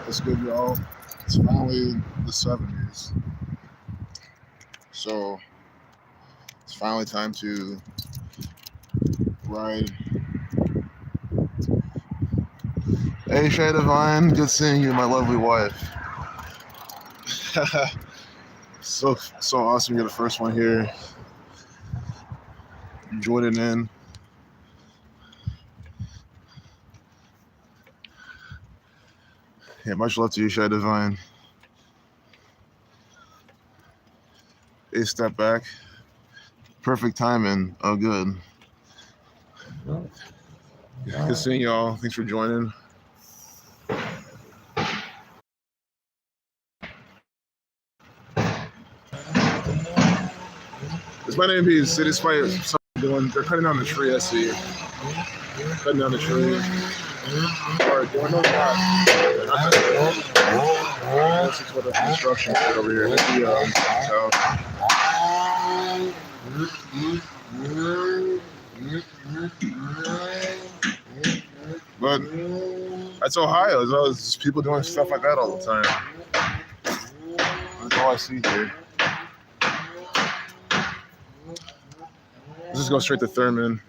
What's good, y'all? It's finally the 70s. So it's finally time to ride. Hey, Shay Divine, good seeing you, my lovely wife. so awesome you're the first one here. Joining in. Yeah, much love to you, Shay Divine. A step back. Perfect timing. Oh, good. Good seeing y'all. Thanks for joining. This might even be City Spider. They're cutting down the tree, I see. Cutting down the tree. Or doing no This is what the construction is over here. But that's Ohio. There's just people doing stuff like that all the time. That's all I see here. Let's just go straight to Thurman.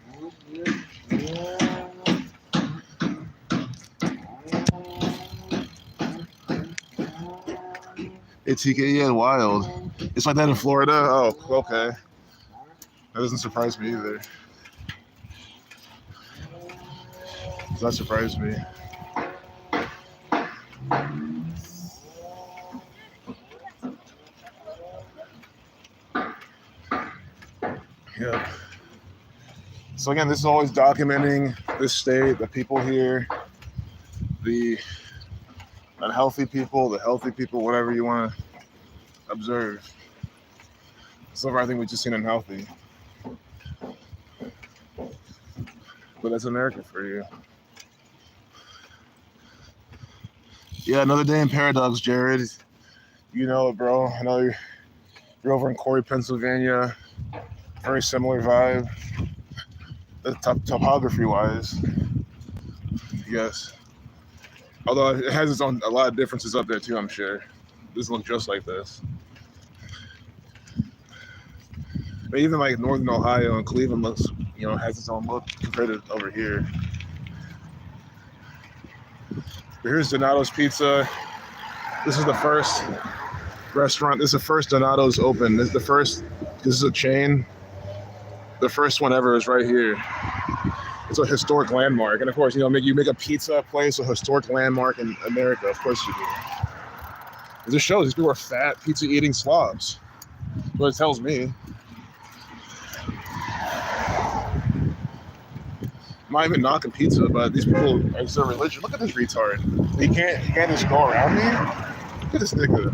ATK, yeah, wild. It's like that in Florida? Oh, okay. That doesn't surprise me either. Does not surprise me. Yeah. So again, this is always documenting this state, the people here, the unhealthy people, the healthy people, whatever you want to observe. So far, I think we've just seen unhealthy. But that's America for you. Yeah, another day in paradox, Jared. You know it, bro. I know you're over in Corey, Pennsylvania. Very similar vibe. The topography-wise, yes. Although it has its own a lot of differences up there too, I'm sure. This looks just like this. But even like Northern Ohio and Cleveland looks, has its own look compared to over here. But here's Donato's Pizza. This is the first restaurant. This is the first Donato's open. This is a chain. The first one ever is right here. It's a historic landmark. And of course, you make a pizza place a historic landmark in America. Of course you do. It just shows these people are fat, pizza eating slobs. That's what it tells me. I'm not even knocking pizza, but these people are so religious. Look at this retard. He can't just go around me. Look at this nigga.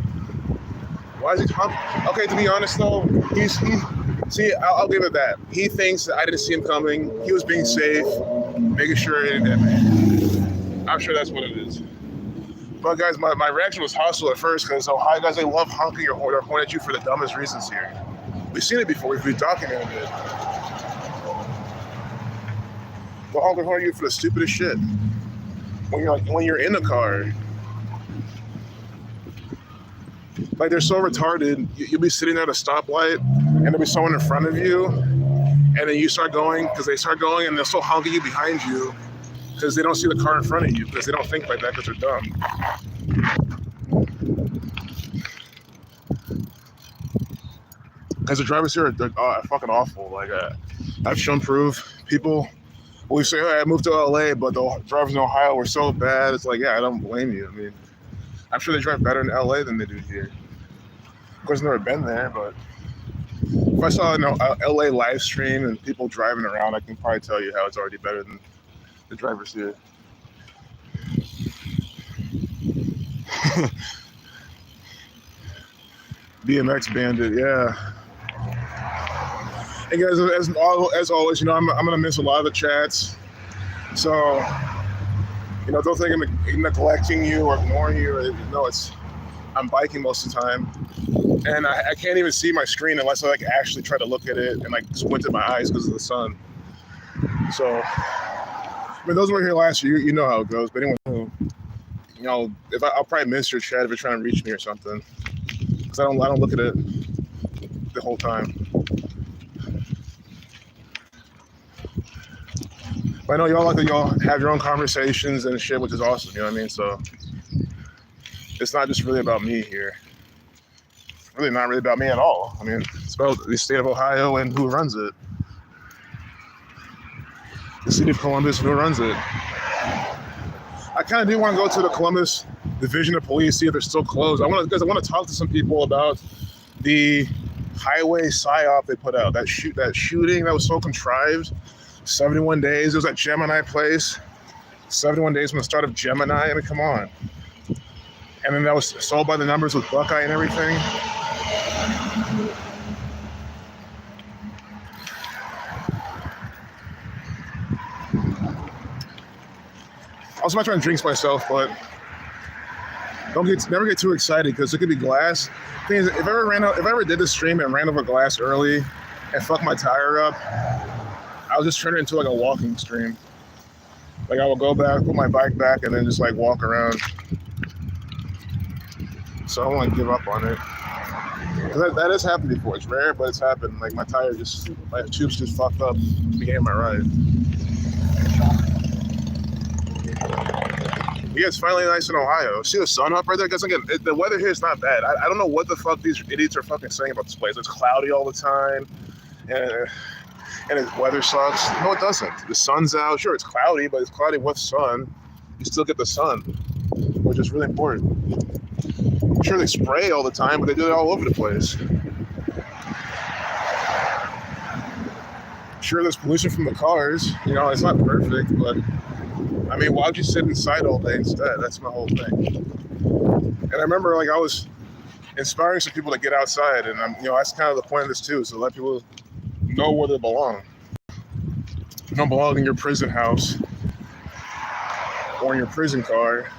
Why is he talking? Okay, to be honest though, see, I'll give it that. He thinks that I didn't see him coming. He was being safe, making sure it didn't happen. I'm sure that's what it is. But guys, my reaction was hostile at first because Ohio guys, they love honking your horn or point at you for the dumbest reasons here. We've seen it before. We've documented it. They'll honk their horn at you for the stupidest shit. When you're in a car. Like, they're so retarded. You'll be sitting there at a stoplight, and there'll be someone in front of you, and then you start going, because they start going, and they'll still honk at you behind you, because they don't see the car in front of you, because they don't think like that, because they're dumb. Because the drivers here are fucking awful. Like, I've shown proof. People always say, oh, I moved to LA, but the drivers in Ohio were so bad. It's like, yeah, I don't blame you. I mean, I'm sure they drive better in LA than they do here. Of course, I've never been there, but if I saw an LA live stream and people driving around, I can probably tell you how it's already better than the drivers here. BMX Bandit, yeah. And guys, as always, I'm gonna miss a lot of the chats, so don't think I'm neglecting you or ignoring you. No, I'm biking most of the time, and I can't even see my screen unless I actually try to look at it and squint at my eyes because of the sun. So, I mean, those who were here last year, you know how it goes. But anyone who, you know, I'll probably miss your chat if you're trying to reach me or something, because I don't look at it the whole time. But I know y'all have your own conversations and shit, which is awesome. You know what I mean? So it's not just really about me here. Really not really about me at all. I mean, it's about the state of Ohio and who runs it. The city of Columbus, who runs it. I kind of do want to go to the Columbus Division of Police, see if they're still closed. Because I want to talk to some people about the highway psyop they put out. That shooting that was so contrived. 71 days. It was at Gemini Place. 71 days from the start of Gemini. I mean, come on. And then that was sold by the numbers with Buckeye and everything. I was not trying to drink myself, but never get too excited because it could be glass. Thing is, if I ever did this stream and ran over glass early and fucked my tire up, I'll just turn it into like a walking stream. Like I will go back, put my bike back, and then just like walk around. So I don't want to give up on it. That has happened before. It's rare, but it's happened. Like my tubes just fucked up at the beginning of my ride. Yeah, it's finally nice in Ohio. See the sun up right there? Because again, the weather here is not bad. I don't know what the fuck these idiots are fucking saying about this place. It's cloudy all the time. And the weather sucks. No, it doesn't. The sun's out. Sure, it's cloudy, but it's cloudy with sun. You still get the sun, which is really important. I'm sure they spray all the time, but they do it all over the place. Sure, there's pollution from the cars. You know, it's not perfect, but I mean, why would you sit inside all day instead? That's my whole thing. And I remember, like, I was inspiring some people to get outside, and that's kind of the point of this too, is to let people know where they belong. You don't belong in your prison house, or in your prison car,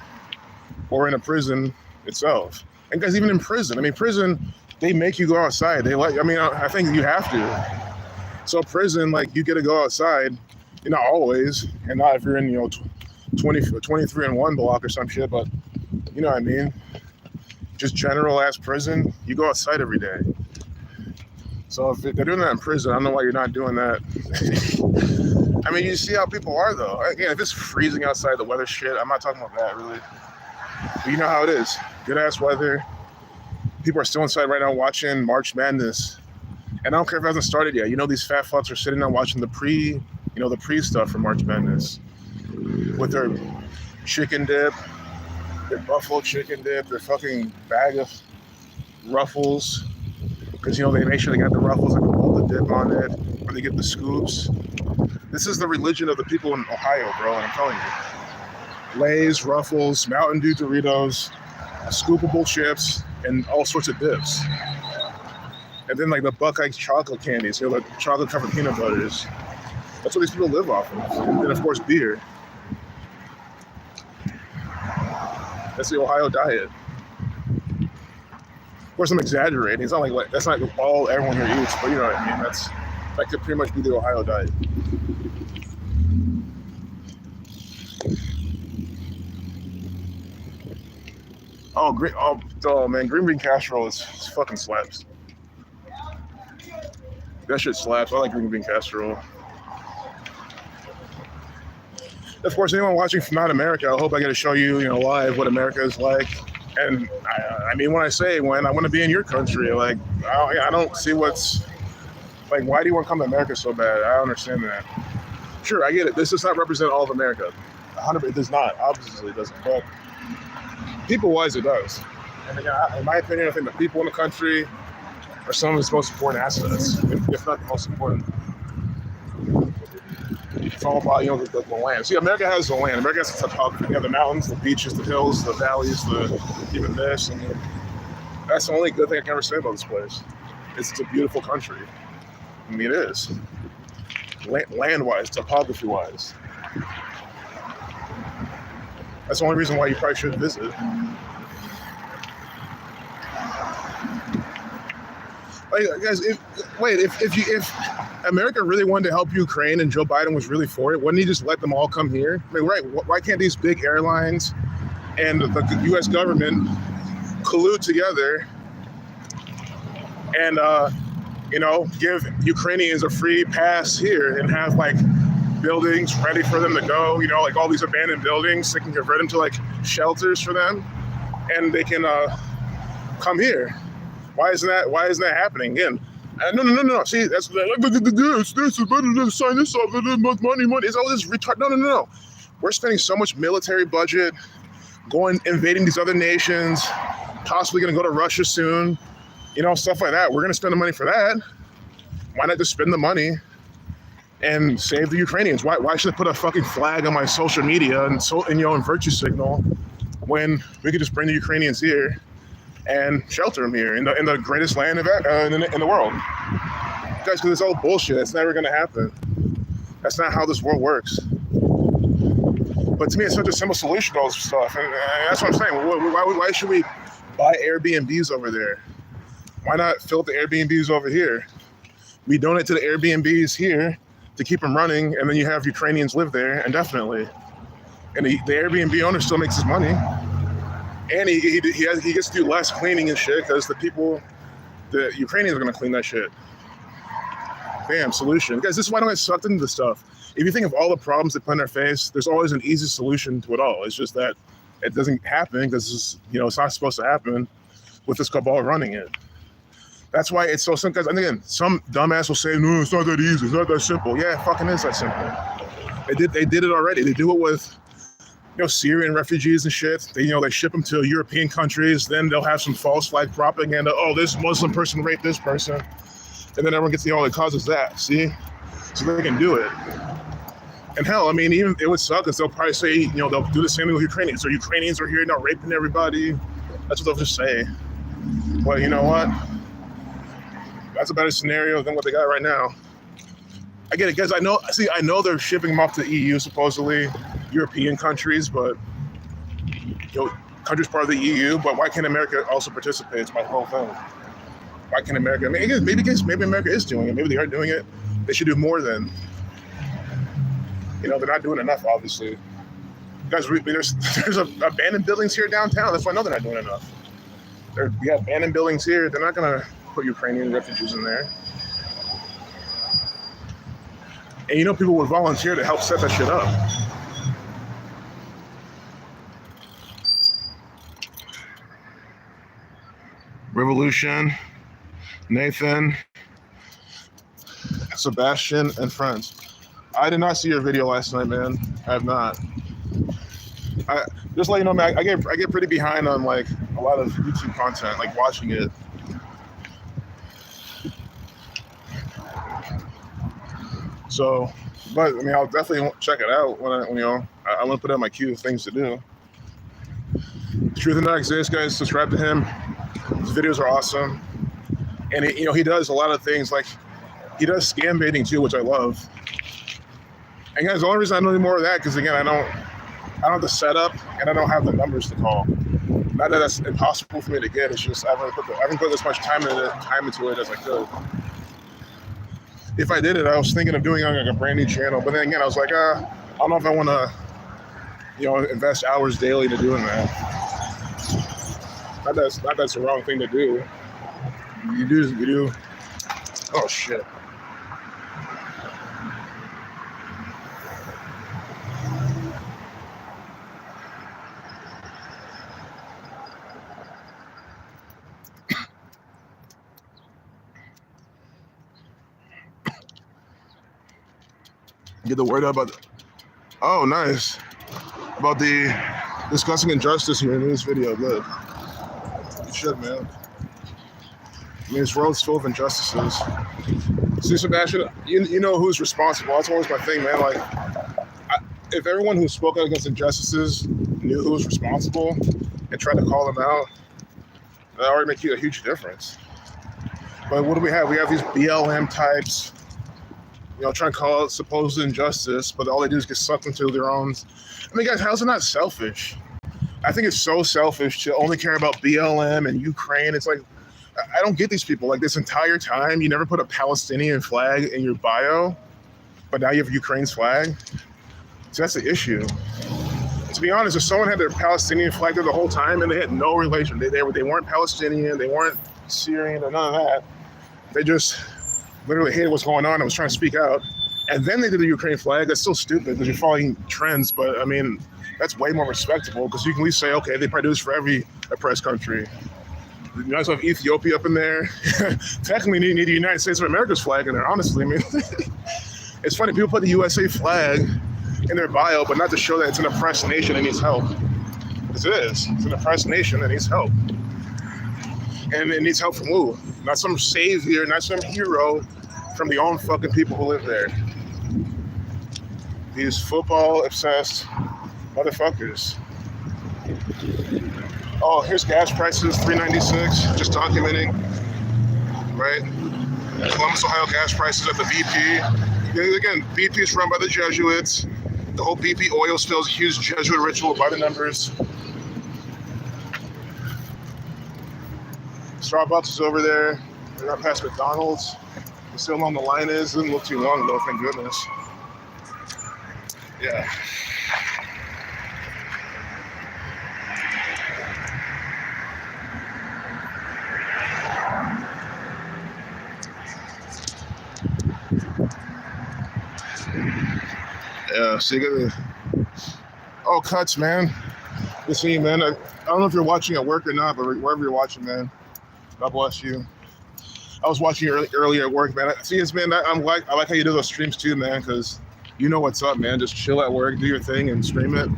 or in a prison itself. And guys, even in prison, prison, they make you go outside. I think you have to. So prison, like, you get to go outside, not always, and not if you're in, 23 and 1 block or some shit, but you know what I mean? Just general ass prison, you go outside every day. So if they're doing that in prison, I don't know why you're not doing that. I mean, you see how people are, though. Again, if it's freezing outside, the weather shit, I'm not talking about that, really. But you know how it is. Good-ass weather. People are still inside right now watching March Madness. And I don't care if it hasn't started yet. These fat fucks are sitting down watching the pre stuff for March Madness. With their chicken dip, their buffalo chicken dip, their fucking bag of Ruffles. Because, they make sure they got the Ruffles and put the dip on it, or they get the scoops. This is the religion of the people in Ohio, bro, and I'm telling you. Lay's, Ruffles, Mountain Dew Doritos, scoopable chips, and all sorts of dips. And then, like, the Buckeye chocolate candies, the chocolate-covered peanut butters. That's what these people live off of. And, of course, beer. That's the Ohio diet. Of course, I'm exaggerating. It's not like that's not all everyone here eats, but you know what I mean. That could pretty much be the Ohio diet. Man, green bean casserole is fucking slaps. That shit slaps. I like green bean casserole. Of course, anyone watching from not America, I hope I get to show you, live what America is like. And I mean, when I want to be in your country, like, I don't see what's, like, why do you want to come to America so bad? I don't understand that. Sure, I get it. This does not represent all of America. 100%, it does not. Obviously, it doesn't. But people-wise, it does. And again, in my opinion, I think the people in the country are some of its most important assets, if not the most important. It's all about, the land. See, America has the land. America has the topography. The mountains, the beaches, the hills, the valleys, even this. I mean, that's the only good thing I can ever say about this place. It's a beautiful country. I mean, it is. Land-wise, topography-wise. That's the only reason why you probably should visit. Like, guys, if America really wanted to help Ukraine and Joe Biden was really for it, wouldn't he just let them all come here? I mean, right, why can't these big airlines and the U.S. government collude together and, give Ukrainians a free pass here and have, like, buildings ready for them to go, like all these abandoned buildings, they can convert them to, like, shelters for them, and they can come here. Why isn't that happening? Again, no. See, that's this sign this off, money. It's all this retard. No. We're spending so much military budget, invading these other nations, possibly going to go to Russia soon, stuff like that. We're going to spend the money for that. Why not just spend the money and save the Ukrainians? Why should I put a fucking flag on my social media and virtue signal when we could just bring the Ukrainians here and shelter them here in the greatest land in the world? Guys, because it's all bullshit. It's never going to happen. That's not how this world works. But to me, it's such a simple solution to all this stuff. And that's what I'm saying. Why should we buy Airbnbs over there? Why not fill up the Airbnbs over here? We donate to the Airbnbs here to keep them running, and then you have Ukrainians live there indefinitely. And the Airbnb owner still makes his money. And he gets to do less cleaning and shit because the Ukrainians are going to clean that shit. Bam, solution. Guys, this is why I don't get sucked into this stuff. If you think of all the problems that put in our face, there's always an easy solution to it all. It's just that it doesn't happen because it's not supposed to happen with this cabal running it. That's why it's so simple. Guys, and again, some dumbass will say, no, it's not that easy. It's not that simple. Yeah, it fucking is that simple. They did it already. They do it with Syrian refugees and shit. They ship them to European countries. Then they'll have some false flag propaganda. Oh, this Muslim person raped this person. And then everyone gets it causes that. See? So they can do it. And hell, I mean, even it would suck because they'll probably say, they'll do the same thing with Ukrainians. So Ukrainians are here now raping everybody. That's what they'll just say. But you know what? That's a better scenario than what they got right now. I get it, guys. I know they're shipping them off to the EU, supposedly, European countries, but countries part of the EU. But why can't America also participate? It's my whole thing. Why can't America? I mean, maybe America is doing it. Maybe they are doing it. They should do more then. They're not doing enough, obviously. Guys, there's abandoned buildings here downtown. That's why I know they're not doing enough. We have abandoned buildings here. They're not going to put Ukrainian refugees in there. And people would volunteer to help set that shit up. Revolution, Nathan, Sebastian, and friends. I did not see your video last night, man. I have not. Just let you know, man, I get pretty behind on like a lot of YouTube content, like watching it. So, but I mean, I'll definitely check it out when I want to put it on my queue of things to do. Truth and Not Exist, guys. Subscribe to him. His videos are awesome, and he does a lot of things like he does scam baiting too, which I love. And guys, the only reason I don't do more of that because again, I don't have the setup and I don't have the numbers to call. Not that that's impossible for me to get. It's just I haven't put as much time into it as I could. If I did it, I was thinking of doing like a brand new channel, but then again, I was like, I don't know if I want to, invest hours daily to doing that. Not that's the wrong thing to do. You do. Oh shit. Get the word out about oh nice about the discussing injustice here in this video. Good. You should, man. I mean, this world's full of injustices. See, Sebastian, you know who's responsible. That's always my thing, man. Like, if everyone who spoke out against injustices knew who was responsible and tried to call them out, that already make a huge difference. But what do we have? We have these BLM types, trying to call it supposed injustice, but all they do is get sucked into their own. I mean, guys, how's it not selfish? I think it's so selfish to only care about BLM and Ukraine. It's like, I don't get these people. Like this entire time, you never put a Palestinian flag in your bio, but now you have Ukraine's flag. So that's the issue. To be honest, if someone had their Palestinian flag there the whole time and they had no relation, they weren't Palestinian, they weren't Syrian or none of that. They just literally hated what's going on and was trying to speak out. And then they did the Ukraine flag. That's still stupid because you're following trends. But I mean, that's way more respectable because you can at least say, okay, they produce for every oppressed country. You might as well have Ethiopia up in there. Technically, you need the United States of America's flag in there, honestly. I mean, it's funny, people put the USA flag in their bio, but not to show that it's an oppressed nation that needs help. Because it is. It's an oppressed nation that needs help. And it needs help from who? Not some savior, not some hero, from the own fucking people who live there. These football-obsessed motherfuckers. Oh, here's gas prices, $3.96, just documenting, right? Columbus, Ohio gas prices at the BP. Again, BP is run by the Jesuits. The whole BP oil spill is a huge Jesuit ritual by the numbers. Starbucks is over there. We're not past McDonald's. You see how long the line is? It doesn't look too long though, thank goodness. Yeah. Yeah, so you gotta, oh, cuts, man. Good seeing you, man. I don't know if you're watching at work or not, but wherever you're watching, man, God bless you. I was watching you earlier at work, man. See, it's, man, I like how you do those streams too, man, because you know what's up, man. Just chill at work, do your thing, and stream it.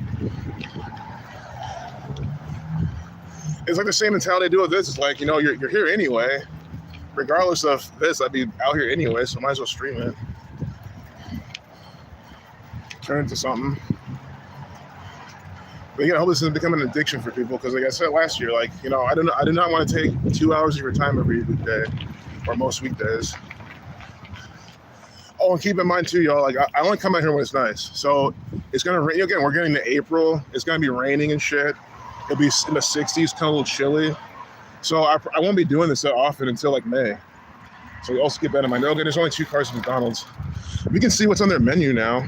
It's like the same mentality I do with this. It's like, you know, you're here anyway. Regardless of this, I'd be out here anyway, so might as well stream it. Turn into something. But yeah, I hope this doesn't become an addiction for people because, like I said last year, like, you know, I do not want to take 2 hours of your time every weekday or most weekdays. Oh, and keep in mind too, y'all, like I only come out here when it's nice. So it's gonna rain again. We're getting to April. It's gonna be raining and shit. It'll be in the 60s, kind of a little chilly. So I won't be doing this that often until like May. So you also keep that in mind. Okay, there's only 2 cars at McDonald's. We can see what's on their menu now.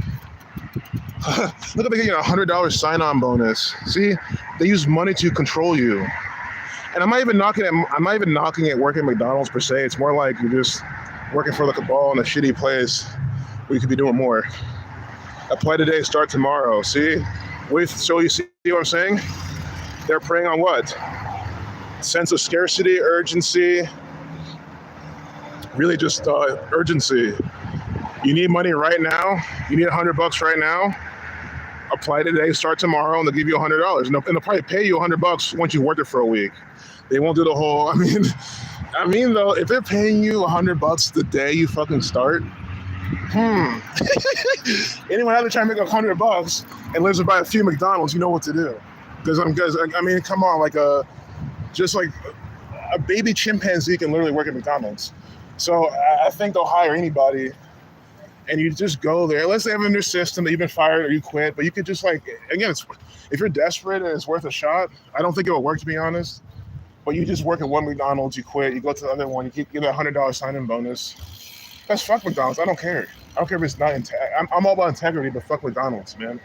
Look at, they getting a $100 sign-on bonus. See, they use money to control you. And I'm not even knocking at working at McDonald's per se. It's more like you're just working for the cabal in a shitty place where you could be doing more. Apply today, start tomorrow. See, so you see what I'm saying? They're preying on what? Sense of scarcity, urgency. Really, just urgency. You need money right now. You need $100 right now. Apply today, start tomorrow, and they'll give you $100. And they'll probably pay you $100 once you worked it for a week. They won't do the whole. I mean though, if they're paying you $100 the day you fucking start, anyone out there trying to make $100 and lives by a few McDonald's, you know what to do. Because I mean, come on, like just like a baby chimpanzee can literally work at McDonald's. So I think they'll hire anybody. And you just go there, unless they have in their system that you've been fired or you quit. But you could just like, again, if you're desperate and it's worth a shot, I don't think it will work, to be honest. But you just work at one McDonald's, you quit, you go to the other one, you keep getting a $100 sign-in bonus. That's fuck McDonald's. I don't care. I don't care if it's not I'm all about integrity, but fuck McDonald's, man.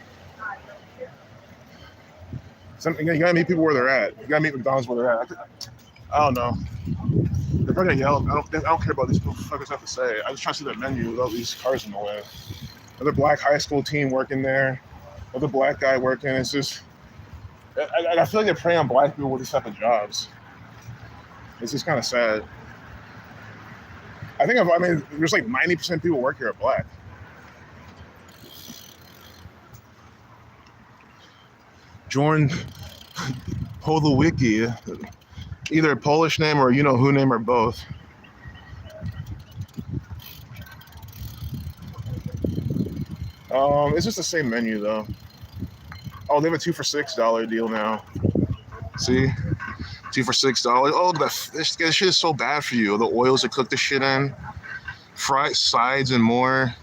You gotta meet people where they're at. You gotta meet McDonald's where they're at. I don't know. They're probably gonna yell. I don't care about these fuckers have to say. I just try to see the menu with all these cars in the way. Another black high school teen working there. Another black guy working. It's just, I feel like they prey on black people with these type of jobs. It's just kind of sad. I mean, there's like 90% people work here are black. Jorn Holowicki. Either a Polish name or you-know-who name or both. It's just the same menu, though. Oh, they have a 2 for $6 deal now. See? 2 for $6. Oh, this shit is so bad for you. The oils they cook the shit in. Fried sides and more.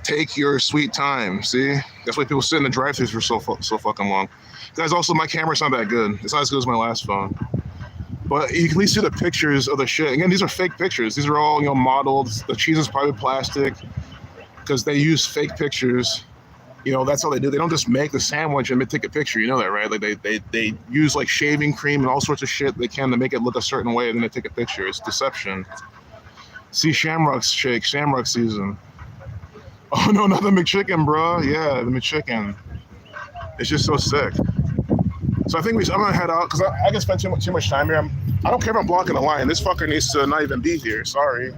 Take your sweet time, see? That's why people sit in the drive-thrus for so fucking long. Guys, also, my camera's not that good. It's not as good as my last phone. But you can at least see the pictures of the shit. Again, these are fake pictures. These are all, you know, modeled. The cheese is probably plastic because they use fake pictures. You know, that's all they do. They don't just make the sandwich and take a picture. You know that, right? Like they use like shaving cream and all sorts of shit they can to make it look a certain way, and then they take a picture. It's deception. See, Shamrock's shake, Shamrock season. Oh no, not the McChicken, bro. Yeah, the McChicken. It's just so sick. So I think I'm gonna head out because I can spend too much time here. I don't care if I'm blocking the line. This fucker needs to not even be here. Sorry,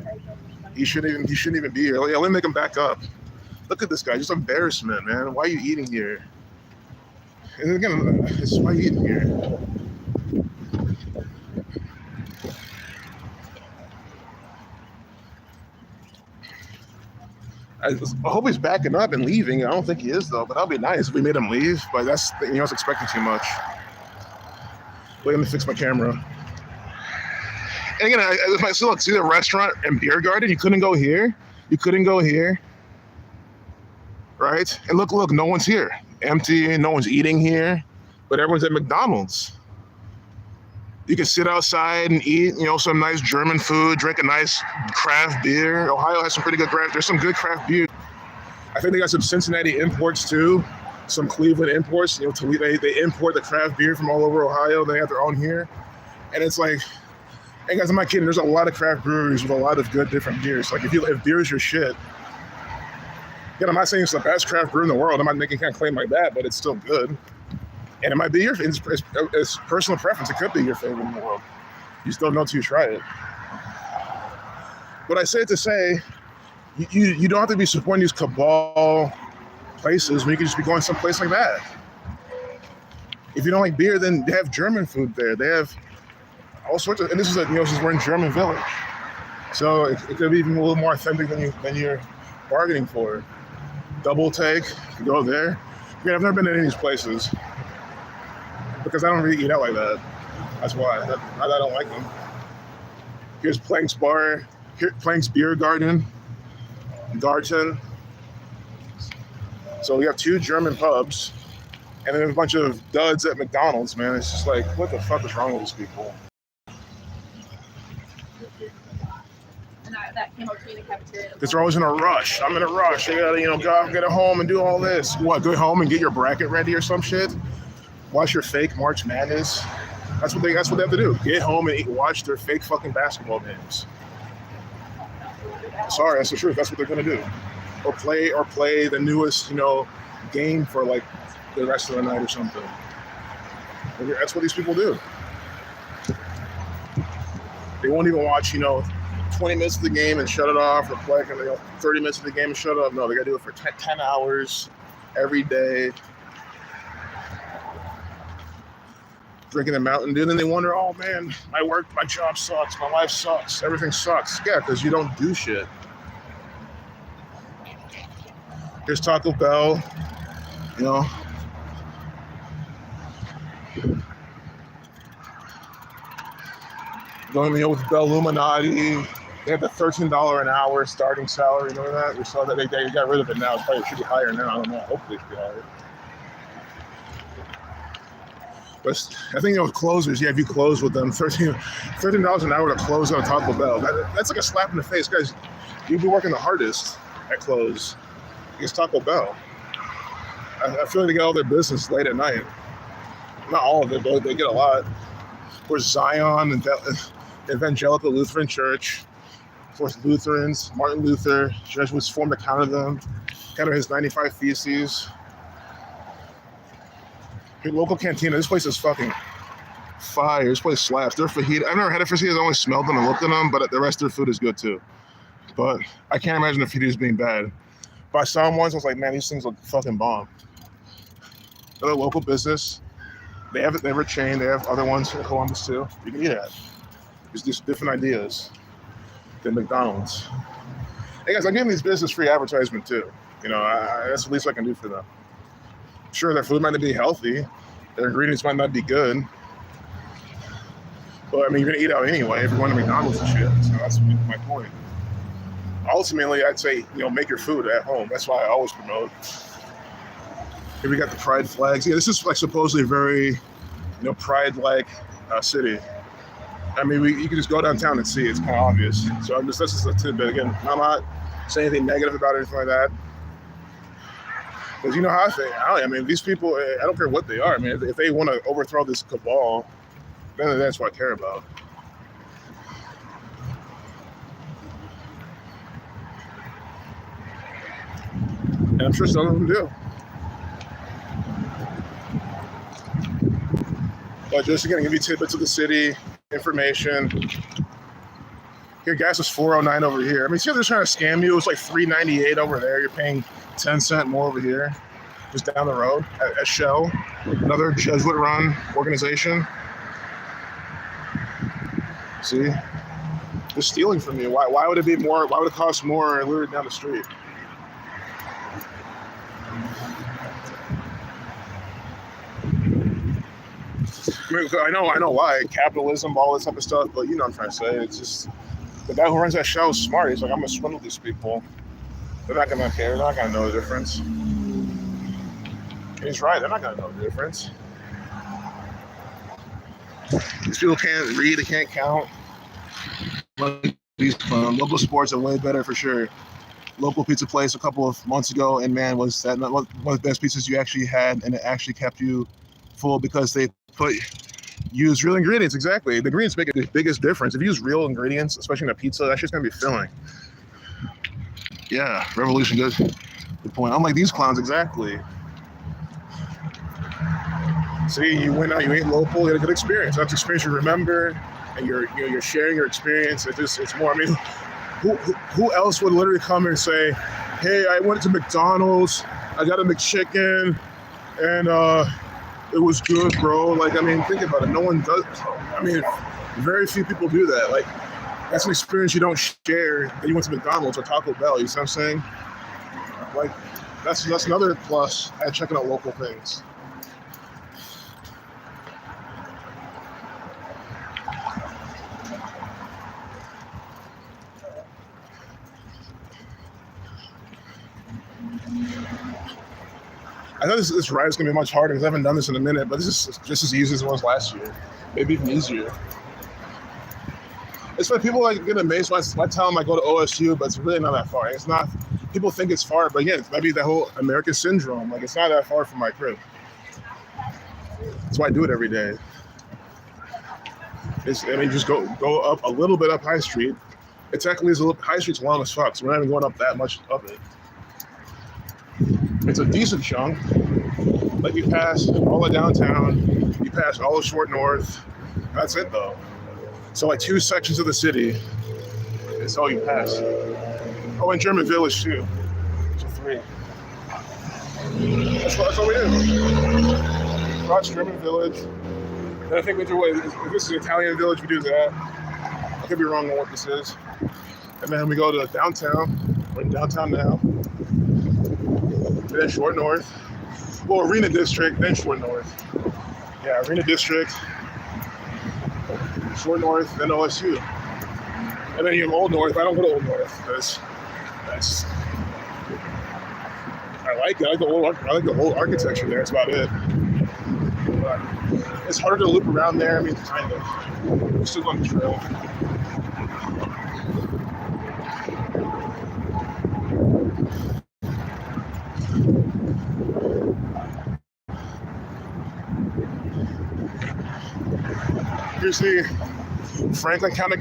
he shouldn't even be here. Yeah, let me make him back up. Look at this guy, just embarrassment, man. Why are you eating here? And again, why are you eating here? I hope he's backing up and leaving. I don't think he is though, but that'd be nice if we made him leave. But that's, you know, I was expecting too much. Wait, let me fix my camera. And again, if I still see the restaurant and beer garden, you couldn't go here. You couldn't go here. Right? And look, no one's here. Empty, no one's eating here, but everyone's at McDonald's. You can sit outside and eat, you know, some nice German food, drink a nice craft beer. Ohio has some pretty good craft. There's some good craft beer. I think they got some Cincinnati imports too, some Cleveland imports. You know, they import the craft beer from all over Ohio. They have their own here, and it's like, hey guys, I'm not kidding. There's a lot of craft breweries with a lot of good different beers. Like if beer is your shit. Yeah, I'm not saying it's the best craft brew in the world. I'm not making a claim like that, but it's still good. And it might be it's personal preference. It could be your favorite in the world. You still know till you try it. But I say it to say, you don't have to be supporting these cabal places when you can just be going someplace like that. If you don't like beer, then they have German food there. They have all sorts of, and this is we're in German Village. So it could be even a little more authentic than you're bargaining for. Double take, you go there. Yeah, I've never been to any of these places because I don't really eat out like that. That's why. I don't like them. Here's Plank's Bar, Plank's Beer Garden. So we have 2 German pubs, and then a bunch of duds at McDonald's, man. It's just like, what the fuck is wrong with these people? That came up to me in the cafeteria. Because they're always in a rush. I'm in a rush. I gotta, go get home and do all this. What? Go home and get your bracket ready or some shit? Watch your fake March Madness. That's what they have to do. Get home and watch their fake fucking basketball games. Sorry, that's the truth. That's what they're gonna do. Or play the newest, game for like the rest of the night or something. That's what these people do. They won't even watch, 20 minutes of the game and shut it off, or play 30 minutes of the game and shut it off. No, they gotta do it for 10 hours every day. Drinking a Mountain Dew, and then they wonder, oh man, my job sucks, my life sucks, everything sucks. Yeah, because you don't do shit. Here's Taco Bell, Going with the Illuminati. They have the $13 an hour starting salary. Remember that? We saw that they got rid of it now. It probably should be higher now. I don't know. Hopefully it should be higher. But I think closers. Yeah, if you close with them, $13 an hour to close on Taco Bell. That's like a slap in the face, guys. You'd be working the hardest at close. It's Taco Bell. I feel like they get all their business late at night. Not all of it, but they get a lot. Of course, Zion and Evangelical Lutheran Church. Of course, Lutherans, Martin Luther, Jesuits formed a counter his 95 Theses. Your local cantina, this place is fucking fire. This place slaps. Their fajita, I've never had a fajita, I only smelled them and looked at them, but the rest of their food is good too. But I can't imagine the fajitas being bad. But I saw them once, I was like, man, these things look fucking bomb. They're a local business. They have a chain, they have other ones in Columbus too. You can eat at. There's just different ideas than McDonald's. Hey guys, I'm giving these business free advertisement too. That's the least I can do for them. Sure, their food might not be healthy, their ingredients might not be good, but I mean, you're gonna eat out anyway if you're going to McDonald's and shit. So that's my point. Ultimately, I'd say, make your food at home. That's why I always promote. Here we got the pride flags. Yeah, this is like supposedly very, pride-like city. I mean, you can just go downtown and see. It's kind of obvious. So this is a tidbit. Again, I'm not saying anything negative about it or anything like that. Because you know how I think. I mean, these people, I don't care what they are. I mean, if they want to overthrow this cabal, then that's what I care about. And I'm sure some of them do. But just again, give you tidbits of the city, information. Here, gas is $4.09 over here. I mean, see how they're trying to scam you? It's like $3.98 over there. You're paying 10 cents more over here, just down the road at Shell, another Jesuit-run organization. See, they're stealing from you. Why would it be more? Why would it cost more literally down the street? I mean, I know why. Capitalism, all this type of stuff, but you know what I'm trying to say. It's just, the guy who runs that show is smart. He's like, I'm going to swindle these people. They're not going to care. They're not going to know the difference. And he's right. They're not going to know the difference. These people can't read. They can't count. These local sports are way better for sure. Local pizza place a couple of months ago, and man, was that not one of the best pizzas you actually had, and it actually kept you full because they use real ingredients. Exactly. The ingredients make the biggest difference. If you use real ingredients, especially in a pizza, that's just going to be filling. Yeah, revolution, good point. Unlike these clowns, exactly. See, you went out, you ate local, you had a good experience. That's an experience you remember, and you're sharing your experience. It's more, I mean, who else would literally come and say, hey, I went to McDonald's, I got a McChicken, and it was good, bro. Like, I mean, think about it. No one does. I mean, very few people do that. Like, that's an experience you don't share that you went to McDonald's or Taco Bell. You see what I'm saying? Like, that's another plus at checking out local things. I thought this ride is going to be much harder because I haven't done this in a minute, but this is just as easy as it was last year. Maybe even easier. It's why people like get amazed when I tell them I go to OSU, but it's really not that far. It's not, people think it's far, but again, maybe that whole American syndrome. Like, it's not that far from my crib. That's why I do it every day. Just go up a little bit up High Street. It technically is High Street's long as fuck, so we're not even going up that much of it. It's a decent chunk. Like, you pass all of downtown, you pass all of Short North. That's it, though. So, like, 2 sections of the city is all you pass. Oh, and German Village, too. So 3. That's what we do. Cross German Village. And I think we do, if this is Italian Village, we do that. I could be wrong on what this is. And then we go to downtown. We're in downtown now. Then Short North. Well, Arena District, then Short North. Yeah, Arena District, Short North, then OSU. And then you have Old North. I don't go to Old North because I like it. I like the old architecture there. That's about it. But it's harder to loop around there. I mean, kind of. We're still on the trail. Here's the Franklin County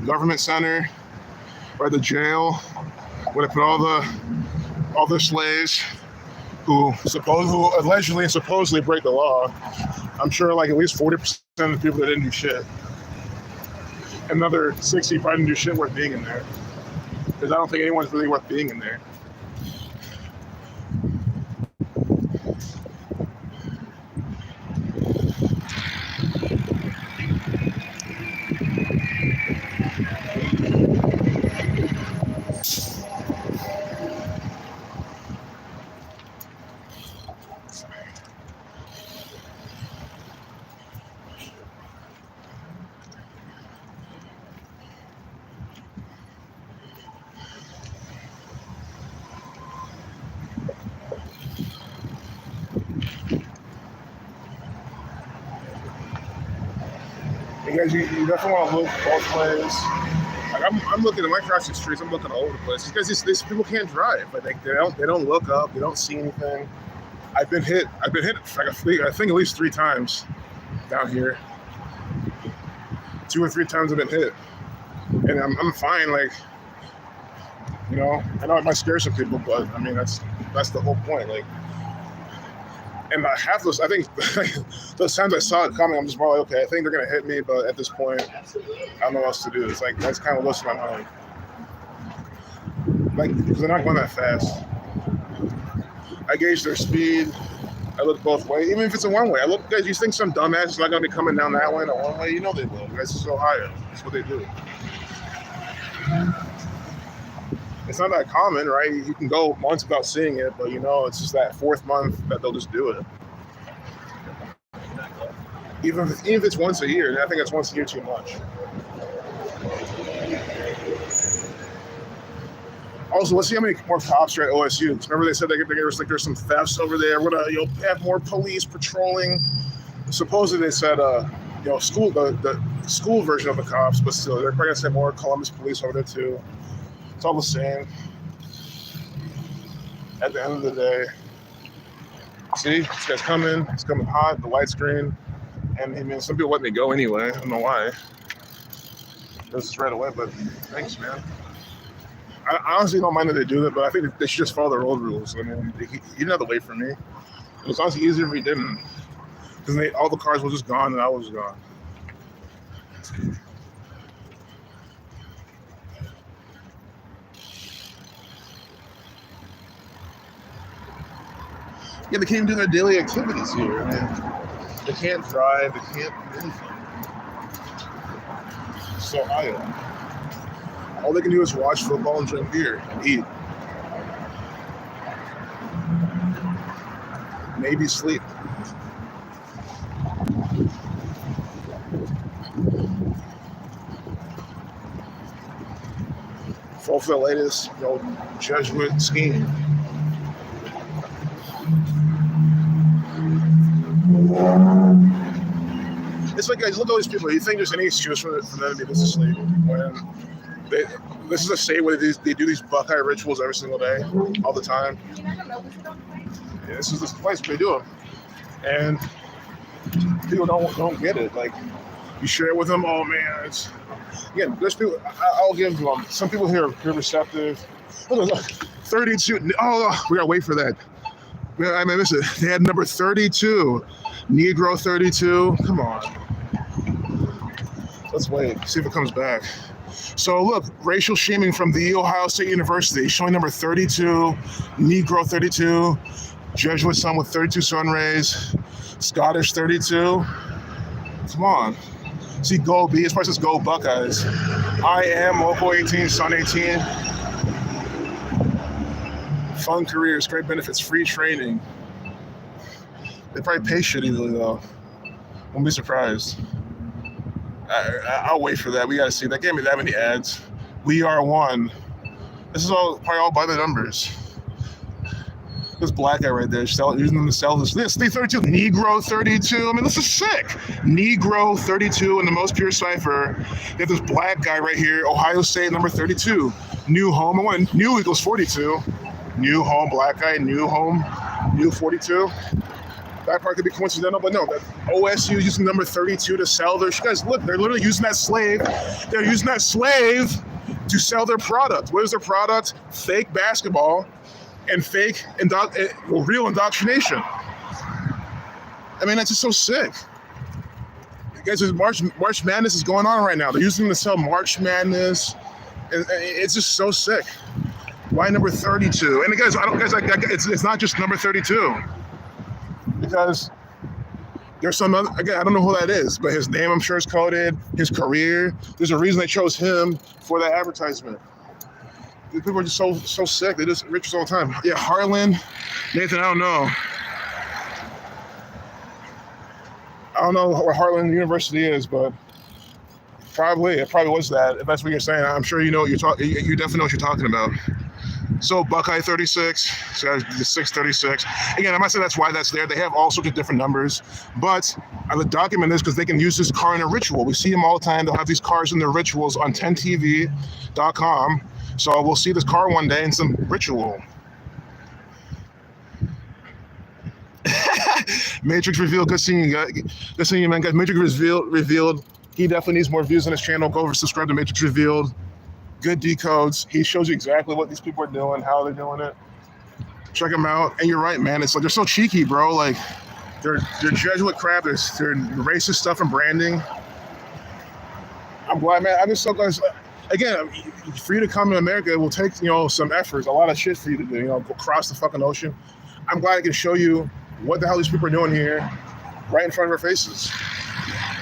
Government Center, or the jail, where they put all the slaves who allegedly and supposedly break the law. I'm sure like at least 40% of the people that didn't do shit. Another 60 probably didn't do shit worth being in there, because I don't think anyone's really worth being in there. guys, you definitely want to look both ways. Like I'm looking at my crossing streets. I'm looking all over the place because these people can't drive. Like they don't look up. They don't see anything. I've been hit like I think at least 3 times down here. 2 or 3 times I've been hit, and I'm fine. Like, you know, I know it might scare some people, but I mean that's the whole point. Like, and half those, I think, those times I saw it coming, I'm just more like, okay, I think they're gonna hit me, but at this point, I don't know what else to do. It's like that's kind of what's in my mind. Like, because they're not going that fast. I gauge their speed. I look both ways, even if it's a one way. I look, guys. You think some dumbass is not gonna be coming down that way in a one way? You know they will. Guys, it's Ohio. That's what they do. It's not that common, right? You can go months without seeing it, but you know, it's just that 4th month that they'll just do it. Even if it's once a year, and I think it's once a year too much. Also, let's see how many more cops are at OSU. Remember they said there's some thefts over there. You'll have more police patrolling. Supposedly they said school the school version of the cops, but still they're probably gonna say more Columbus police over there too. It's all the same. At the end of the day, see, this guy's coming. It's coming hot. The light's green, and I mean some people let me go anyway. I don't know why. This is right away, but thanks, man. I honestly don't mind that they do that, but I think they should just follow the road rules. I mean, he didn't have to wait for me. It was honestly easier if he didn't, because all the cars were just gone and I was gone. Yeah, they can't even do their daily activities here. I mean, they can't drive, they can't do anything. So Ohio. All they can do is watch football and drink beer and eat. Maybe sleep. Fall for the latest, Jesuit scheme. It's like, guys, look at all these people. You think there's any excuse for them to be this asleep when this is a state where they do these Buckeye rituals every single day, all the time. Yeah, this is the place where they do them, and people don't get it. Like, you share it with them. Oh man, again. There's people. I'll give them. Some people here are receptive. Look, 32. Oh, we gotta wait for that. I missed it. They had number 32, Negro 32. Come on. Let's wait. See if it comes back. So look, racial shaming from the Ohio State University, showing number 32, Negro 32, Jesuit son with 32 sun rays, Scottish 32. Come on. See, go B. This part says go Buckeyes. I am local 18, son 18. Fun careers, great benefits, free training. They probably pay shitty though. Won't be surprised. I'll wait for that. We gotta see. That gave me that many ads. We are one. This is probably all by the numbers. This black guy right there, using them to sell this. They 32, Negro 32. I mean, this is sick. Negro 32 in the most pure cipher. They have this black guy right here, Ohio State number 32. New home. I want new equals 42. New home, black guy, new home, new 42. That part could be coincidental, but no, that OSU using number 32 to sell their, you guys look, they're literally using that slave. They're using that slave to sell their product. What is their product? Fake basketball and fake real indoctrination. I mean, that's just so sick. You guys, March Madness is going on right now. They're using them to sell March Madness. And it's just so sick. Why number 32? And guys, it's not just number 32. Because there's some other, again, I don't know who that is, but his name I'm sure is coded, his career. There's a reason they chose him for that advertisement. These people are just so sick. They just rituals all the time. Yeah, Harlan, Nathan, I don't know. I don't know what Harlan University is, but it probably was that. If that's what you're saying, I'm sure you know what you definitely know what you're talking about. So Buckeye 36, so the 636. Again, I'm not saying that's why that's there. They have all sorts of different numbers, but I would document this because they can use this car in a ritual. We see them all the time. They'll have these cars in their rituals on 10tv.com. So we'll see this car one day in some ritual. Matrix revealed. Good seeing you. Good seeing you, man. Guys, Matrix revealed. He definitely needs more views on his channel. Go over, subscribe to Matrix Revealed. Good decodes. He shows you exactly what these people are doing, how they're doing it. Check them out. And you're right, man. It's like they're so cheeky, bro. Like they're Jesuit crap. They're racist stuff and branding. I'm glad, man. I'm just so glad. Again, for you to come to America, it will take some effort, a lot of shit for you to do. Go across the fucking ocean. I'm glad I can show you what the hell these people are doing here, right in front of our faces.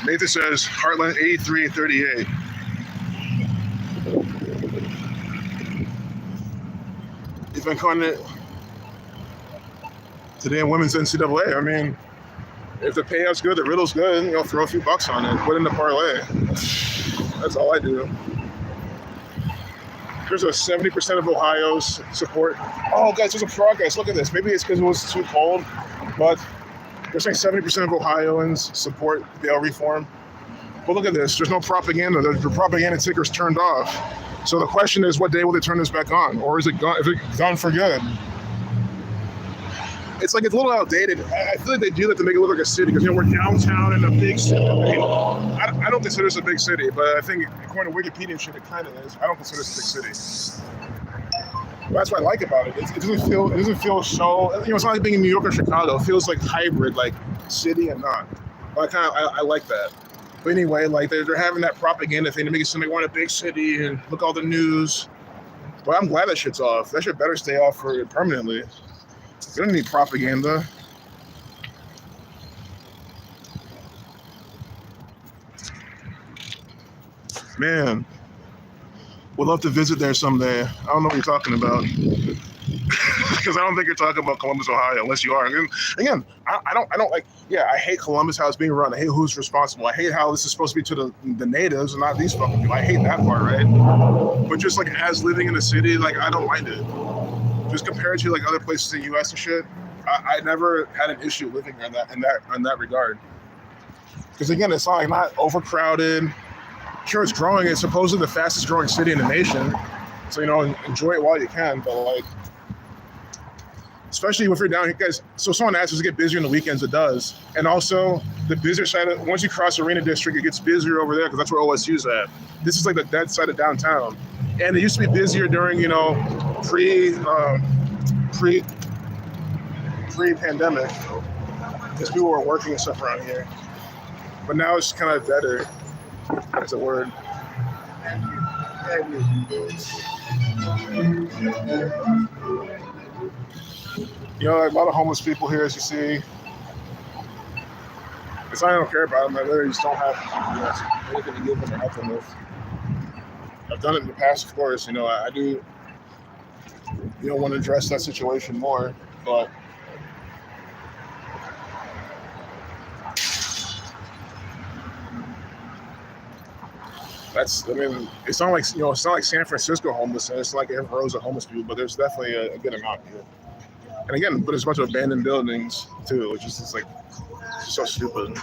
Nathan says Heartland 8338. He's been calling it today in women's NCAA. I mean, if the payout's good, the riddle's good, throw a few bucks on it, put in the parlay. That's all I do. There's a 70% of Ohio's support. Oh, guys, there's a progress. Look at this. Maybe it's because it was too cold, but they're saying 70% of Ohioans support bail reform. But look at this. There's no propaganda. The propaganda ticker's turned off. So the question is, what day will they turn this back on? Or is it gone for good? It's like it's a little outdated. I feel like they do that to make it look like a city because we're downtown in a big city. I don't consider this a big city, but I think according to Wikipedia and shit, it kind of is. I don't consider this a big city. But that's what I like about it. It doesn't feel so. It's not like being in New York or Chicago. It feels like hybrid, like city and not. But I like that. But anyway, like they're having that propaganda thing to make it seem like we're in a big city and look all the news. But I'm glad that shit's off. That shit better stay off for permanently. We don't need propaganda. Man, would love to visit there someday. I don't know what you're talking about. Because I don't think you're talking about Columbus, Ohio, unless you are. And again, I don't like, I hate Columbus, how it's being run. I hate who's responsible. I hate how this is supposed to be to the natives and not these fucking people. I hate that part, right? But just like as living in the city, like I don't mind it. Just compared to like other places in the U.S. and shit, I never had an issue living in that regard. Because again, it's not overcrowded. Sure, it's growing. It's supposedly the fastest growing city in the nation. So enjoy it while you can. But like, especially if you're down here, guys. So someone asked, does it get busier on the weekends? It does. And also the busier side once you cross Arena District, it gets busier over there because that's where OSU's at. This is like the dead side of downtown. And it used to be busier during, pre-pandemic, because people were working and stuff around here. But now it's kind of better. That's a word. A lot of homeless people here, as you see. It's not I don't care about them. I literally just don't have anything to give them or help them with. I've done it in the past, of course. I do, want to address that situation more, but it's not like, it's not like San Francisco homelessness. It's not like every rows of homeless people, but there's definitely a good amount here. And again, but there's a bunch of abandoned buildings too, which is just like so stupid.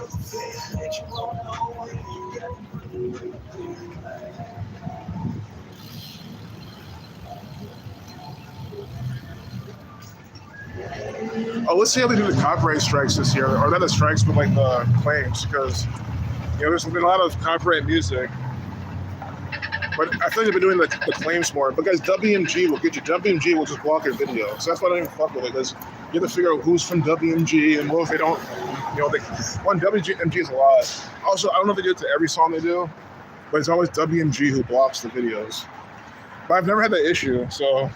Oh, let's see how they do the copyright strikes this year, or not the strikes, but like the claims, because there's been a lot of copyright music, but I think they've been doing the claims more. But guys, WMG will get you. WMG will just block your video, so that's why I don't even fuck with it. Because you have to figure out who's from WMG, and what if they don't. WMG is a lot. Also, I don't know if they do it to every song they do, but it's always WMG who blocks the videos. But I've never had that issue, so.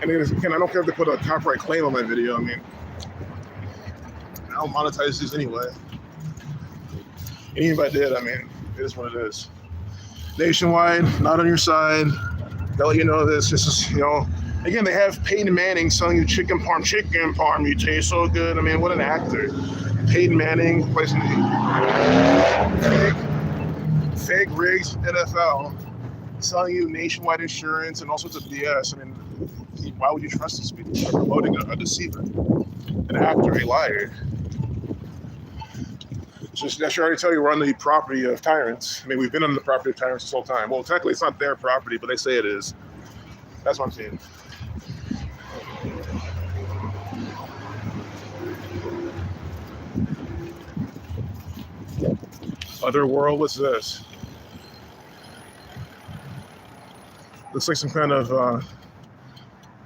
And again, I don't care if they put a copyright claim on my video. I mean, I don't monetize these anyway. And even if I did, I mean, it is what it is. Nationwide, not on your side. They'll let you know this. This is, again, they have Peyton Manning selling you chicken parm. Chicken parm, you taste so good. I mean, what an actor. Peyton Manning plays in the fake rigged NFL. selling you nationwide insurance and all sorts of BS. I mean, why would you trust these people? They're promoting a deceiver, an actor, a liar. Just that should already tell you we're on the property of tyrants. I mean, we've been on the property of tyrants this whole time. Well, technically, it's not their property, but they say it is. That's what I'm saying. Otherworld, what's this? Looks like some kind of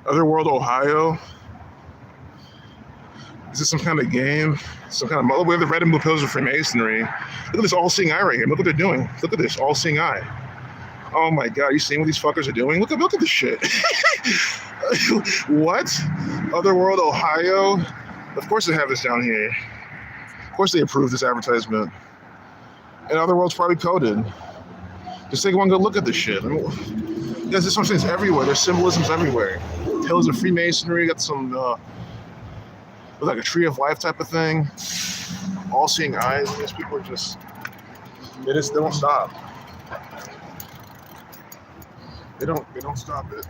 Otherworld, Ohio. Is this some kind of game? Some kind of, we have the red and blue pillars of Freemasonry. Look at this all-seeing eye right here. Look what they're doing. Look at this all-seeing eye. Oh my God, you seeing what these fuckers are doing? Look at this shit. What? Otherworld, Ohio? Of course they have this down here. Of course they approved this advertisement. And Otherworld's probably coded. Just take one good look at this shit. I mean, yes, this one thing's everywhere. There's symbolisms everywhere. Pillars of Freemasonry, got some like a tree of life type of thing. All-seeing eyes. These people are just they don't stop. They don't stop it.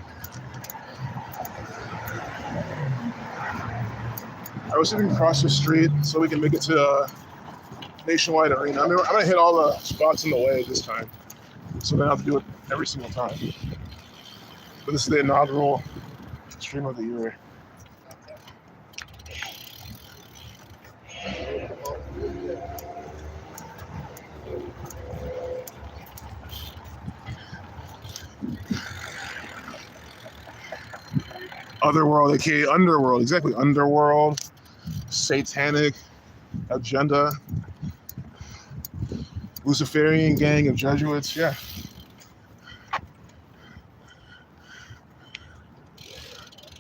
I was sitting across the street so we can make it to Nationwide Arena. I'm gonna hit all the spots in the way this time, so then I have to do it every single time. But this is the inaugural stream of the year. Otherworld, aka Underworld, exactly. Underworld, Satanic agenda, Luciferian gang of Jesuits, yeah.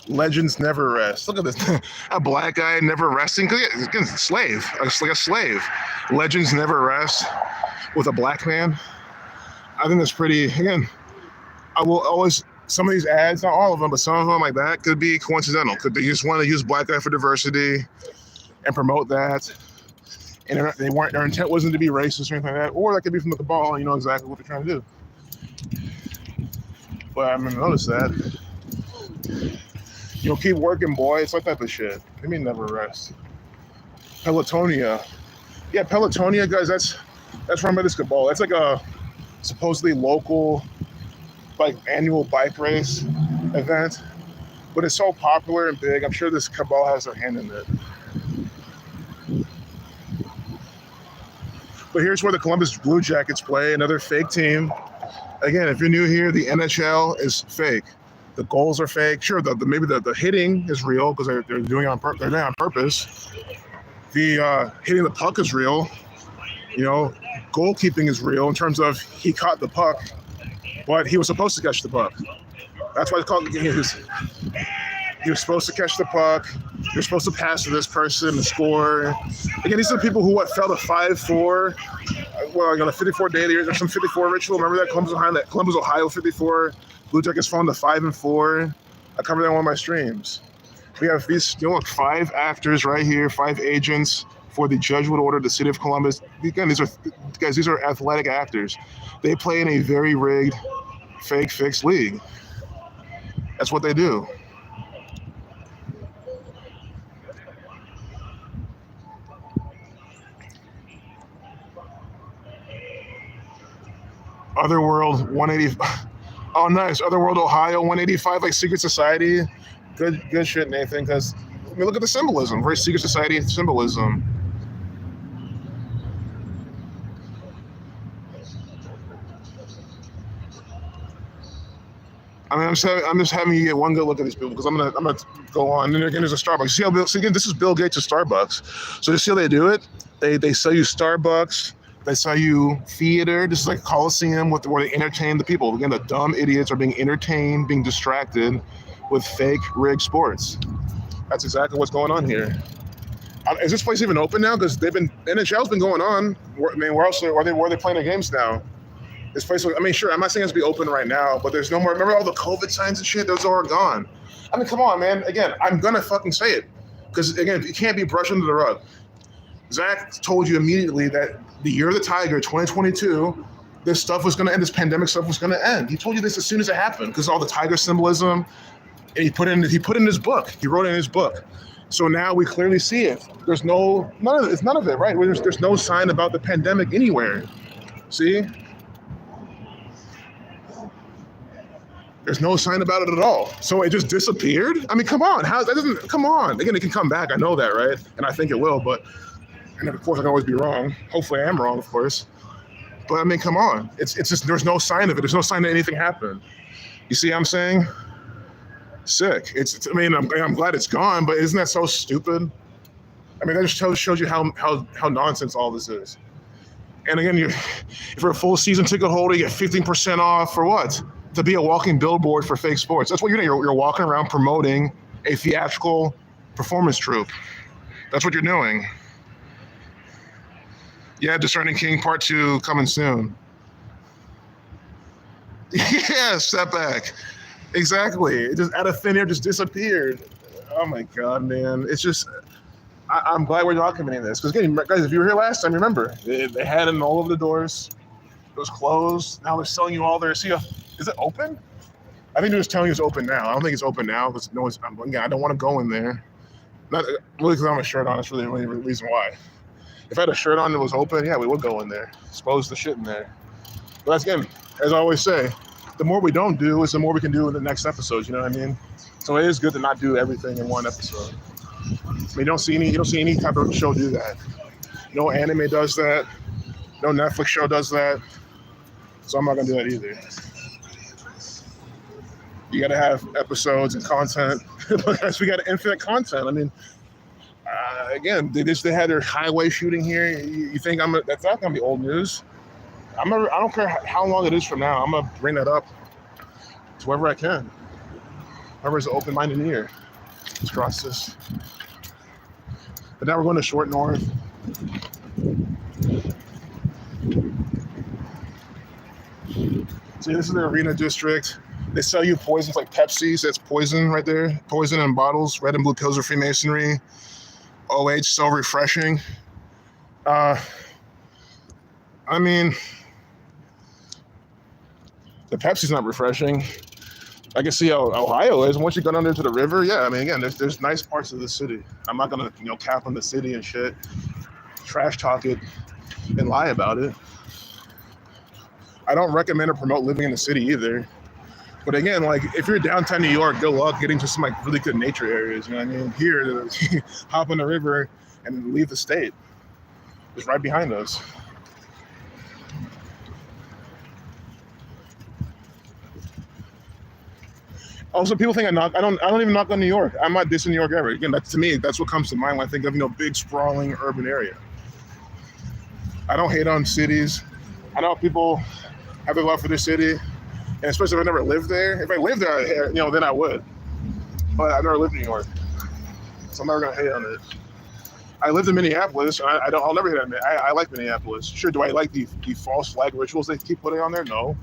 Legends never rest. Look at this. A black guy never resting. Again, slave. Like a slave. Legends never rest with a black man. I think that's pretty, again, I will always, some of these ads, not all of them, but some of them like that could be coincidental. Could they just want to use black guy for diversity and promote that? And their intent wasn't to be racist or anything like that. Or that could be from the cabal and you know exactly what they're trying to do. But I'm gonna notice that. You know, keep working, boy. It's like that type of shit. They mean never rest. Pelotonia. Yeah, Pelotonia, guys, that's run by this cabal. That's like a supposedly local, like, annual bike race event. But it's so popular and big, I'm sure this cabal has their hand in it. But here's where the Columbus Blue Jackets play, another fake team. Again, if you're new here, the NHL is fake. The goals are fake. Sure, maybe the hitting is real because they're doing it on purpose. They're doing it on purpose. The hitting the puck is real. You know, goalkeeping is real in terms of he caught the puck, but he was supposed to catch the puck. That's why it's called. He was supposed to catch the puck. You're supposed to pass to this person and score. Again, these are the people who fell to 5-4. Well, on a 54 day, there's some 54 ritual. Remember that Columbus, Ohio 54. Blue Jackets fallen to 5-4. I covered that on one of my streams. We have these, you know, 5 actors right here, 5 agents for the Jesuit Order of the City of Columbus. Again, these are athletic actors. They play in a very rigged, fake, fixed league. That's what they do. Otherworld 180. Oh, nice. Otherworld, Ohio 185, like secret society. Good shit, Nathan. Because I mean, look at the symbolism. Very secret society symbolism. I mean, I'm just having you get one good look at these people because I'm gonna go on. And again, there's a Starbucks. See again, this is Bill Gates of Starbucks. So you see how they do it? They sell you Starbucks. They sell you theater. This is like a Coliseum where they entertain the people. Again, the dumb idiots are being entertained, being distracted with fake rigged sports. That's exactly what's going on here. Is this place even open now? Because NHL's been going on. I mean, where else are they playing their games now? This place, I mean, sure, I'm not saying it's to be open right now, but there's no more. Remember all the COVID signs and shit? Those are gone. I mean, come on, man. Again, I'm gonna fucking say it because again, it can't be brushed under the rug. Zach told you immediately that the year of the Tiger, 2022, this stuff was going to end. This pandemic stuff was going to end. He told you this as soon as it happened because all the tiger symbolism. And he put in his book. He wrote it in his book. So now we clearly see it. There's none of it, right? There's no sign about the pandemic anywhere. See? There's no sign about it at all. So it just disappeared? I mean, come on. Come on. Again, it can come back. I know that, right? And I think it will, and of course I can always be wrong. Hopefully I am wrong, of course. But I mean, come on. It's just, there's no sign of it. There's no sign that anything happened. You see what I'm saying? Sick. I'm glad it's gone, but isn't that so stupid? I mean, that just shows you how nonsense all this is. And again, if you're a full season ticket holder, you get 15% off for what? To be a walking billboard for fake sports. That's what you're doing. You're walking around promoting a theatrical performance troupe. That's what you're doing. Yeah, Discerning King Part 2 coming soon. Yeah, step back. Exactly. It just out of thin air just disappeared. Oh my God, man. It's just, I'm glad we're documenting this. Because again, guys, if you were here last time, remember, they had it all over the doors. It was closed. Now they're selling you all their, is it open? I think they're just telling you it's open now. I don't think it's open now because I don't want to go in there. Not really because I have a shirt on. That's really the only reason why. If I had a shirt on that was open, yeah, we would go in there. Expose the shit in there. But that's, again, as I always say, the more we don't do is the more we can do in the next episodes, you know what I mean? So it is good to not do everything in one episode. I mean, you don't see any type of show do that. No anime does that. No Netflix show does that. So I'm not gonna do that either. You gotta have episodes and content. Because we got infinite content. I mean, again, they had their highway shooting here. You think that's not gonna be old news? I don't care how long it is from now. I'm gonna bring that up to wherever I can. Whoever's an open-minded ear. Let's cross this. But now we're going to Short North. See, this is the arena district. They sell you poisons like Pepsi. So that's poison right there. Poison in bottles. Red and blue pills are Freemasonry. OH, so refreshing. I mean, the Pepsi's not refreshing. I can see how Ohio is. Once you go down there to the river, yeah. I mean, again, there's nice parts of the city. I'm not gonna cap on the city and shit, trash talk it, and lie about it. I don't recommend or promote living in the city either. But again, like if you're downtown New York, good luck getting to some like really good nature areas. You know what I mean? Here, hop on the river and leave the state. It's right behind us. Also, people think I don't even knock on New York. I'm not dissing New York ever. Again, to me, that's what comes to mind when I think of big sprawling urban area. I don't hate on cities. I know people have a love for their city, and especially if I never lived there. If I lived there, then I would. But I've never lived in New York, so I'm never gonna hate on it. I lived in Minneapolis, and I'll never hate on it. I like Minneapolis. Sure, do I like the false flag rituals they keep putting on there? No.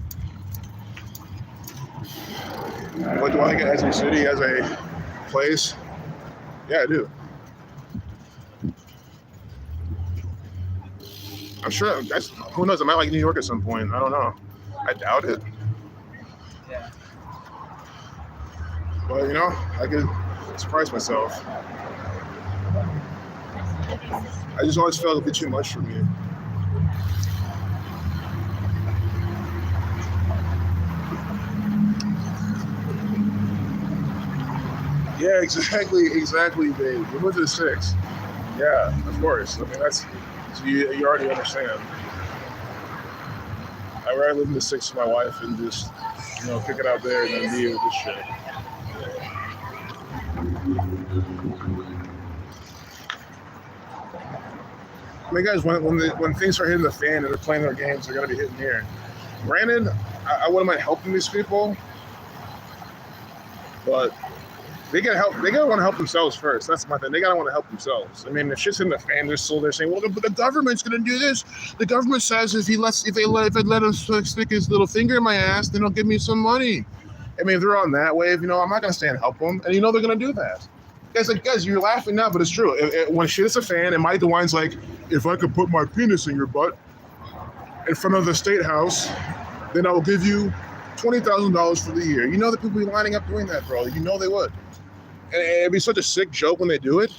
But do I like it as a city, as a place? Yeah, I do. I'm sure, who knows, I might like New York at some point. I don't know. I doubt it. Yeah. But, I could surprise myself. I just always felt a bit too much for me. Yeah, exactly, babe. We went to the 6. Yeah, of course. I mean, that's, so you already understand. I'd rather live in the 6 with my wife and just, kick it out there and then deal with this shit. I mean, guys, when things are hitting the fan and they're playing their games, they're going to be hitting here. Granted, I wouldn't mind helping these people, but they gotta want to help themselves first. That's my thing. They gotta want to help themselves. I mean, if shit's in the fan, they're saying, "Well, the government's gonna do this. The government says if they let him stick his little finger in my ass, then he'll give me some money." I mean, if they're on that wave, I'm not gonna stand and help them, and they're gonna do that. Guys, you're laughing now, but it's true. When shit is a fan, and Mike DeWine's like, "If I could put my penis in your butt," in front of the state house, then I will give you $20,000 for the year. You know that people be lining up doing that, bro. You know they would. And it'd be such a sick joke when they do it.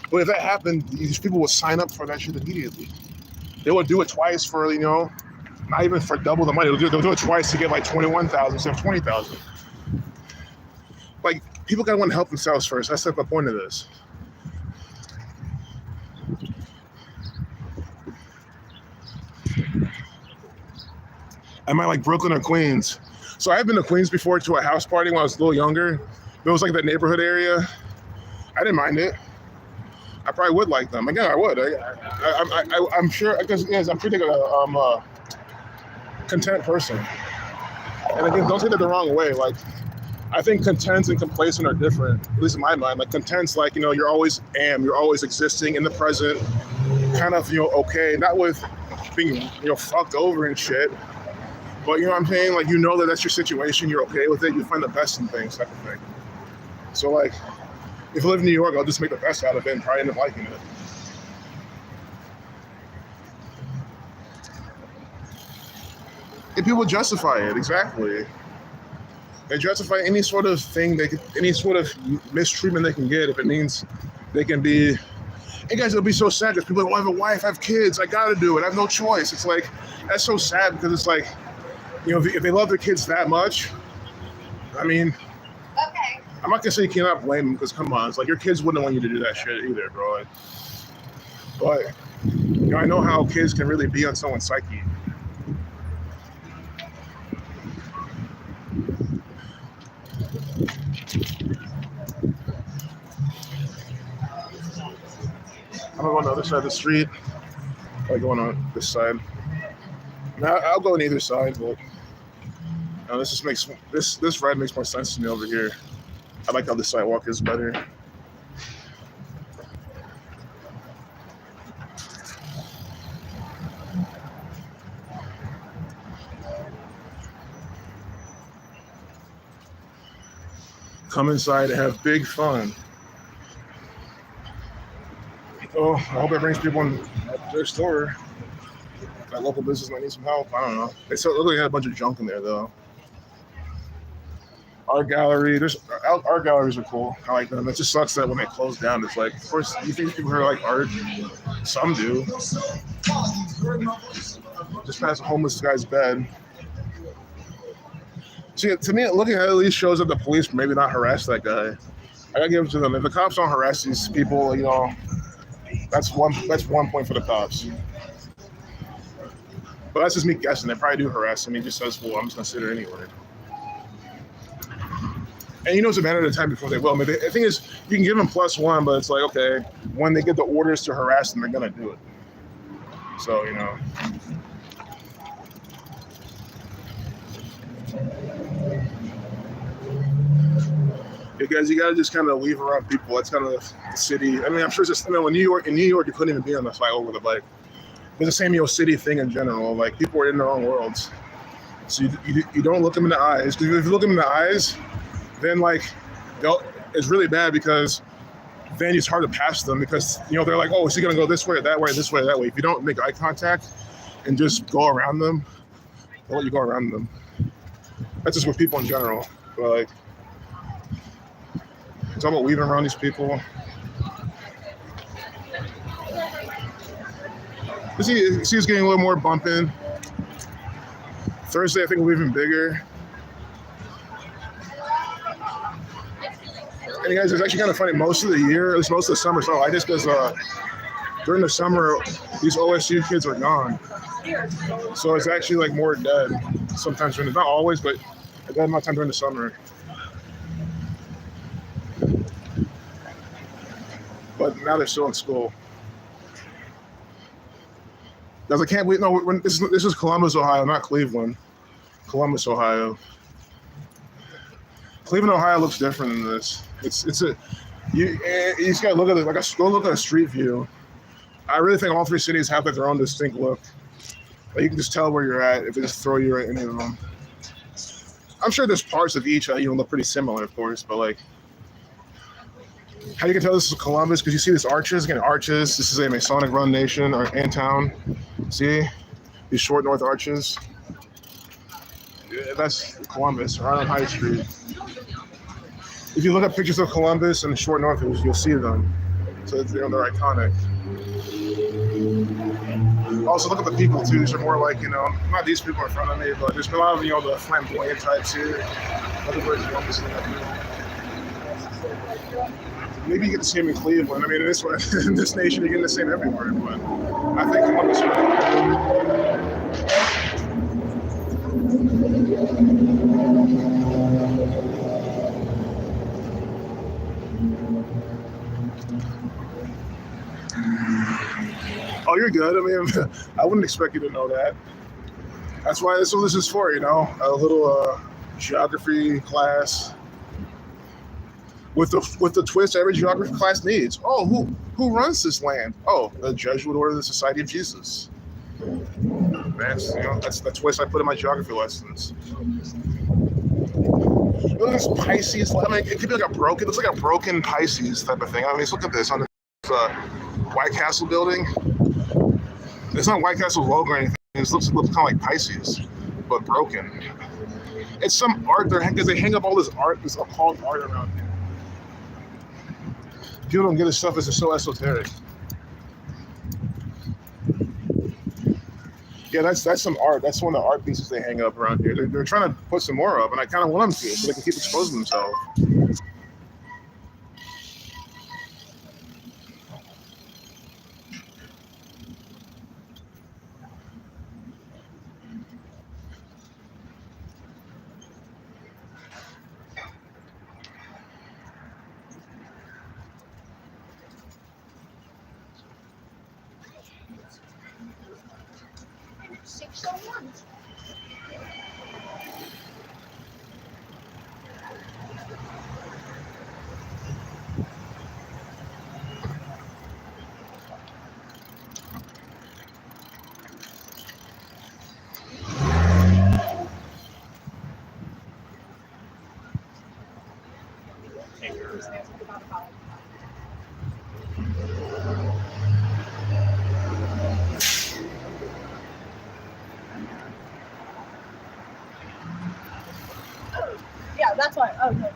But if that happened, these people would sign up for that shit immediately. They would do it twice for, not even for double the money. They'll do it twice to get like 21,000 instead of 20,000. Like, people gotta want to help themselves first. That's like the point of this. Am I like Brooklyn or Queens? So I've been to Queens before to a house party when I was a little younger. It was like that neighborhood area. I didn't mind it. I probably would like them. Again, I would. I'm sure, because yes, I'm pretty a content person. And again, don't take that the wrong way. Like, I think content and complacent are different, at least in my mind. Like, content's like, you're always existing in the present, kind of, okay, not with being, fucked over and shit. But you know what I'm saying? Like, that that's your situation, you're okay with it, you find the best in things, type of thing. So, like, if I live in New York, I'll just make the best out of it and probably end up liking it. And people justify it, exactly. They justify any sort of thing, any sort of mistreatment they can get if it means they can be. Hey guys, it'll be so sad because people are like, well, I have a wife, I have kids, I gotta do it, I have no choice. It's like, that's so sad because it's like, if they love their kids that much, I mean, okay. I'm not gonna say you cannot blame them because come on, it's like your kids wouldn't want you to do that shit either, bro. Like, but I know how kids can really be on someone's psyche. I'm gonna go on the other side of the street. I'm going on this side. Now I'll go on either side, but this just makes this ride makes more sense to me over here. I like how the sidewalk is better. Come inside and have big fun. Oh, I hope it brings people in their store. That local business might need some help. I don't know. They still look like they had a bunch of junk in there, though. Art gallery. Art galleries are cool. I like them. It just sucks that when they close down, it's like, of course, you think people here like art? Some do. Just past a homeless guy's bed. See, to me, looking at least shows that the police maybe not harass that guy. I gotta give it to them. If the cops don't harass these people, that's one point for the cops. But that's just me guessing. They probably do harass him. He just says, well, I'm just gonna sit here anyway. And it's a matter of time before they will. I mean, the thing is, you can give them +1, but it's like, okay, when they get the orders to harass them, they're gonna do it. So, Hey guys, you gotta just kind of leave around people. That's kind of the city. I mean, I'm sure it's just, in New York, you couldn't even be on the flyover with a bike. It's the same city thing in general. Like, people are in their own worlds. So you don't look them in the eyes. Because if you look them in the eyes, then it's really bad because then it's hard to pass them because, they're like, oh, is he gonna go this way or that way, this way or that way? If you don't make eye contact and just go around them, they'll let you go around them. That's just with people in general. But it's all about weaving around these people. See, it's getting a little more bumping. Thursday, I think, will be even bigger. And guys, it's actually kind of funny. Most of the year, at least most of the summer, so I just because during the summer, these OSU kids are gone. So it's actually more dead sometimes during not always, but a dead amount of time during the summer. But now they're still in school. Guys, I can't believe, no, this is Columbus, Ohio, not Cleveland. Columbus, Ohio. Cleveland, Ohio looks different than this. You just gotta look at it, go look at a street view. I really think all three cities have their own distinct look. You can just tell where you're at if they just throw you at any of them. I'm sure there's parts of each that look pretty similar, of course, but how you can tell this is Columbus because you see these arches. Again, arches. This is a Masonic run nation and town. See, These short north arches. Yeah, that's Columbus, right on High Street. If you look at pictures of Columbus and short north, you'll see them. So they're iconic. Also, look at the people too. These are more like, not these people in front of me, but there's a lot of the flamboyant types here. Look at where Columbus is up here. Maybe you get to see him in Cleveland. I mean, in this nation, you get to see him everywhere. But I think Columbus is right. Oh, you're good. I mean, I wouldn't expect you to know that. That's why this is for, a little geography class. With the twist every geography class needs. Oh, who runs this land? Oh, the Jesuit Order of the Society of Jesus. That's the twist I put in my geography lessons. Look at this Pisces. I mean, it could be like it looks like a broken Pisces type of thing. I mean, look at this on the White Castle building. It's not White Castle's logo or anything. It looks kind of like Pisces, but broken. It's some art there because they hang up all this art, this occult art around here. People don't get this stuff. It's so esoteric. Yeah, that's some art. That's one of the art pieces they hang up around here. They're trying to put some more up, and I kind of want them to, so they can keep exposing themselves. Yeah, that's why. Okay.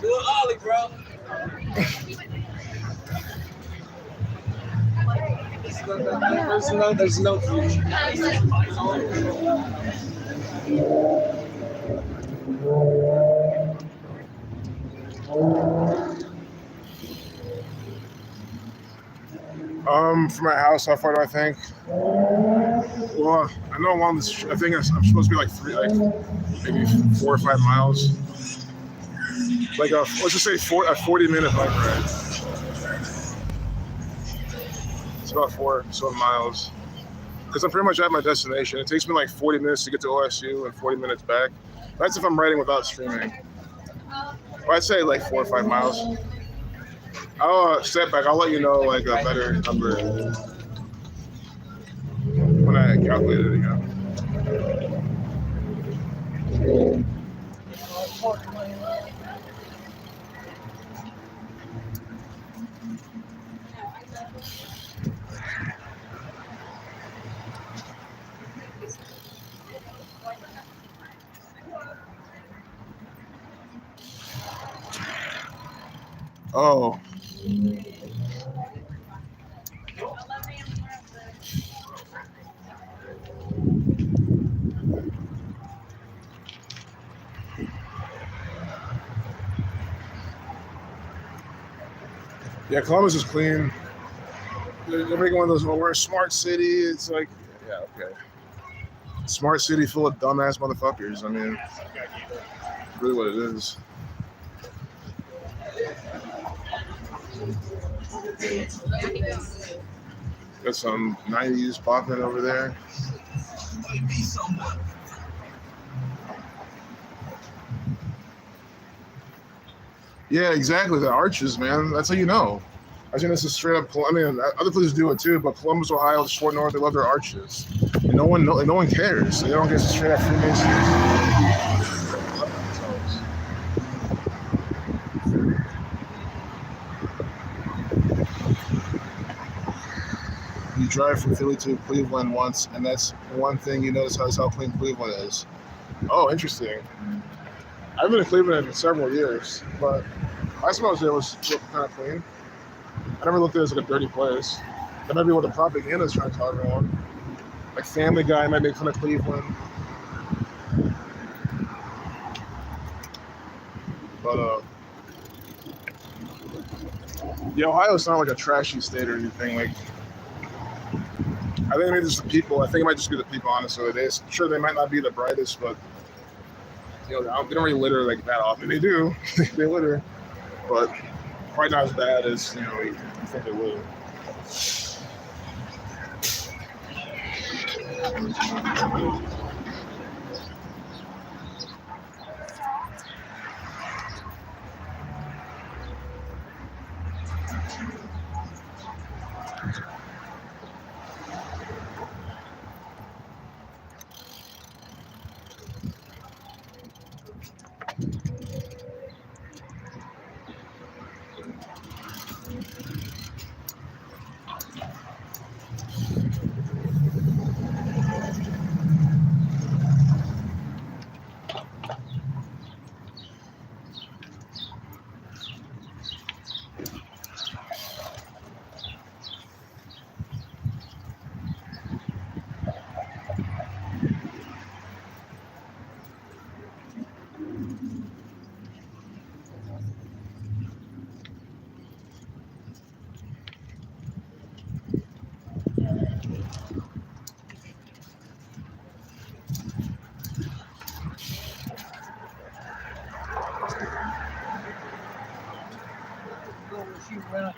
Do an ollie, bro. There's no future. From my house, how far do I think? Well, I know along this. I think I'm supposed to be like maybe 4 or 5 miles. Like let's just say a 40-minute bike ride. It's about 4 miles. Because I'm pretty much at my destination. It takes me like 40 minutes to get to OSU and 40 minutes back. That's if I'm riding without streaming. Well, I'd say like 4 or 5 miles. I'll step back. I'll let you know like a better number when I calculate it again. Oh. Yeah, Columbus is clean. They're making one of those, we're a smart city. It's like, yeah, okay. Smart city full of dumbass motherfuckers. I mean, really what it is. Got some 90s popping over there. Yeah, exactly. The arches, man. That's how you know. I think this is straight up. I mean, other places do it too, but Columbus, Ohio, the short north, they love their arches. And no one cares. They don't get straight up Freemasons. You drive from Philly to Cleveland once, and that's one thing you notice how clean Cleveland is. Oh, interesting. I've been to Cleveland for several years, but last time I was there was kind of clean. I never looked at it as like a dirty place. That might be what the propaganda is trying to talk about. Like Family Guy might make fun of Cleveland. But yeah, Ohio's not like a trashy state or anything. Like, I think maybe just the people. I think it might just be the people, honestly. Sure, they might not be the brightest, but you know, they don't really litter like that often. They do, they litter, but probably not as bad as you know you think they would.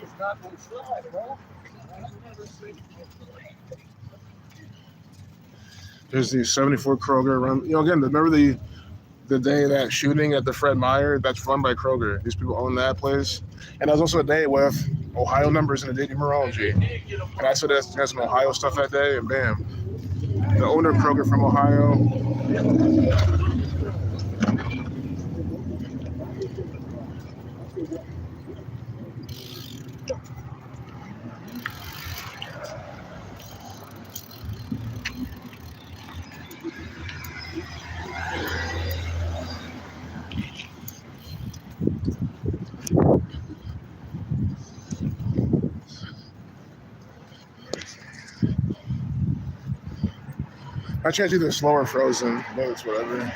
It's not going to slide, bro. There's the 74 Kroger run. You know, again, remember the day that shooting at the Fred Meyer? That's run by Kroger. These people own that place. And there was also a day with Ohio numbers and a day numerology. And I said there's some Ohio stuff that day, and bam. The owner of Kroger from Ohio. I tried to do the slower frozen, but it's whatever.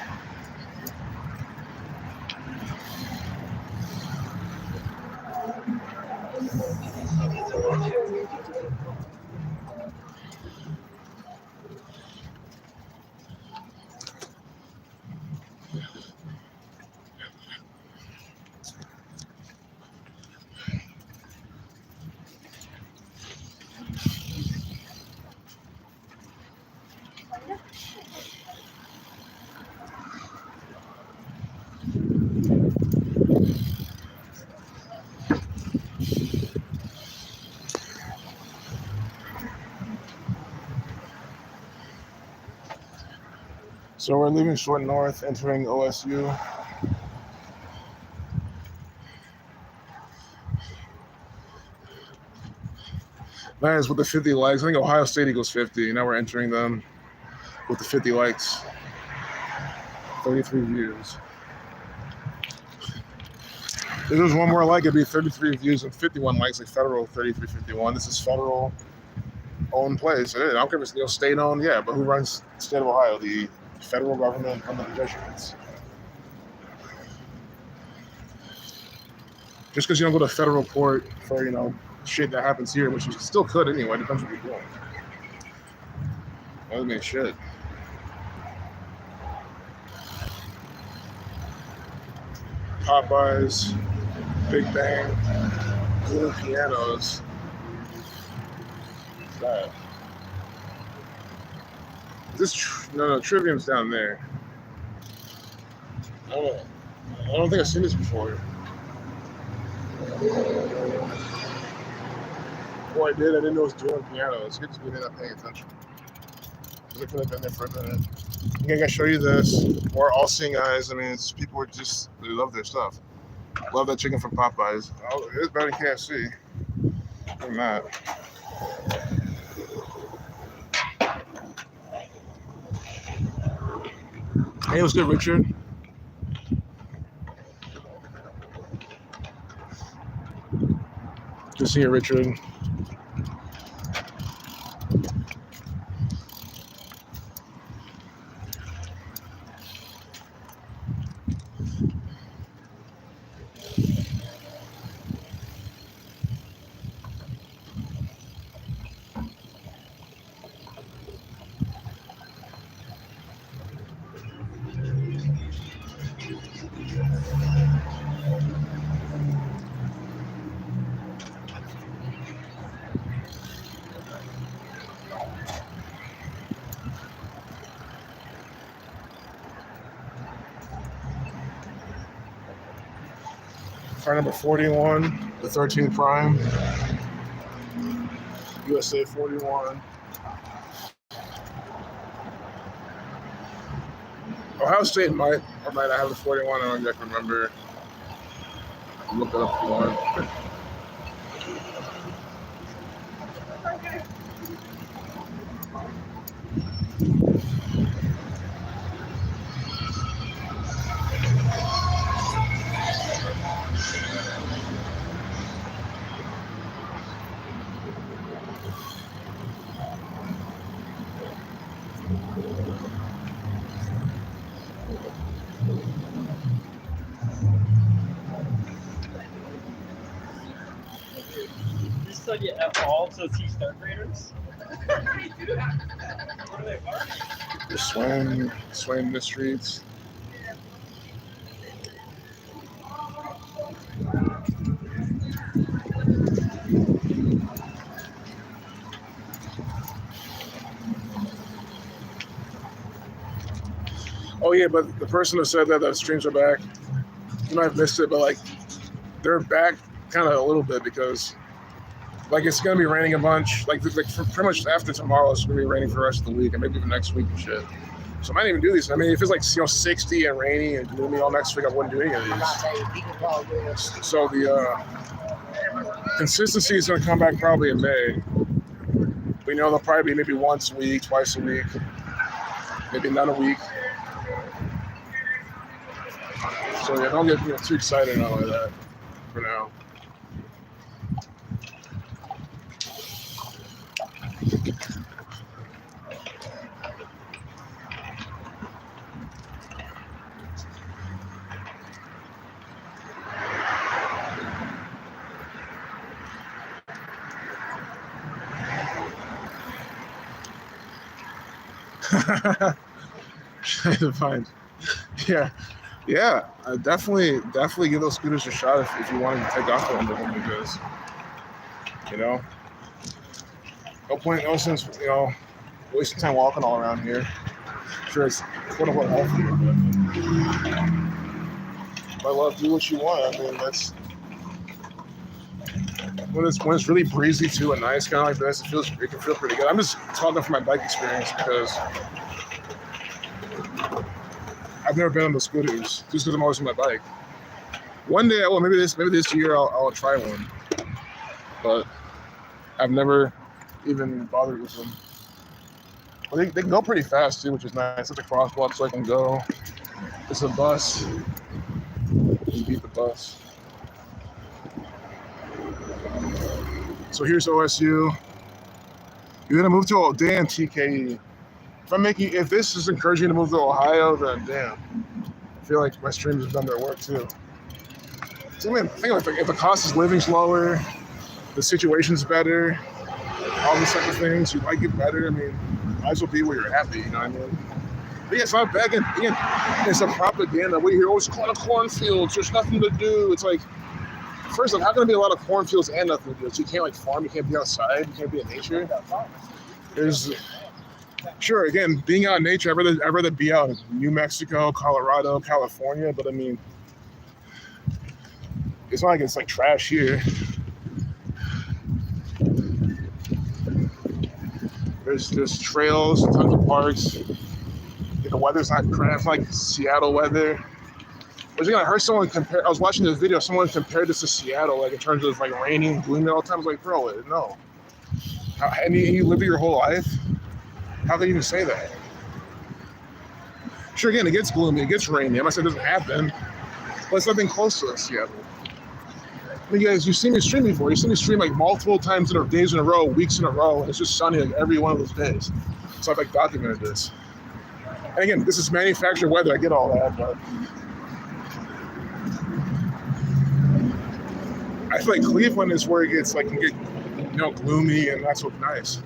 So we're leaving Short North, entering OSU. Nice with the 50 likes. I think Ohio State equals 50. Now we're entering them with the 50 likes. 33 views. If there was one more like, it'd be 33 views and 51 likes, like federal 3351. This is federal owned place. I don't care if it's state owned, yeah, but who runs the state of Ohio? The federal government and the Jesuits. Just because you don't go to federal court for, shit that happens here, which you still could anyway, depends what you're doing. That would mean shit. Popeyes, Big Bang, little pianos. What's that? No, Trivium's down there. I don't think I've seen this before. Oh, I did. I didn't know it was dual piano. It's good to be not paying attention. Because I could have been there for a minute. I think I show you this. We're all seeing eyes. I mean, it's people are just, they love their stuff. Love that chicken from Popeyes. Oh, it is better than KFC. I'm not. Hey, what's good, Richard? Good to see you, Richard. Car number 41, the 13 Prime, USA 41. Ohio State might or might not have the 41. I don't exactly remember. I'll look it up if you want. You study at all to teach third graders? What are they for? Just swim the streets. Oh yeah, but the person who said that the streams are back, you might have missed it, but like they're back kind of a little bit because like it's gonna be raining a bunch. Like for pretty much after tomorrow, it's gonna be raining for the rest of the week and maybe even next week and shit. So I might even do these. I mean, if it's like 60 and rainy and gloomy all next week, I wouldn't do any of these. So the consistency is gonna come back probably in May. We know they'll probably be maybe once a week, twice a week, maybe none a week. So yeah, don't get too excited and all like that for now. Fine. Yeah. Definitely give those scooters a shot if you wanted to take off on them because, no sense, wasting time walking all around here. Sure, it's quote unquote healthy, but I love do what you want. I mean, that's when it's really breezy too and nice, kind of like this. It can feel pretty good. I'm just talking from my bike experience because I've never been on the scooters just because I'm always on my bike. One day, maybe this year I'll try one, but I've never even bothered with them. Well, they can go pretty fast too, which is nice. It's a crosswalk, so I can go. It's a bus. You beat the bus. So here's OSU. You're gonna move to damn TKE. If this is encouraging you to move to Ohio, then damn. I feel like my streams have done their work too. So I mean, think like if the cost of living's lower, the situation's better, all these type of things, you like it better. I mean, might as well be where you're happy. You know what I mean? But yeah, it's not bad. Again, it's a propaganda. We hear always cornfields. There's nothing to do. It's like, first off, how can there be a lot of cornfields and nothing to do? So you can't farm. You can't be outside. You can't be in nature. Sure, again, being out in nature, I'd rather be out in New Mexico, Colorado, California, but I mean, it's not like it's like trash here. There's trails, tons of parks. The weather's not crap. It's like Seattle weather. I heard someone compare. I was watching this video. Someone compared this to Seattle, like in terms of like raining and gloomy all the time. I was like, bro, no. And you live your whole life. How can you even say that? Sure, again, it gets gloomy, it gets rainy. I'm not saying it doesn't happen, but it's nothing close to Seattle. I mean, you guys, you've seen me stream before. You've seen me stream like multiple times in days in a row, weeks in a row, and it's just sunny like every one of those days. So I've like documented this. And again, this is manufactured weather. I get all that, but I feel like Cleveland is where it gets like, gloomy and not so nice.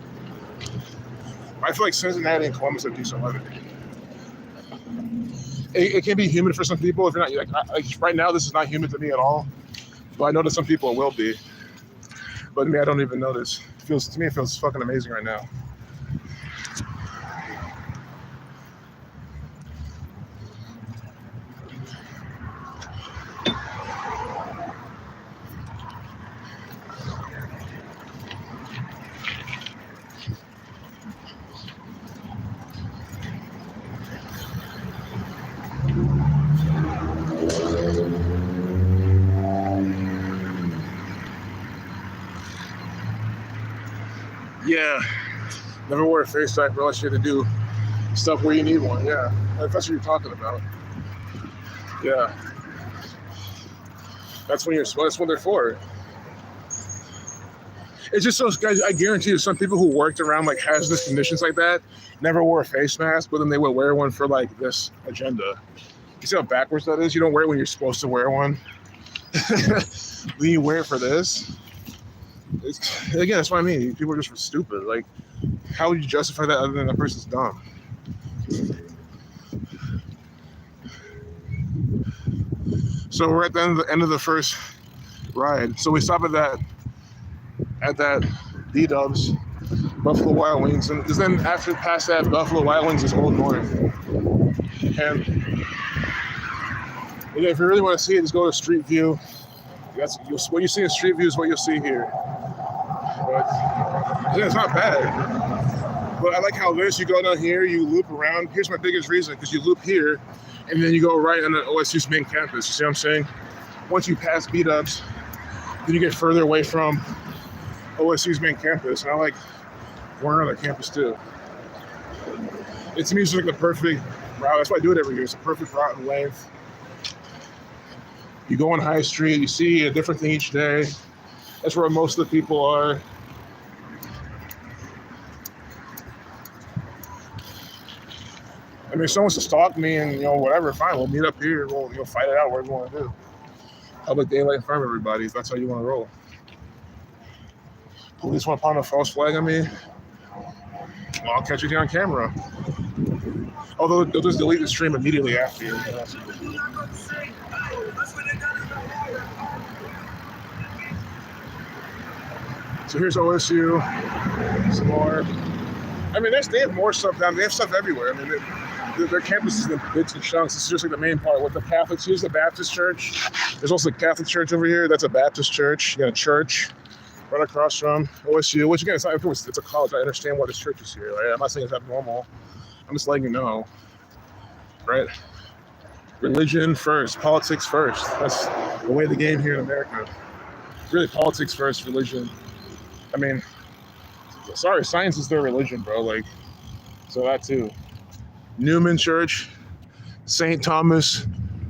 I feel like Cincinnati and Columbus have decent weather. It can be humid for some people if you're not like right now. This is not humid to me at all, but I know to some people it will be. But to me, I don't even notice. It feels fucking amazing right now. Yeah, never wear a face pack unless you have to do stuff where you need one. Yeah, if that's what you're talking about. Yeah, that's what they're for. It's just those guys. I guarantee you, some people who worked around like hazardous conditions like that never wore a face mask, but then they would wear one for like this agenda. You see how backwards that is? You don't wear it when you're supposed to wear one. Then you wear it for this. Again, that's what I mean. People are just stupid. Like, how would you justify that other than that person's dumb? So we're at the end of the first ride. So we stop at that B-Dubs, Buffalo Wild Wings, and then past that Buffalo Wild Wings is Old North. And again, if you really want to see it, just go to Street View. What you see in Street View is what you'll see here. But yeah, it's not bad. But I like how you go down here, you loop around. Here's my biggest reason, because you loop here, and then you go right on the OSU's main campus. You see what I'm saying? Once you pass B-Dubs, then you get further away from OSU's main campus. And I like going around the campus too. It to me is like the perfect route. That's why I do it every year. It's a perfect route and length. You go on High Street, you see a different thing each day. That's where most of the people are. I mean, if someone wants to stalk me and, whatever, fine, we'll meet up here. We'll fight it out, whatever you want to do. Public daylight in front of everybody, if that's how you want to roll. Police want to pawn a false flag on me, well, I'll catch you on camera. Although they'll just delete the stream immediately after you. So here's OSU, some more. I mean, they have more stuff down. They have stuff everywhere. I mean, their campus is in bits and chunks. This is just like the main part. With the Catholics, here's the Baptist church. There's also a Catholic church over here. That's a Baptist church. You got a church right across from OSU, which again, it's a college. I understand why this church is here. Right? I'm not saying it's abnormal. I'm just letting you know, right? Religion first, politics first. That's the way of the game here in America. Really, politics first, religion. I mean, sorry, science is their religion, bro. Like, so that too. Newman Church, St. Thomas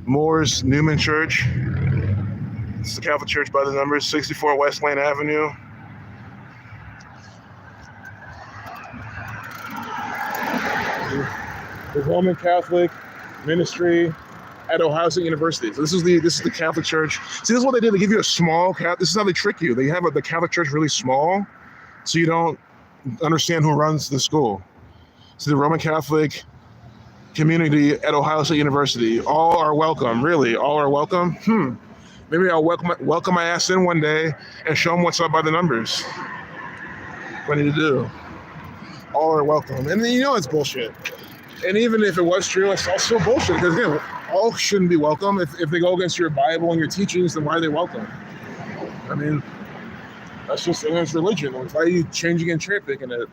More's Newman Church. It's the Catholic Church by the numbers, 64 West Lane Avenue. The Roman Catholic Ministry at Ohio State University. So this is the Catholic Church. See, this is what they did. They give you a small this is how they trick you. They have the Catholic Church really small, so you don't understand who runs the school. So the Roman Catholic community at Ohio State University. All are welcome. Really, all are welcome. Maybe I'll welcome my ass in one day and show them what's up by the numbers. What I need to do. All are welcome. And then it's bullshit. And even if it was true, it's also bullshit. Because again, all shouldn't be welcome. If they go against your Bible and your teachings, then why are they welcome? I mean, it's religion. Why are you changing and cherry picking it?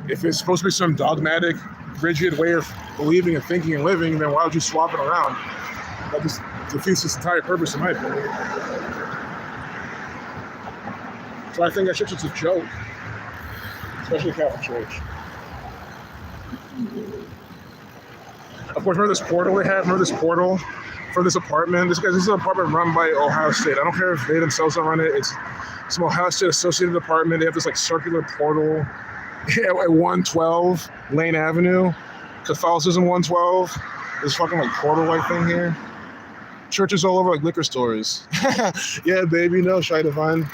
If it's supposed to be some dogmatic, rigid way of believing and thinking and living, then why would you swap it around? That just defeats its entire purpose, in my opinion. So I think that shit's just a joke, especially Catholic Church. Of course, remember this portal they have? Remember this portal for this apartment? This is an apartment run by Ohio State. I don't care if they themselves don't run it. It's some Ohio State associated apartment. They have this like circular portal at 112 Lane Avenue, Catholicism 112. This fucking like portal-like thing here. Churches all over like liquor stores. Yeah, baby, no, Shy Divine.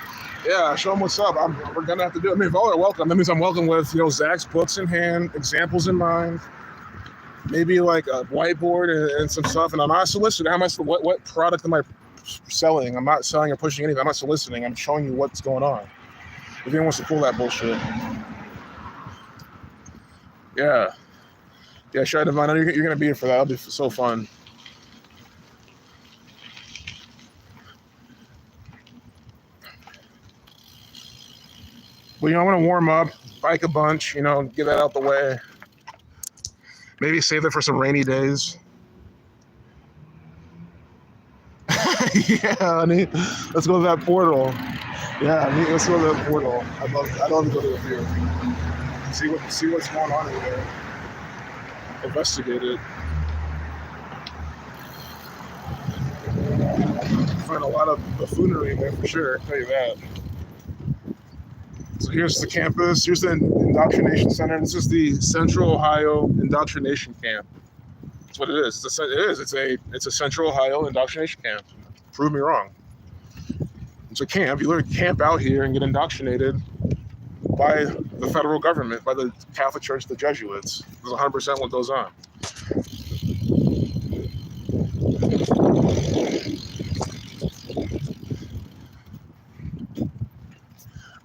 Yeah, show them what's up. We're gonna have to do it. I mean, if all are welcome, that means I'm welcome with, you know, Zach's books in hand, examples in mind, maybe like a whiteboard and some stuff. And I'm not soliciting. What product am I selling? I'm not selling or pushing anything. I'm not soliciting. I'm showing you what's going on. If anyone wants to pull that bullshit. Yeah. Yeah, Shy Divine, I know you're gonna be here for that. That'll be so fun. Well, you know, I want to warm up, bike a bunch, you know, get that out the way. Maybe save it for some rainy days. Yeah, honey, let's go to that portal. Yeah, let's go to that portal. I'd love to go to the field. See what's going on in there. Investigate it. Find a lot of buffoonery in there for sure, I'll tell you that. So here's the campus. Here's the Indoctrination Center. This is the Central Ohio Indoctrination Camp. That's what it is. It's a Central Ohio Indoctrination Camp. Prove me wrong. It's a camp. You literally camp out here and get indoctrinated by the federal government, by the Catholic Church, the Jesuits. This is 100% what goes on.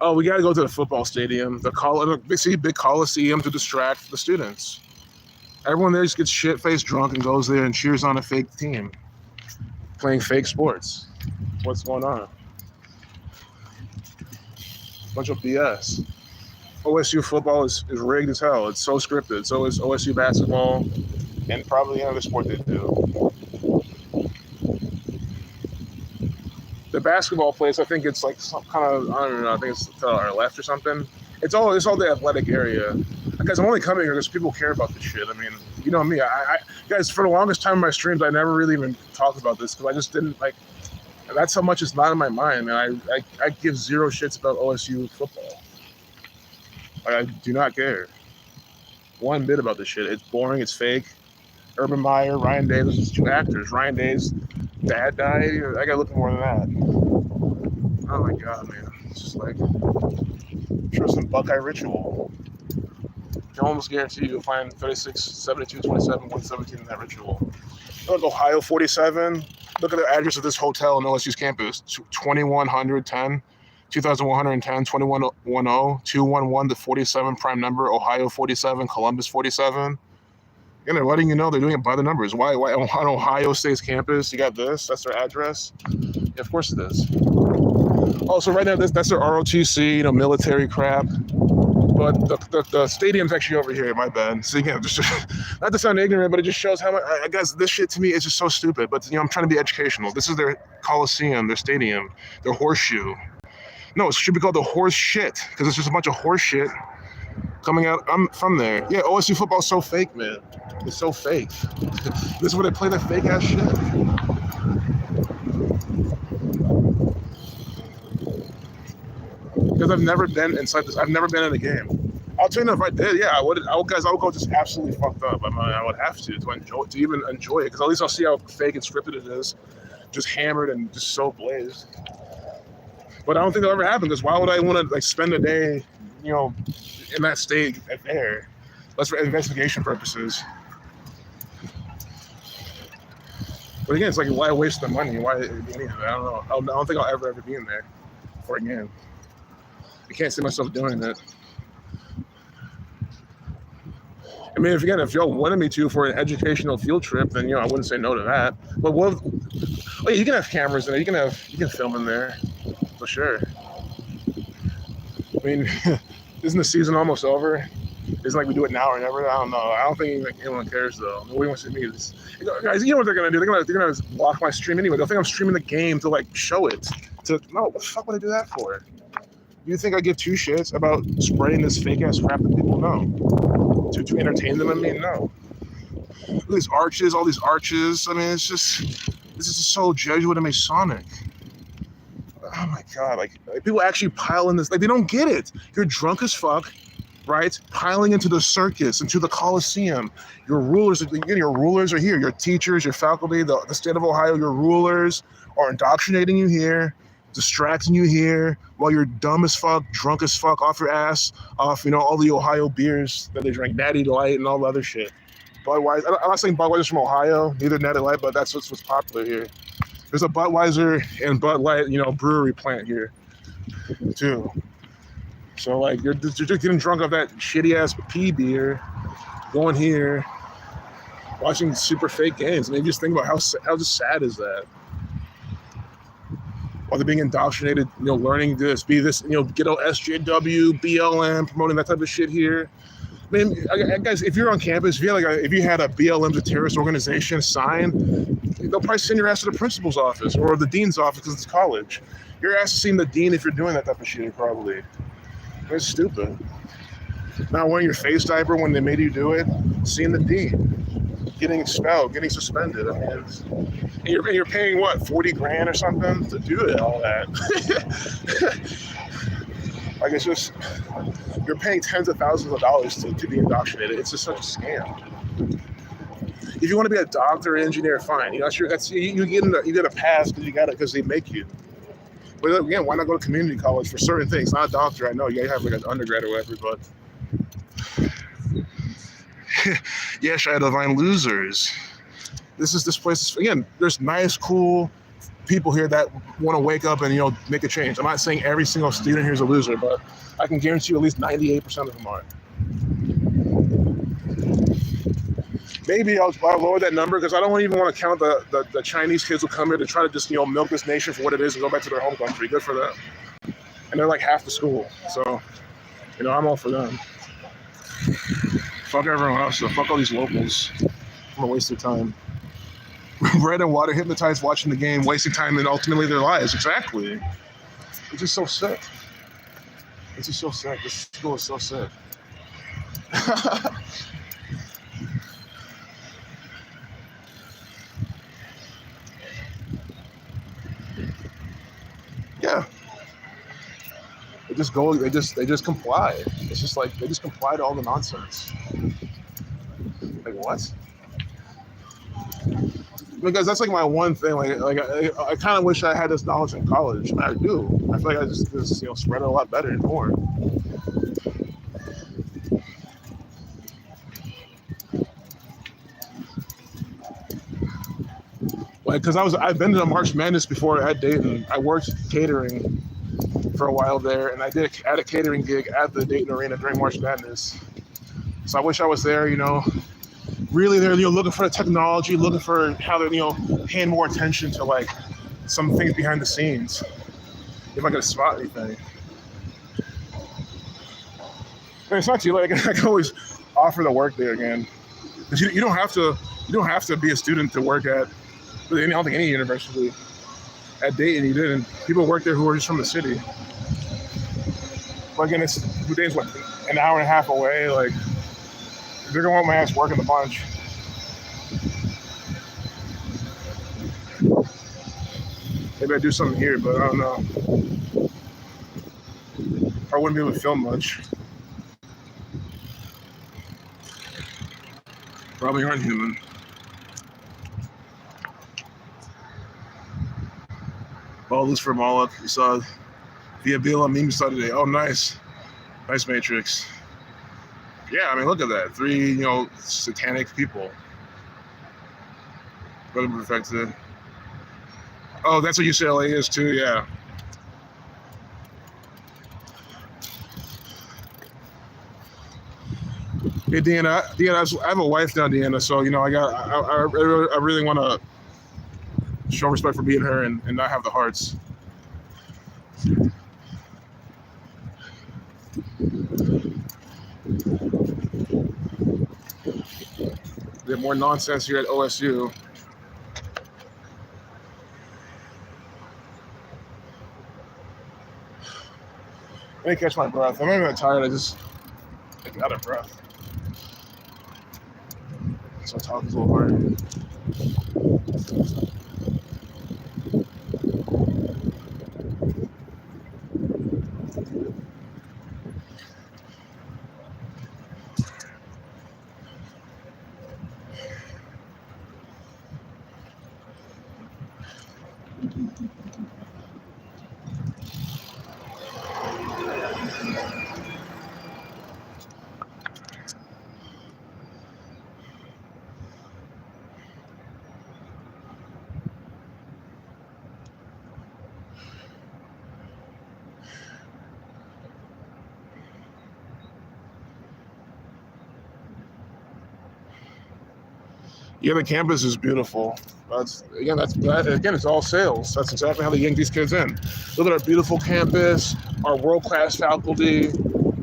Oh, we got to go to the football stadium. Big Coliseum to distract the students. Everyone there just gets shit-faced drunk and goes there and cheers on a fake team playing fake sports. What's going on? Bunch of BS. OSU football is rigged as hell. It's so scripted. So is OSU basketball and probably any other sport they do. The basketball place, I think it's like some kind of, I don't know, I think it's to our left or something. It's all the athletic area. Guys, I'm only coming here because people care about this shit. I mean, you know me. I guys, for the longest time in my streams, I never really even talked about this because I just didn't like. That's how much it's not in my mind, and I give zero shits about OSU football. I do not care one bit about this shit. It's boring. It's fake. Urban Meyer, Ryan Day. Those are just two actors. Ryan Day's dad died. I gotta look more than that. Oh my god, man! It's just like show some Buckeye ritual. I can almost guarantee you'll find 36, 72, 27, 117 in that ritual. Look, Ohio 47. Look at the address of this hotel in OSU's campus. 2110, 2110, 2110, 211 to 47 prime number, Ohio 47, Columbus 47. And they're letting you know they're doing it by the numbers. Why on Ohio State's campus, you got this? That's their address? Yeah, of course it is. Oh, so right now, that's their ROTC, you know, military crap. But the stadium's actually over here, my bad. So again, just not to sound ignorant, but it just shows how much, I guess this shit to me is just so stupid. But, you know, I'm trying to be educational. This is their Coliseum, their stadium, their horseshoe. No, it should be called the horse shit, because it's just a bunch of horse shit coming out. I'm from there. Yeah, OSU football is so fake, man. It's so fake. This is where they play that fake ass shit. Because I've never been inside this. I've never been in a game. I'll tell you if I did, yeah, I would go just absolutely fucked up. I would have to even enjoy it, because at least I'll see how fake and scripted it is, just hammered and just so blazed. But I don't think that'll ever happen, because why would I want to like spend a day, you know, in that state there? That's for investigation purposes. But again, it's like, why waste the money? Why? I don't know. I don't think I'll ever be in there for a game. I can't see myself doing it. I mean, if y'all wanted me to for an educational field trip, then, you know, I wouldn't say no to that. But you can have cameras in there. You can film in there, for sure. I mean, isn't the season almost over? Isn't like we do it now or never? I don't know. I don't think anyone cares though. Nobody wants to see me. Guys, you know what they're gonna do? They're gonna block my stream anyway. They'll think I'm streaming the game to like show it. No, what the fuck would I do that for? You think I give two shits about spreading this fake ass crap that people know? To entertain them? I mean, no. Look at these arches, all these arches. I mean, it's just, this is just so Jesuit and Masonic. Oh my God, like people actually pile in this, like they don't get it. You're drunk as fuck, right? Piling into the circus, into the Coliseum. Your rulers are here. Your teachers, your faculty, the state of Ohio, your rulers are indoctrinating you here, distracting you here while you're dumb as fuck, drunk as fuck, off your ass, off, all the Ohio beers that they drink, Natty Light and all the other shit. Budweiser, I'm not saying Budweiser's from Ohio, neither Natty Light, but that's what's popular here. There's a Budweiser and Bud Light, brewery plant here, too. So, like, you're just getting drunk off that shitty-ass pea beer, going here, watching super fake games. I mean, just think about how just sad is that? While they're being indoctrinated, learning this, be this, get on SJW, BLM, promoting that type of shit here. I mean, guys, if you're on campus, if you had a BLM's a terrorist organization sign, they'll probably send your ass to the principal's office or the dean's office because it's college. Your ass is seeing the dean if you're doing that type of shit, probably. It's stupid. Not wearing your face diaper when they made you do it, seeing the dean, getting expelled, getting suspended. I mean, and you're paying what, 40 grand or something to do it, all that. Like, it's just, you're paying tens of thousands of dollars to be indoctrinated. It's just such a scam. If you want to be a doctor or engineer, fine. You get a pass because they make you. But again, why not go to community college for certain things? Not a doctor, I know. You have like an undergrad or whatever, but yes, I had divine losers. This place, again, there's nice, cool people here that want to wake up and, make a change. I'm not saying every single student here is a loser, but I can guarantee you at least 98% of them are. Maybe I'll lower that number because I don't even want to count the Chinese kids who come here to try to just, milk this nation for what it is and go back to their home country. Good for them. And they're like half the school. So, I'm all for them. Fuck everyone else. So fuck all these locals. I'm going to waste their time. Bread and water, hypnotized watching the game, wasting time and ultimately their lives. Exactly. It's just so sick. It's just so sick. This school is so sick. Yeah. They just comply. It's just like they just comply to all the nonsense. Like what? Because that's like my one thing. Like I kind of wish I had this knowledge in college. I do. I feel like I just spread it a lot better and more. Like, because I've been to March Madness before at Dayton. I worked catering for a while there, and I had a catering gig at the Dayton Arena during March Madness. So I wish I was there, really there, looking for the technology, looking for how they're, paying more attention to like some things behind the scenes. If I could spot anything. And it's not too late. I can always offer to work there again. Because you don't have to be a student to work at. I don't think any university. At Dayton, you didn't. People work there who are just from the city. But again, Dayton's what, an hour and a half away. Like, they're gonna want my ass working the bunch. Maybe I do something here, but I don't know. I wouldn't be able to film much. Probably aren't human. All this for Moloch. You saw Via Bila meme saw today. Oh, nice. Nice Matrix. Yeah, I mean, look at that. 3, satanic people. Brother Perfected. Oh, that's what UCLA is too, yeah. Hey, Deanna, I have a wife now, Deanna, so, I really want to show respect for being her and not have the hearts. We have more nonsense here at OSU. Let me catch my breath. I'm not even tired. I just out of breath. So talk is a little hard. Yeah, the campus is beautiful. Again, it's all sales. That's exactly how they yank these kids in. Look at our beautiful campus, our world-class faculty.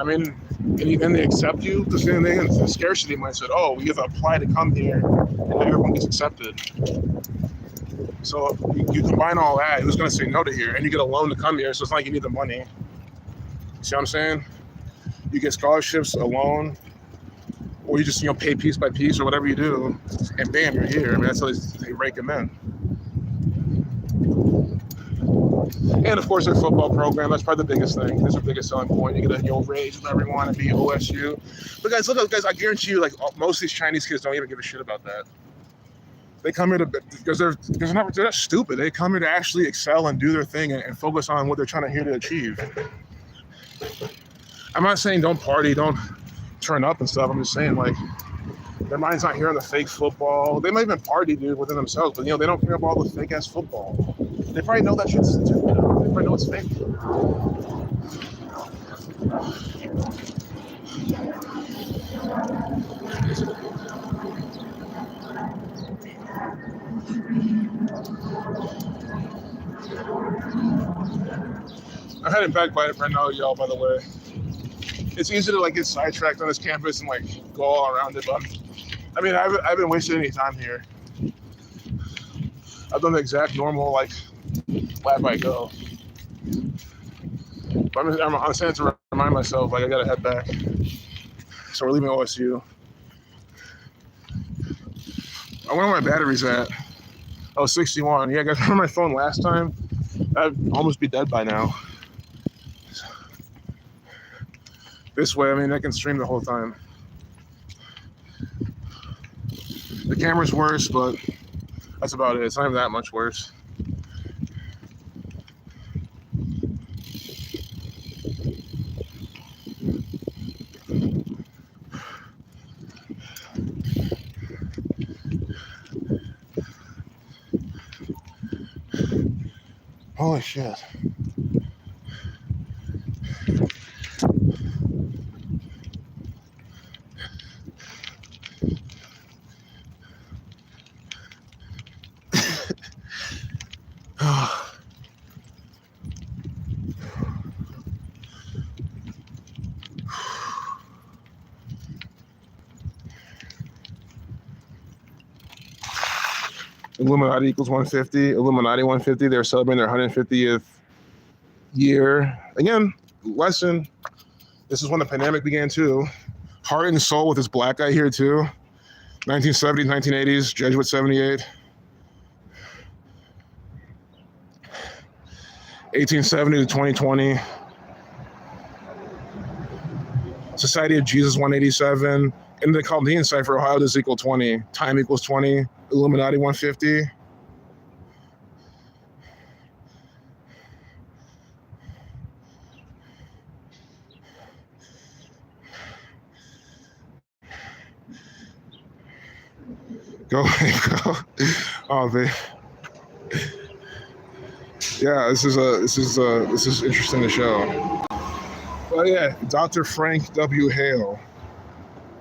I mean, and they accept you. The same thing, it's the scarcity mindset. Oh, you have to apply to come here, and everyone gets accepted. So you combine all that. Who's going to say no to here? And you get a loan to come here, so it's not like you need the money. See what I'm saying? You get scholarships, a loan, or you just pay piece by piece or whatever you do, and bam, you're here. I mean, that's how they rake them in. And of course, their football program. That's probably the biggest thing. That's the biggest selling point. You get a raise with everyone and be OSU. But guys, look, guys, I guarantee you, like most of these Chinese kids don't even give a shit about that. They come here because they're not stupid. They come here to actually excel and do their thing and focus on what they're trying to achieve. I'm not saying don't party, don't turn up and stuff. I'm just saying, like, their mind's not here on the fake football. They might even party, dude, within themselves, but they don't care about all the fake ass football. They probably know that shit's stupid. They probably know it's fake. I'm heading back right now, y'all, by the way. It's easy to get sidetracked on this campus and go all around it, but I mean, I haven't wasted any time here. I've done the exact normal lap I go. But I'm saying to remind myself I gotta head back. So we're leaving OSU. I wonder where my battery's at. Oh, 61. Yeah, guys, remember my phone last time? I'd almost be dead by now. This way, I mean, I can stream the whole time. The camera's worse, but that's about it. It's not even that much worse. Holy shit. Illuminati equals 150. Illuminati 150. They're celebrating their 150th year. Again, lesson. This is when the pandemic began too. Heart and Soul with this black guy here too. 1970s, 1980s, Jesuit 78. 1870 to 2020. Society of Jesus 187. In the Chaldean cipher, Ohio does equal 20. Time equals 20. Illuminati 150. Go. Oh, man. Yeah, this is interesting to show. Well, yeah, Dr. Frank W. Hale.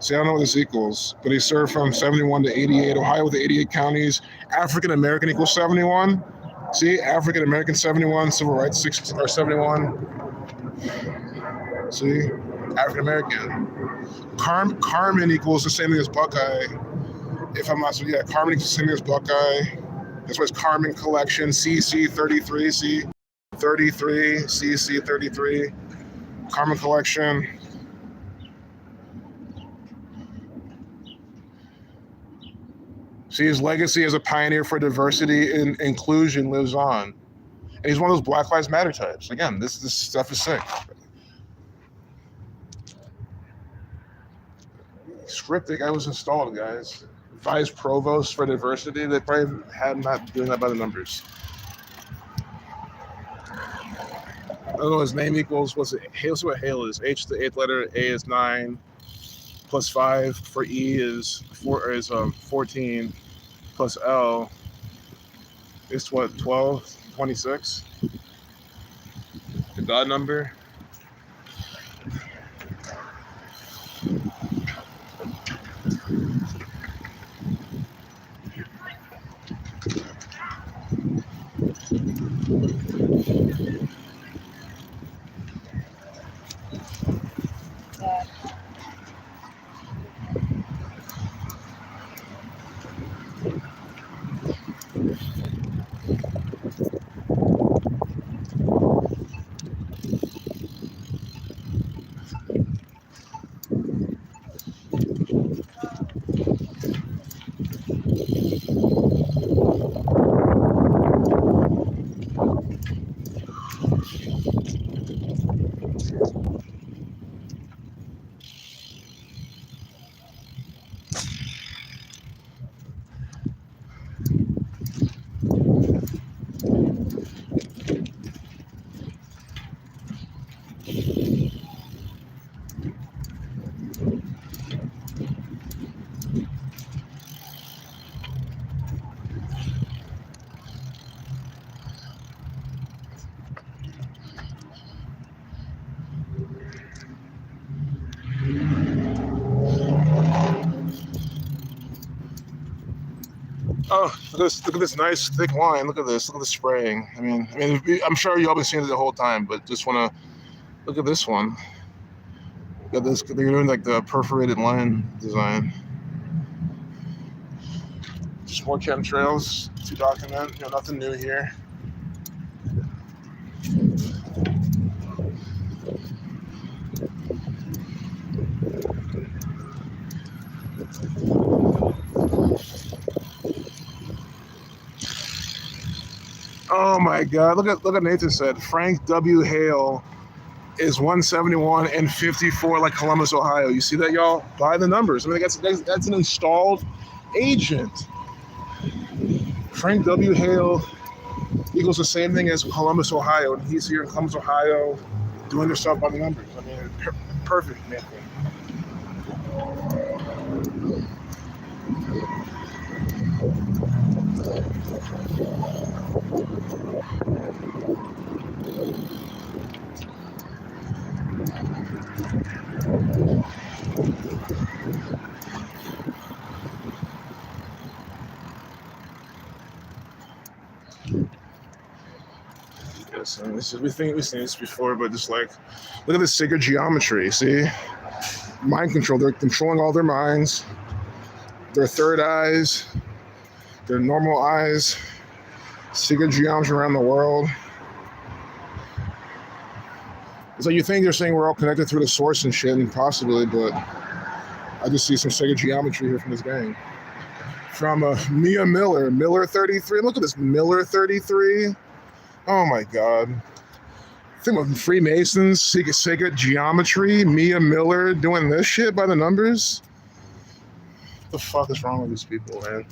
See, I don't know what this equals, but he served from 71 to 88. Ohio with the 88 counties. African American equals 71. See, African American 71. Civil rights 71. See, African American. Carmen equals the same thing as Buckeye. If I'm not so, yeah, Carmen equals the same thing as Buckeye. That's why it's Carmen Collection. CC 33. See, 33. CC 33. Carmen Collection. See, his legacy as a pioneer for diversity and inclusion lives on. And he's one of those Black Lives Matter types. Again, this stuff is sick. Scriptic, I was installed, guys. Vice Provost for diversity. They probably had not doing that by the numbers. I don't know, his name equals, what's it? Let's see what Hale is. H, the 8th letter, A is 9, plus 5 for E is 14, plus L is what, 12, 26? The God number. Oh, look at this nice thick line. Look at this. Look at the spraying. I mean, I'm sure y'all been seeing it the whole time, but just want to look at this one. Got this. They're doing like the perforated line design. Just more chemtrails to document. Nothing new here. Oh my God! Look at Nathan said. Frank W. Hale is 171 and 54, like Columbus, Ohio. You see that, y'all? By the numbers. I mean, that's an installed agent. Frank W. Hale equals the same thing as Columbus, Ohio, and he's here in Columbus, Ohio, doing their stuff by the numbers. I mean, perfect, man. Yes, and we've seen this before, but just like, look at this sacred geometry. See, mind control. They're controlling all their minds, their third eyes, their normal eyes. Sacred geometry around the world. It's like you think they're saying we're all connected through the source and shit, and possibly, but I just see some sacred geometry here from this gang. From Mia Miller 33. Look at this, Miller 33. Oh my God. Think about Freemasons, sacred geometry, Mia Miller doing this shit by the numbers. What the fuck is wrong with these people, man?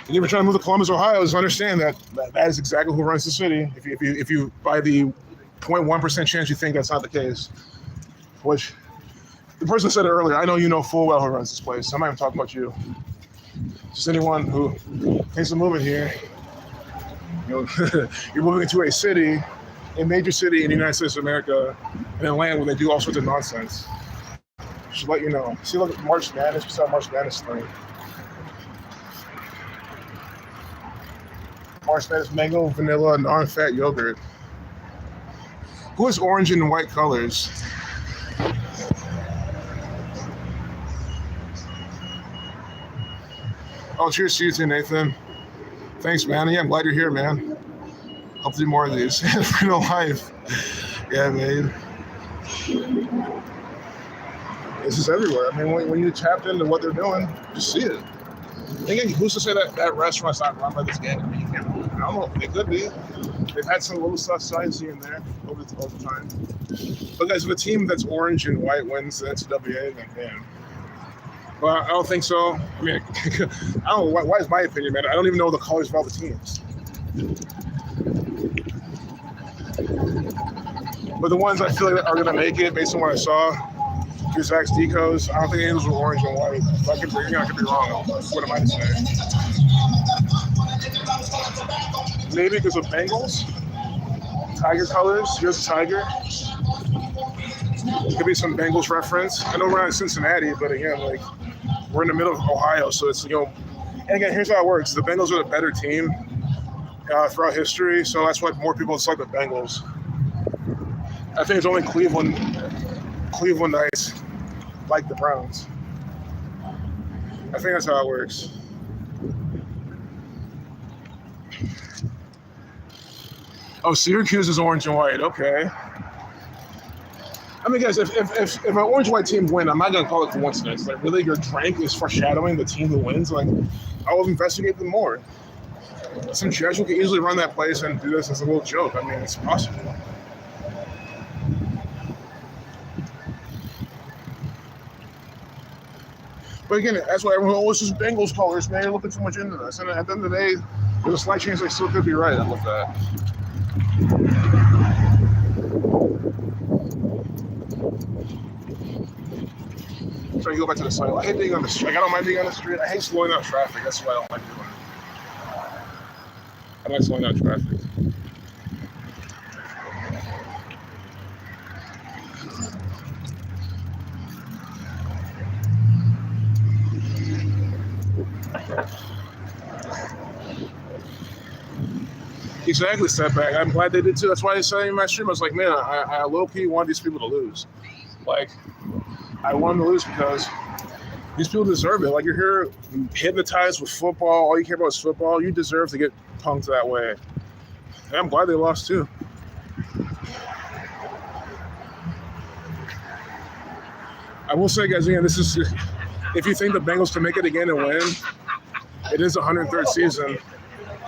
And if you're trying to move to Columbus, Ohio, just understand that is exactly who runs the city. If you by the 0.1% chance you think that's not the case, which the person said it earlier, I know you know full well who runs this place. I'm not even talking about you. Just anyone who thinks of moving here. You're moving into a city, a major city in the United States of America, in a land where they do all sorts of nonsense. Just let you know. See, look at March Madness. We saw March Madness thing. March Madness mango, vanilla, non-fat yogurt. Who has orange and white colors? Oh, cheers to you too, Nathan. Thanks, man. Yeah, I'm glad you're here, man. Hope to do more of these for real life. Yeah, man. It's just everywhere. I mean, when you tapped into what they're doing, you see it. Again, who's to say that that restaurant's not run by this gang? I mean, you can't. I don't know. They could be. They've had some little stuff signs here and there over time. But guys, if a team that's orange and white wins the NCAA, then damn. Well, I don't think so. I mean, I don't know. Why is my opinion, man? I don't even know the colors of all the teams. But the ones I feel like are going to make it, based on what I saw, Zach's decos, I don't think any of those were orange and white. I could be wrong. What am I to say? Maybe because of Bengals, tiger colors. Here's a tiger. Could be some Bengals reference. I know we're not in Cincinnati, but again, like we're in the middle of Ohio, so it's And again, here's how it works: the Bengals are the better team throughout history, so that's why more people select the Bengals. I think it's only Clevellandites like the Browns. I think that's how it works. Oh, Syracuse is orange and white. Okay. I mean, guys, if an orange and white team win, I'm not gonna call it coincidence. Like, really, your drink is foreshadowing the team who wins. Like, I will investigate them more. Some Jesuit can easily run that place and do this as a little joke. I mean, it's possible. But again, that's why everyone always says Bengals colors, man. You're looking too much into this. And at the end of the day, there's a slight chance they still could be right with that. So you go back to the site. I hate being on the street. I don't mind being on the street. I hate slowing down traffic. That's what I don't like doing. I like slowing down traffic. Exactly, setback. I'm glad they did too. That's why I said in my stream, I was like, man, I low-key want these people to lose. Like, I want them to lose because these people deserve it. Like, you're here hypnotized with football. All you care about is football. You deserve to get punked that way. And I'm glad they lost too. I will say, guys, again, this is, if you think the Bengals can make it again and win, it is the 103rd season.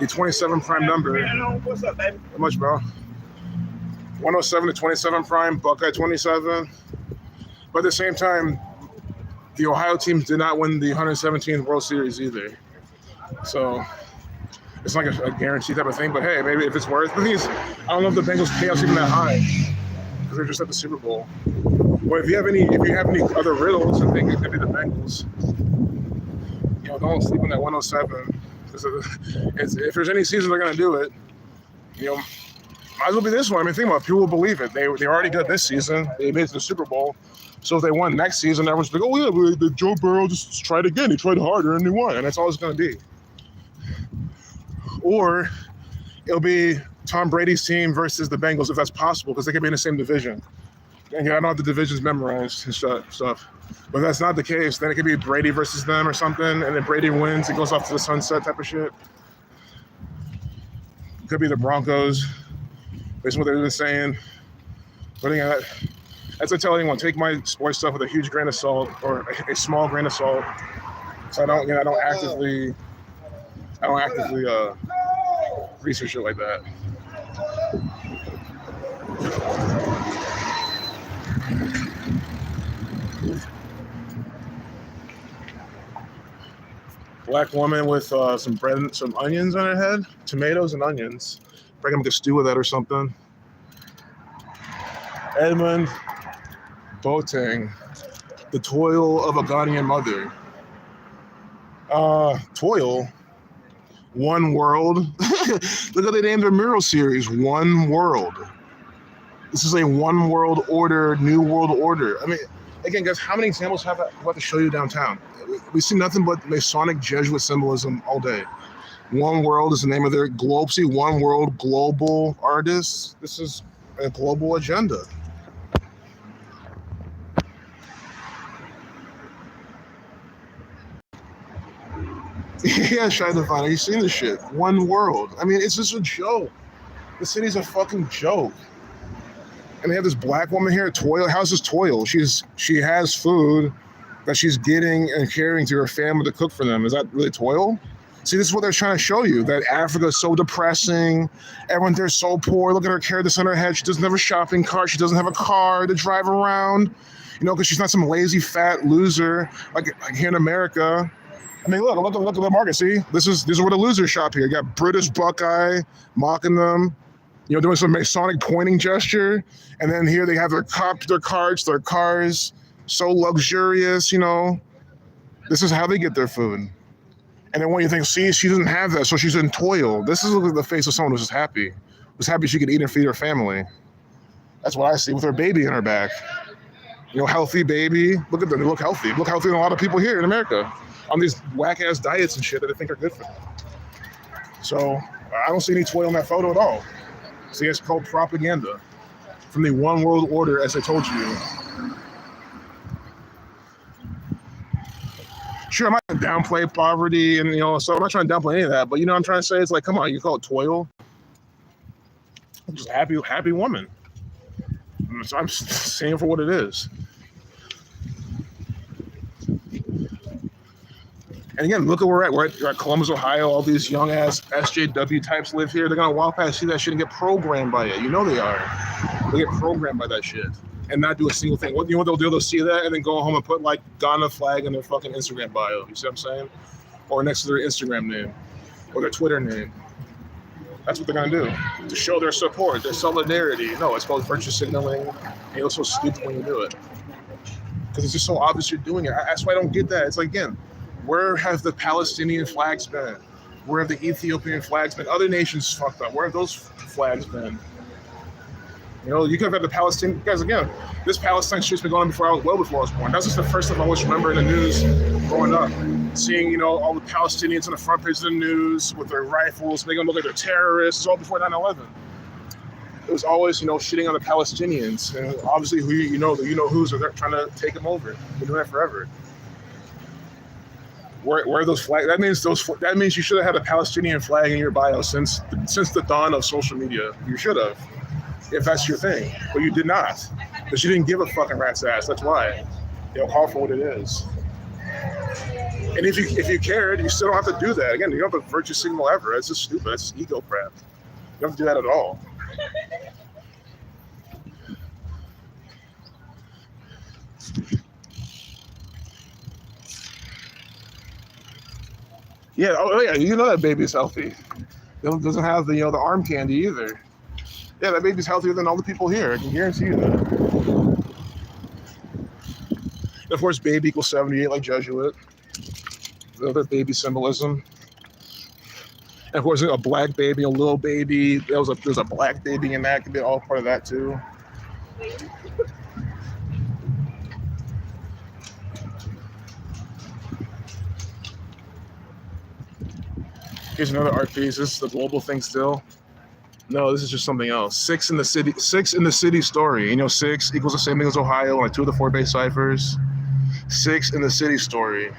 The 27 prime number. What's up, baby? How much, bro? 107 to 27 prime, Buckeye 27. But at the same time, the Ohio teams did not win the 117th World Series either. So it's like a guarantee type of thing. But hey, maybe if it's worth it. I don't know if the Bengals payout's even that high because they're just at the Super Bowl. But if you have any other riddles, I think it could be the Bengals. Don't sleep on that 107. If there's any season they're going to do it, might as well be this one. I mean, think about it. People will believe it. They're already good this season. They made it to the Super Bowl. So if they won next season, everyone's like, oh, yeah, Joe Burrow just tried again. He tried harder and he won. And that's all it's going to be. Or it'll be Tom Brady's team versus the Bengals, if that's possible, because they could be in the same division. And I don't have the divisions memorized and stuff. But if that's not the case, then it could be Brady versus them or something, and then Brady wins, it goes off to the sunset type of shit. Could be the Broncos, based on what they've been saying. But again, that's I tell anyone, take my sports stuff with a huge grain of salt or a small grain of salt. So I don't actively research it like that. Black woman with some bread and some onions on her head, tomatoes and onions. Probably gonna make a stew with that or something. Edmund Boateng, The Toil of a Ghanaian Mother. Toil? One World. Look how they named their mural series, One World. This is a one world order, new world order. I mean, again, guys, how many examples have I about to show you downtown? We see nothing but Masonic Jesuit symbolism all day. One World is the name of their One World Global Artists. This is a global agenda. Yeah, Shine Fine. Have you seen this shit? One World. I mean, it's just a joke. The city's a fucking joke. And they have this black woman here, toil. How's this toil? She has food that she's getting and carrying to her family to cook for them. Is that really toil? See, this is what they're trying to show you, that Africa is so depressing. Everyone there's so poor. Look at her, carry this on her head. She doesn't have a shopping cart. She doesn't have a car to drive around, because she's not some lazy, fat loser like here in America. I mean, look at the market. See, these are where the losers shop here. You got British Buckeye mocking them, doing some Masonic pointing gesture. And then here they have their carts, their cars, so luxurious, This is how they get their food. And then when you think, see, she doesn't have that, so she's in toil. This is the face of someone who's just happy. Who's happy she could eat and feed her family. That's what I see with her baby in her back. Healthy baby. Look at them, they look healthy. Look healthier than a lot of people here in America on these whack-ass diets and shit that they think are good for them. So I don't see any toil in that photo at all. See, it's called propaganda from the one world order, as I told you. Sure, I'm not going to downplay poverty and, so I'm not trying to downplay any of that, but, I'm trying to say, it's like, come on, you call it toil? I'm just a happy woman. So I'm saying for what it is. And again, look at where we're at. We're at Columbus, Ohio. All these young-ass SJW types live here. They're going to walk past, see that shit, and get programmed by it. They are. They get programmed by that shit. And not do a single thing. What they'll do? They'll see that and then go home and put like Ghana flag in their fucking Instagram bio. You see what I'm saying? Or next to their Instagram name or their Twitter name. That's what they're gonna do to show their support, their solidarity. No, it's called virtue signaling. And you're so stupid when you do it because it's just so obvious you're doing it. That's why I don't get that. It's like, again, where have the Palestinian flags been? Where have the Ethiopian flags been? Other nations fucked up. Where have those flags been? You could have had the Palestinian guys again. This Palestine shit's been going on well before I was born. That's just the first stuff I always remember in the news growing up, seeing all the Palestinians on the front page of the news with their rifles, making them look like they're terrorists. It's all before 9/11. It was always shitting on the Palestinians, and obviously who's are trying to take them over. Been doing that forever. Where are those flags? That means you should have had a Palestinian flag in your bio since the dawn of social media. You should have. If that's your thing, but you did not, because you didn't give a fucking rat's ass. That's why. Call for what it is. And if you cared, you still don't have to do that. Again, you don't have a virtue signal ever. It's just stupid. It's just ego crap. You don't have to do that at all. Yeah. Oh yeah. That baby's healthy. It doesn't have the the arm candy either. Yeah, that baby's healthier than all the people here. I can guarantee you that. And of course, baby equals 78, like Jesuit. The other baby symbolism. And of course, a black baby, a little baby. There's a black baby in that. Could be all part of that too. Here's another art piece. This is the global thing still. No, this is just something else. 6 in the city story. 6 equals the same thing as Ohio, like 2 of the 4 base ciphers. 6 in the city story.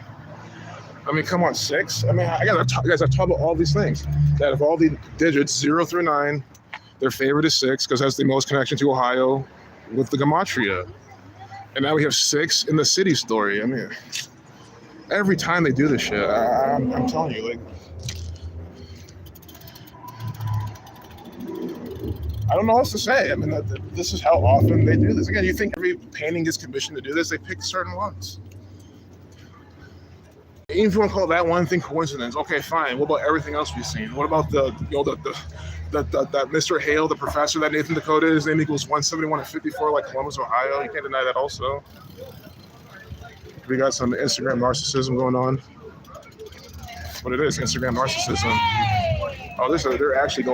I mean, come on, 6. I mean, I've talked about all these things. That of all the digits, 0 through 9, their favorite is 6 because it has the most connection to Ohio with the gematria. And now we have 6 in the city story. I mean, every time they do this shit, I'm telling you, I don't know what else to say. I mean, this is how often they do this. Again, you think every painting gets commissioned to do this, they pick certain ones. Even if you want to call that one thing coincidence, okay, fine. What about everything else we've seen? What about the Mr. Hale, the professor that Nathan Dakota, his name equals 171 and 54, like Columbus, Ohio? You can't deny that also. We got some Instagram narcissism going on. That's what it is, Instagram narcissism. Oh, they're actually going.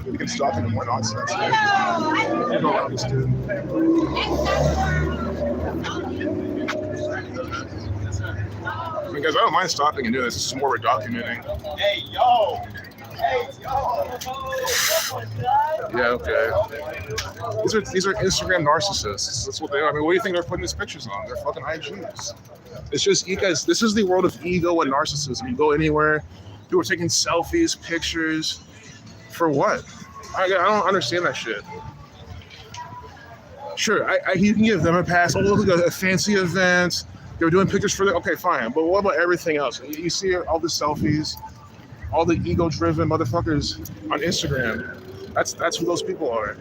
We can stop him in more nonsense. Go around this dude. Because I don't mind stopping and doing this. This is more we're documenting. Hey, yo! Yeah, okay. These are Instagram narcissists. That's what they are. I mean, what do you think they're putting these pictures on? They're fucking IGs. It's just, you guys, this is the world of ego and narcissism. You go anywhere, people are taking selfies, pictures. For what? I don't understand that shit. Sure, you can give them a pass. Oh, look at a fancy event. They were doing pictures for the. Okay, fine. But what about everything else? You see all the selfies, all the ego-driven motherfuckers on Instagram. That's who those people are.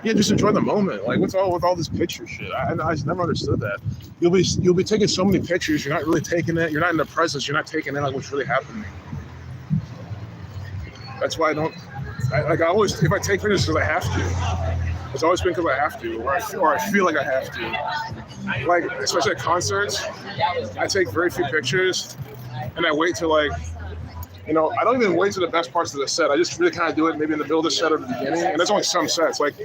Yeah, just enjoy the moment. Like, what's all with all this picture shit? I just never understood that. You'll be taking so many pictures. You're not really taking it. You're not in the presence. You're not taking in like what's really happening. That's why I don't. I always, if I take pictures, because I have to. It's always been because I have to, or I feel like I have to. Like, especially at concerts, I take very few pictures, and I wait till like. I don't even wait to the best parts of the set. I just really kind of do it maybe in the middle of the set or the beginning. And there's only some sets. Like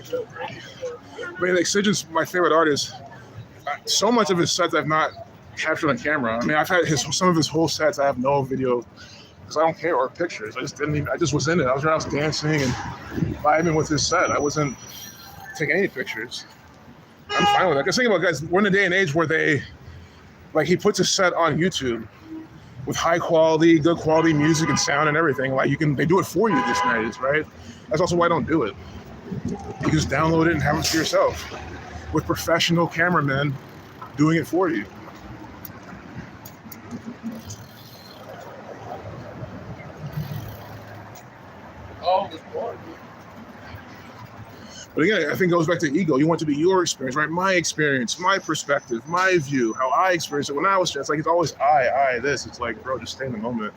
Excision's my favorite artist. So much of his sets I've not captured on camera. I mean, I've had some of his whole sets. I have no video because I don't care, or pictures. I just was in it. I was dancing and vibing with his set. I wasn't taking any pictures. I'm fine with that. Because think about it, guys, we're in a day and age where he puts a set on YouTube with high quality, good quality music and sound and everything. Like they do it for you these days, right? That's also why I don't do it. You can just download it and have it for yourself with professional cameramen doing it for you. Oh, the board. But again, I think it goes back to ego. You want to be your experience, right? My experience, my perspective, my view, how I experienced it when I was there. It's like, it's always I, this. It's like, bro, just stay in the moment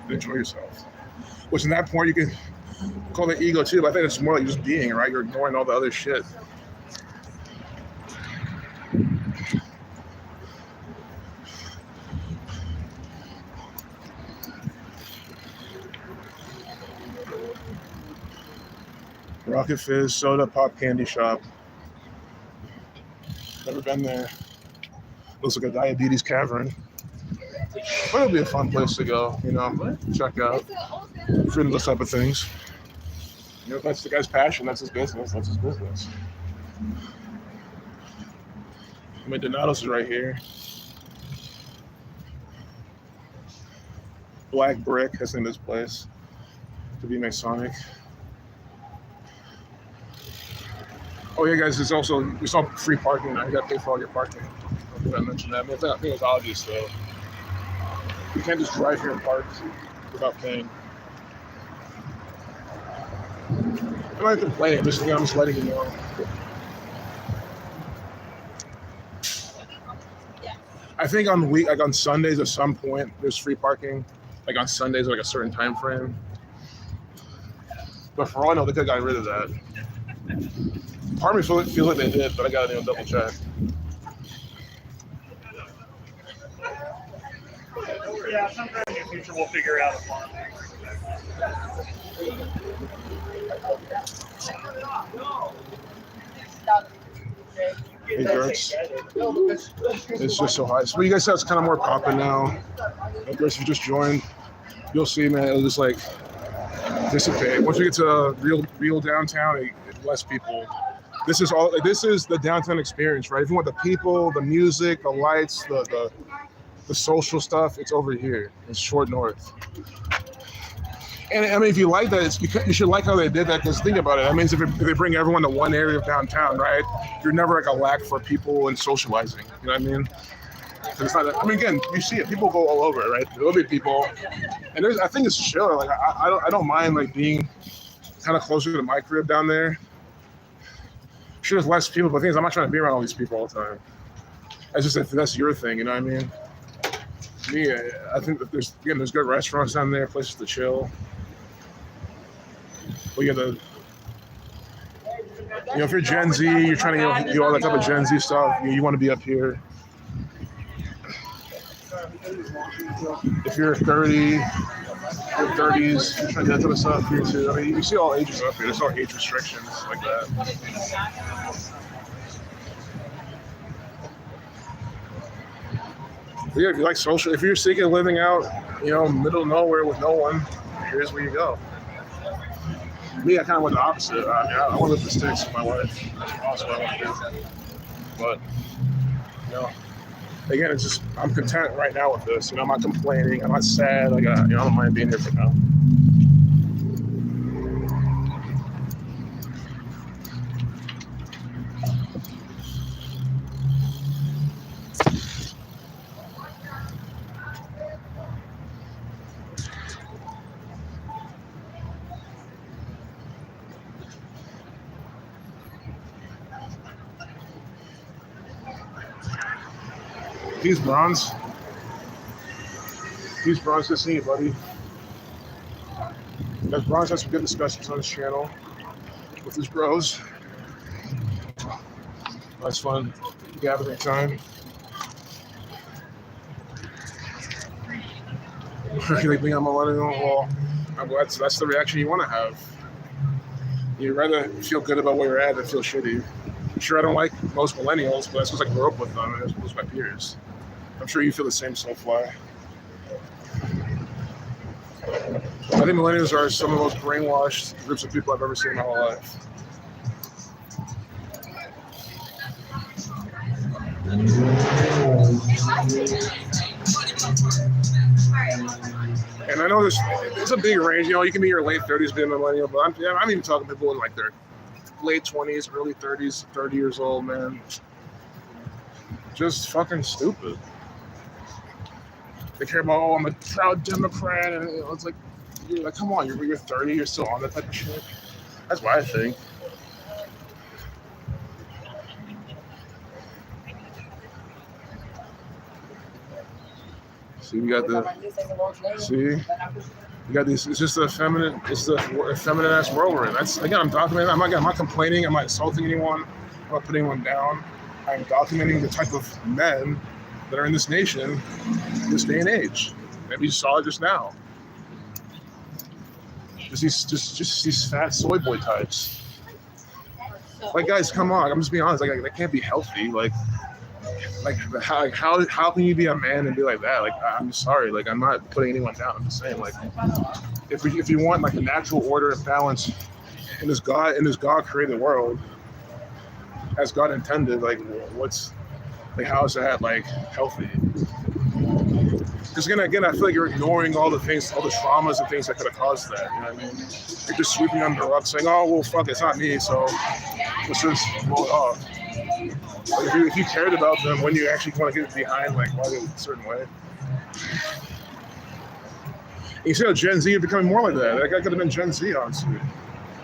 and enjoy yourself. Which in that point, you can call it ego too, but I think it's more like just being, right? You're ignoring all the other shit. Rocket Fizz, soda, pop, candy shop. Never been there. Looks like a diabetes cavern. But it'll be a fun place to go, check out. If you're into those type of things. If that's the guy's passion, that's his business. That's his business. Donato's is right here. Black Brick, that's in this place. To be Masonic. Oh yeah, guys, it's all free parking. You gotta pay for all your parking. I mentioned that. I think it's obvious though. You can't just drive here and park without paying. I'm not complaining. I'm just letting you know. I think on Sundays at some point there's free parking. Like on Sundays, like a certain time frame. But for all I know, they could have gotten rid of that. Part of me feels like they did, but I gotta double check. Yeah, sometime in the future we'll figure out a plan. Hey, Gertz. It's just so high. So you guys said it's kind of more popping now. Of course, if you just joined, you'll see, man, it'll just like dissipate. Once we get to real downtown, less people. This is the downtown experience, right? If you want the people, the music, the lights, the social stuff, it's over here. It's Short North. And I mean, if you like that, you should like how they did that, because think about it. That means if they bring everyone to one area of downtown, right? You're never like a lack for people and socializing. You know what I mean? It's not. I mean, again, you see it. People go all over, right? There'll be people, and I think it's chill. Like I don't mind like being kind of closer to my crib down there. Sure, there's less people, but the thing is, I'm not trying to be around all these people all the time. It's just if that's your thing, you know what I mean? Me, I think that there's good restaurants down there, places to chill. But if you're Gen Z, you're trying to do all that type of Gen Z stuff. You want to be up here. If you're 30, your 30s, you're trying to do that type of stuff here too. I mean, you see all ages up here. There's no age restrictions like that. But yeah, if you like social, if you're seeking living out, middle of nowhere with no one, here's where you go. Me, I kind of went the opposite. I want to live the sticks with my wife. That's also what I want to do. But, again, it's just I'm content right now with this. You know, I'm not complaining. I'm not sad. Like, I don't mind being here for now. He's bronze. He's bronze. Good seeing you, buddy. That's bronze has some good discussions on his channel with his bros. That's fun. Gathering time. Like being a millennial, well, that's the reaction you want to have. You'd rather feel good about where you're at than feel shitty. I'm sure I don't like most millennials, but that's because I grew up with them and it's most of my peers. I'm sure you feel the same, Soulfly. I think millennials are some of the most brainwashed groups of people I've ever seen in my whole life. And I know there's a big range. You know, you can be in your late 30s being a millennial, but I'm even talking to people in like their late 20s, early 30s, 30 years old, man. Just fucking stupid. They care about, oh, I'm a proud Democrat, and it's like, you're like, come on, you're 30, you're still on that type of shit. That's what I think. See, we got you got these. It's just a feminine ass world we're in. That's again, I'm documenting. I'm not complaining. I'm not insulting anyone. I'm not putting anyone down. I'm documenting the type of men that are in this nation, this day and age. Maybe you saw it just now. Just these fat soy boy types. Like, guys, come on. I'm just being honest. Like, that can't be healthy. Like how can you be a man and be like that? Like, I'm sorry. Like, I'm not putting anyone down. I'm just saying, like, if you want like a natural order and balance in this God created world, as God intended, like, what's like, how is that like healthy? Because again, I feel like you're ignoring all the things, all the traumas and things that could have caused that. You know what I mean? You're just sweeping under the rug, saying, "Oh, well, fuck, it's not me." So let's just roll it off. Like, if you cared about them, when you actually want to get behind, like, why they're a certain way. And you see how Gen Z are becoming more like that. That guy could have been Gen Z, honestly.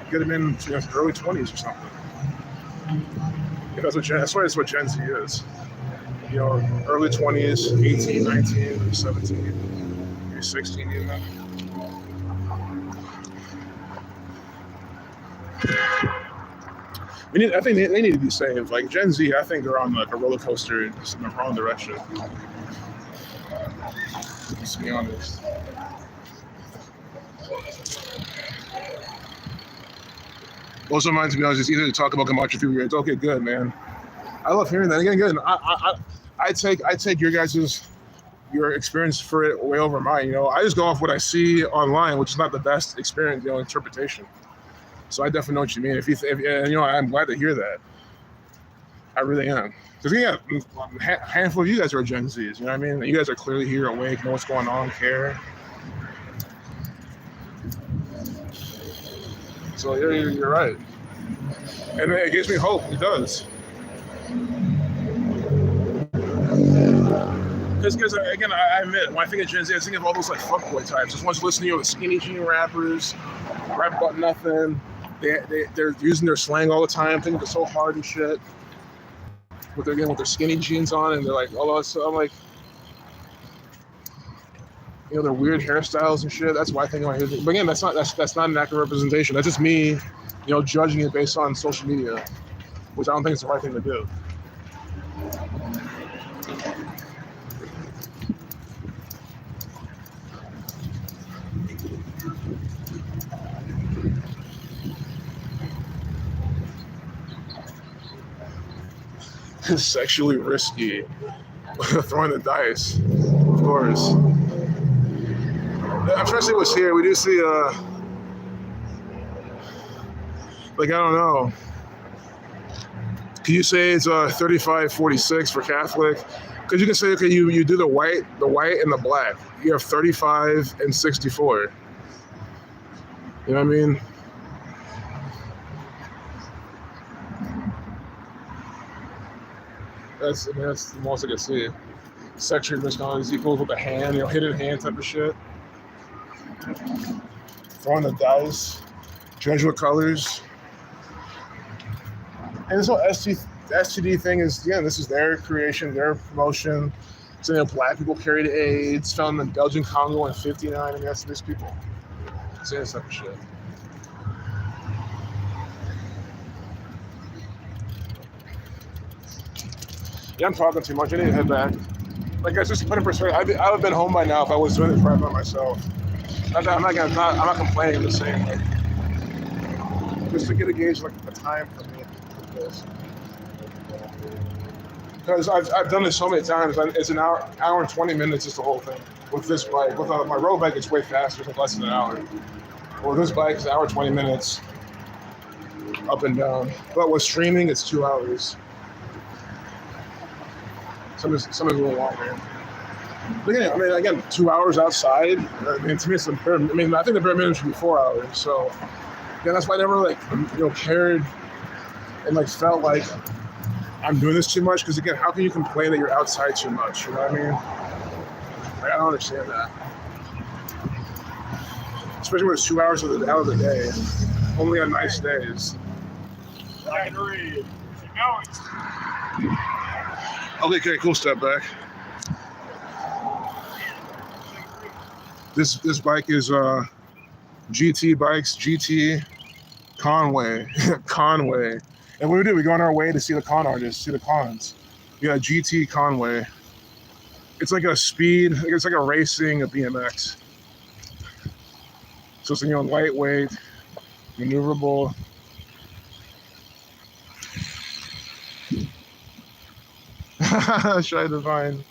He could have been, you know, early 20s or something. You know, I swear that's what Gen Z is. You know, early 20s, 18, 19, 17, maybe 16 even. I think they need to be saved. Like, Gen Z, I think they're on like a roller coaster in the wrong direction. Let's be honest. Most of mine, to be honest, is either to talk about Camacho through your. Okay, good, man. I love hearing that. Again, good. I take your experience for it way over mine. You know, I just go off what I see online, which is not the best experience, you know, interpretation. So I definitely know what you mean. If you know, I'm glad to hear that. I really am. Because yeah, a handful of you guys are Gen Zs. You know what I mean? You guys are clearly here, awake, know what's going on, care. So you're right, and it gives me hope. It does. Because again, I admit, when I think of Gen Z, I think of all those like fuckboy types. Just ones listening to the skinny jean rappers, rap about nothing. They're using their slang all the time, thinking they're so hard and shit. With their skinny jeans on, and they're like, oh, so I'm like, you know, their weird hairstyles and shit. That's why I think of my hair. But again, that's not an accurate representation. That's just me, you know, judging it based on social media, which I don't think is the right thing to do. Sexually risky. Throwing the dice, of course. I'm trying to see what's here. We do see, like, I don't know. Can you say it's 35-46 for Catholic? Because you can say, okay, you do the white and the black. You have 35 and 64. You know what I mean? That's the most I can see. Sexual misconduct is equal with a hand, hidden hand type of shit. Throwing the dice, Jesuit colors. And this whole STD thing is, this is their creation, their promotion. So, black people carried AIDS, found in the Belgian Congo in '59. I mean, that's these people saying this type of shit. Yeah, I'm talking too much. I need to head back. Like, guys, just to put in perspective, I would have been home by now if I was doing it by myself. I'm not complaining. I'm just saying, like, just to get a gauge, like, the time for me with this. Because I've done this so many times. It's an hour and 20 minutes is the whole thing. With this bike, with my road bike, it's way faster. It's like less than an hour. With this bike, it's an hour and 20 minutes up and down. But with streaming, it's 2 hours. Sometimes a little longer. But again, 2 hours outside. I mean, to me, it's I think the bare minimum should be 4 hours. So, that's why I never cared and felt like I'm doing this too much. Because again, how can you complain that you're outside too much? You know what I mean? I don't understand that. Especially when it's 2 hours out of the day, only on nice days. I can read. Okay, cool. Step back. This bike is GT Bikes, GT Conway. Conway. And what we go on our way to see the con artists, see the cons. We got GT Conway. It's like a speed, it's like a racing, a BMX. So it's lightweight, maneuverable. Try to find.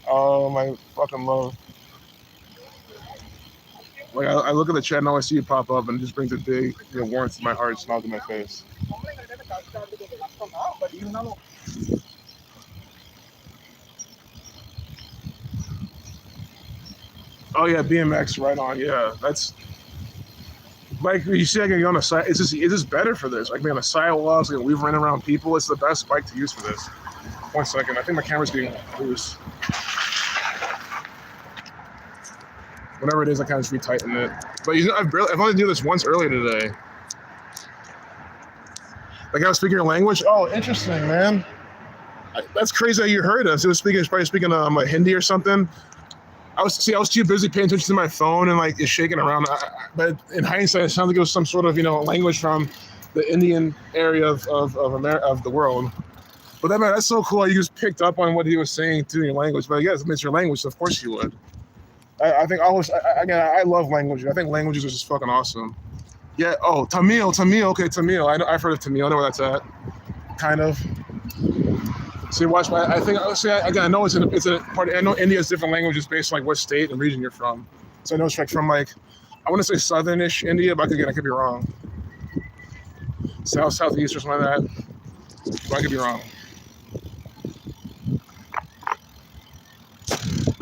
Oh, my fucking love. Like, I look at the chat and I always see it pop up and it just brings a big warmth to my heart, smile to my face. Oh yeah, BMX, right on. Yeah, that's like you see. I can go on a side. It's just better for this. Like, on a sidewalk, like we've run around people. It's the best bike to use for this. 1 second. I think my camera's getting loose. Whatever it is, I kind of just retighten it. But I've only done this once earlier today. Like, I was speaking your language. Oh, interesting, man. That's crazy that you heard us. It was probably speaking Hindi or something. I was too busy paying attention to my phone and it's shaking around. But in hindsight, it sounded like it was some sort of language from the Indian area of the world. But that's so cool. You just picked up on what he was saying through your language. But yes, it's your language, so of course you would. I think I love languages. I think languages are just fucking awesome. Yeah. Oh, Tamil. Okay, Tamil. I've heard of Tamil. I know where that's at. Kind of. See, watch. I think. Again, I know it's a part. I know India's different languages based on what state and region you're from. So I know it's from I want to say southernish India, but I could be wrong. Southeast or something like that. But I could be wrong.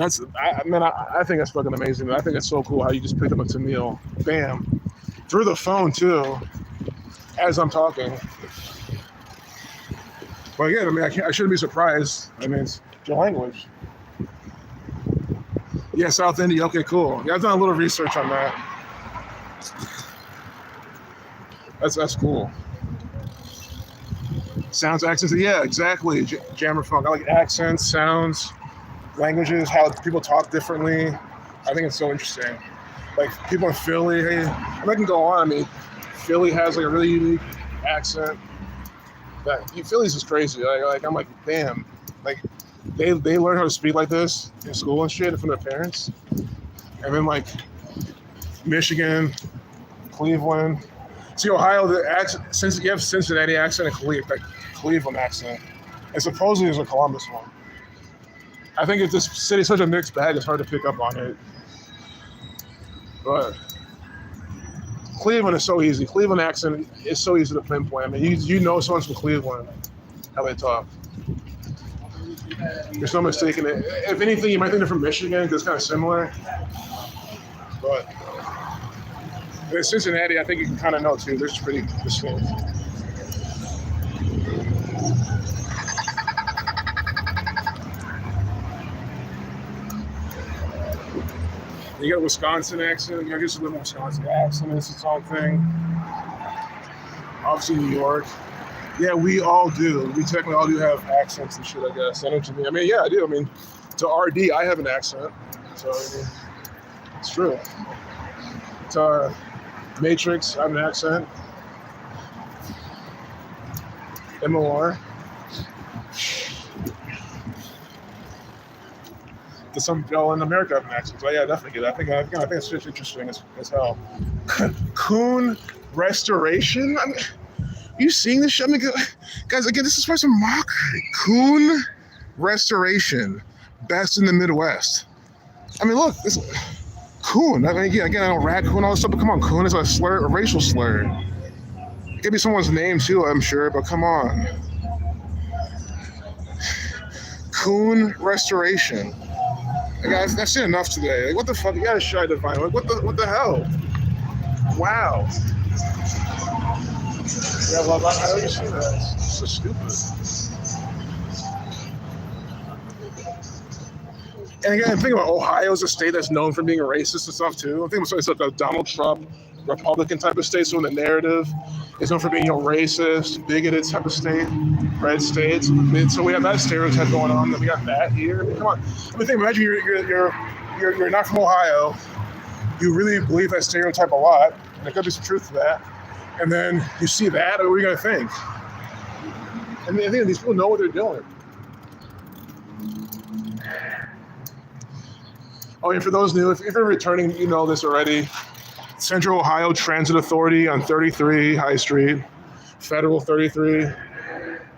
I think that's fucking amazing. I think it's so cool how you just picked up a Tamil, bam, through the phone too, as I'm talking. But again, I shouldn't be surprised. It's your language. Yeah, South India. Okay, cool. Yeah, I've done a little research on that. That's cool. Sounds, accents. Yeah, exactly. Jammer funk. I like accents, sounds. Languages, how people talk differently. I think it's so interesting. Like, people in Philly, hey, I can go on. Philly has a really unique accent. Philly's just crazy. I'm like, damn. Like, they learn how to speak like this in school and shit from their parents. And then Michigan, Cleveland. See, Ohio, the accent, since you have Cincinnati accent and Cleveland accent, and supposedly there's a Columbus one. I think if this city's such a mixed bag, it's hard to pick up on it. But Cleveland is so easy. Cleveland accent is so easy to pinpoint. You know someone's from Cleveland, how they talk. There's no mistaking it. If anything, you might think they're from Michigan because it's kind of similar. But in Cincinnati, I think you can kind of know too. They're just pretty distinct. You got a Wisconsin accent. You know, just a little Wisconsin accent. It's its own thing. Obviously, New York. Yeah, we all do. We technically all do have accents and shit, I guess. I know what you mean. I mean, yeah, I do. I mean, to RD, I have an accent. So, I mean, it's true. To Matrix, I have an accent. MOR. To some people in America have an accent. So, yeah, definitely get it. I think it's just interesting as hell. Coon Restoration? I mean, you seeing this shit? I mean, guys, again, this is for some mockery. Coon Restoration, best in the Midwest. I mean, look, this coon. I mean, again, I don't raccoon, all this stuff, but come on, coon is a slur, a racial slur. It could be someone's name too, I'm sure, but come on. Coon Restoration. Guys, that's it enough today. Like, what the fuck? You gotta try to find. Like, what the hell? Wow. Yeah, well, I don't see that. It's so stupid. And again, think about Ohio's a state that's known for being racist and stuff too. I think it's like a Donald Trump Republican type of state, so in the narrative is known for being, racist, bigoted type of state, red states. I mean, so we have that stereotype going on. Then we got that here. I mean, come on. I mean, imagine you're not from Ohio. You really believe that stereotype a lot. And there could be some truth to that. And then you see that, what are you gonna think? I mean, I think these people know what they're doing. Oh, and for those new, if you're returning, you know this already. Central Ohio Transit Authority on 33 High Street, Federal 33,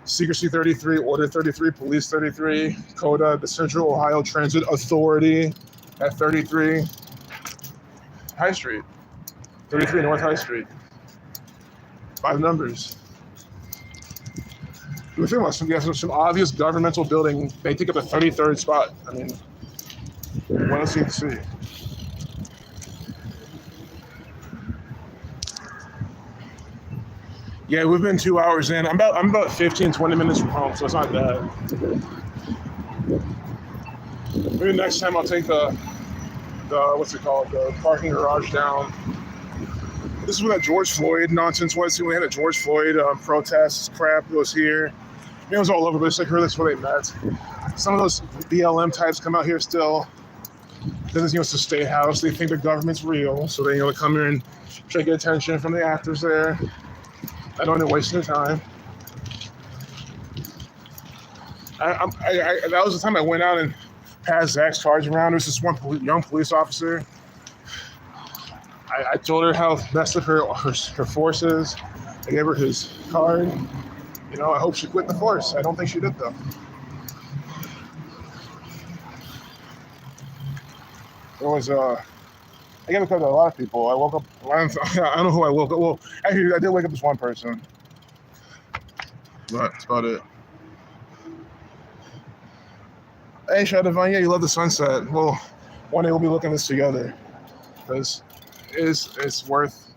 Secrecy 33, Order 33, Police 33, CODA, the Central Ohio Transit Authority at 33 High Street, 33 North High Street. 5 numbers. We're thinking about some obvious governmental building. They take up the 33rd spot. I mean, what else do you see? Yeah, we've been 2 hours in. I'm about 15, 20 minutes from home, so it's not bad. Maybe next time I'll take the what's it called, the parking garage down. This is where that George Floyd nonsense was. We had a George Floyd protest crap that was here. It was all over, but it's like, that's where they met. Some of those BLM types come out here still. Then it's the State House. They think the government's real, so they they come here and try to get attention from the actors there. I don't want to waste their time. That was the time I went out and passed Zach's cards around. There was this one young police officer. I told her how messed up her force is. I gave her his card. I hope she quit the force. I don't think she did, though. There was I gave a card to a lot of people. I woke up. I don't know who I woke up. Well, actually, I did wake up as one person. But that's about it. Hey, Shadow Divine, yeah, you love the sunset. Well, one day we'll be looking at this together. Because it's just worth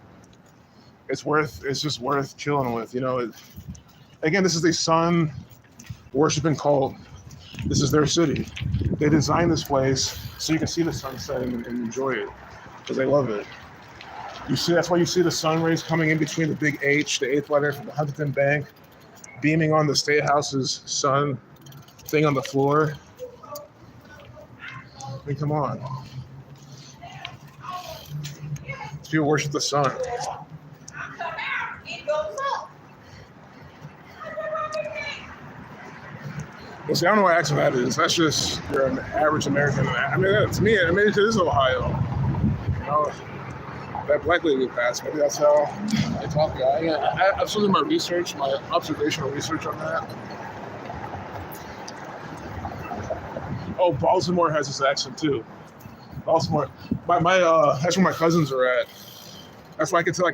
chilling with. Again, this is a sun worshiping cult. This is their city. They designed this place so you can see the sun setting and enjoy it because they love it. That's why you see the sun rays coming in between the big H, the 8th letter from the Huntington Bank, beaming on the State House's sun thing on the floor. I mean, come on. These people worship the sun. Well, see, I don't know what accent that is. That's just you're an average American. I mean, to me, America is Ohio. That black lady passed. Maybe that's how they talk. I've still done my research, my observational research on that. Oh, Baltimore has this accent too. Baltimore, that's where my cousins are at. That's why I can tell,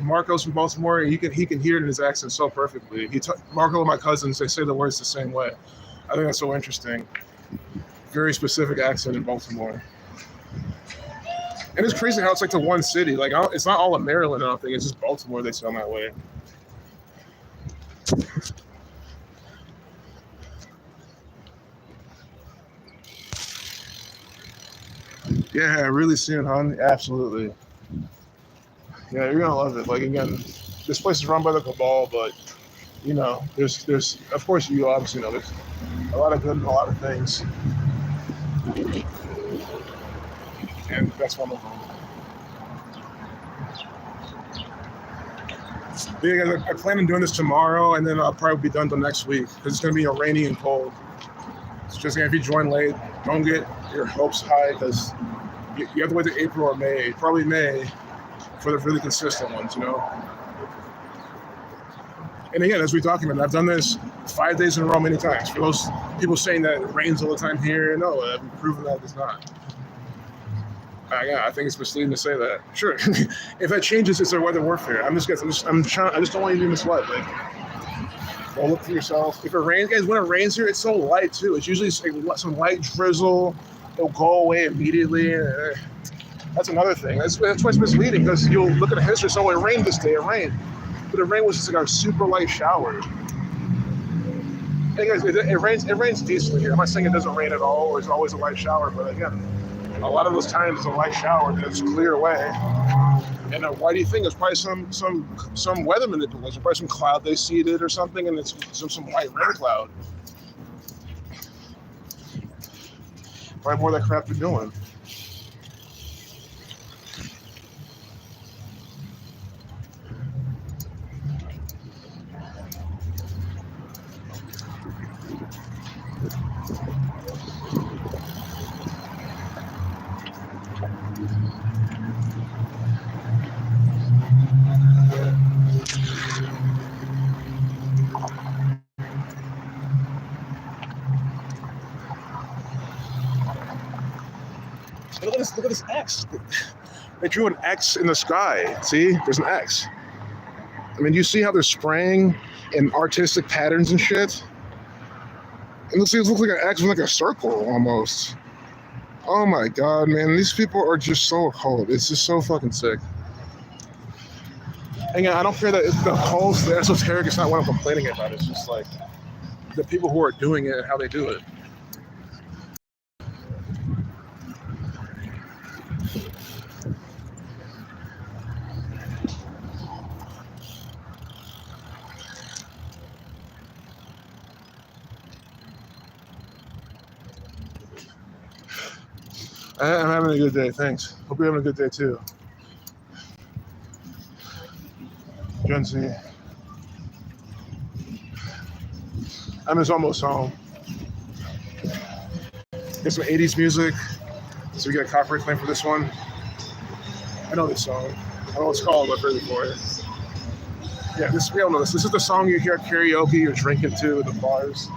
Marco's from Baltimore. He can hear it in his accent so perfectly. Marco and my cousins, they say the words the same way. I think that's so interesting. Very specific accent in Baltimore. And it's crazy how it's like the one city. Like, it's not all of Maryland, I don't think. It's just Baltimore they sound that way. Yeah, really soon, huh? Absolutely. Yeah, you're gonna love it. Like, again, this place is run by the cabal, but you know, there's of course you obviously know there's a lot of good and a lot of things, and that's one of them. Yeah, I plan on doing this tomorrow, and then I'll probably be done till next week because it's gonna be rainy and cold. It's just if you join late, don't get your hopes high because you have to wait till April or May, probably May, for the really consistent ones, you know. And again, as we're talking about, I've done this 5 days in a row many times. For those people saying that it rains all the time here, no, I've proven that it's not. Yeah, I think it's misleading to say that. Sure, if that changes, it's a weather warfare. I just don't want you to be misled. Like, well, look for yourself. If it rains, guys, when it rains here, it's so light too. It's usually some light drizzle. It'll go away immediately. That's another thing. That's why it's misleading because you'll look at the history. So it rained this day. It rained. But the rain was just like a super light shower. Hey guys, it rains decently here. I'm not saying it doesn't rain at all or it's always a light shower, but again, a lot of those times it's a light shower and it's clear away. And why do you think? It's probably some weather manipulation, probably some cloud they seeded or something, and it's some white rain cloud. Probably more of that crap they're doing. Look at this X. They drew an X in the sky. See, there's an X. I mean, you see how they're spraying in artistic patterns and shit? It looks like an X with like a circle almost. Oh my god, man, these people are just so occult. It's just so fucking sick. And again, I don't care that the occult, the esoteric, it's not what I'm complaining about. It's just like the people who are doing it and how they do it. I'm having a good day, thanks. Hope you're having a good day too. Gen Z. I'm just almost home. Get some 80s music, so we get a copyright claim for this one. I know this song. I don't know what it's called, but I've heard it before. Yeah, we all know this. This is the song you hear at karaoke or drinking to at the bars.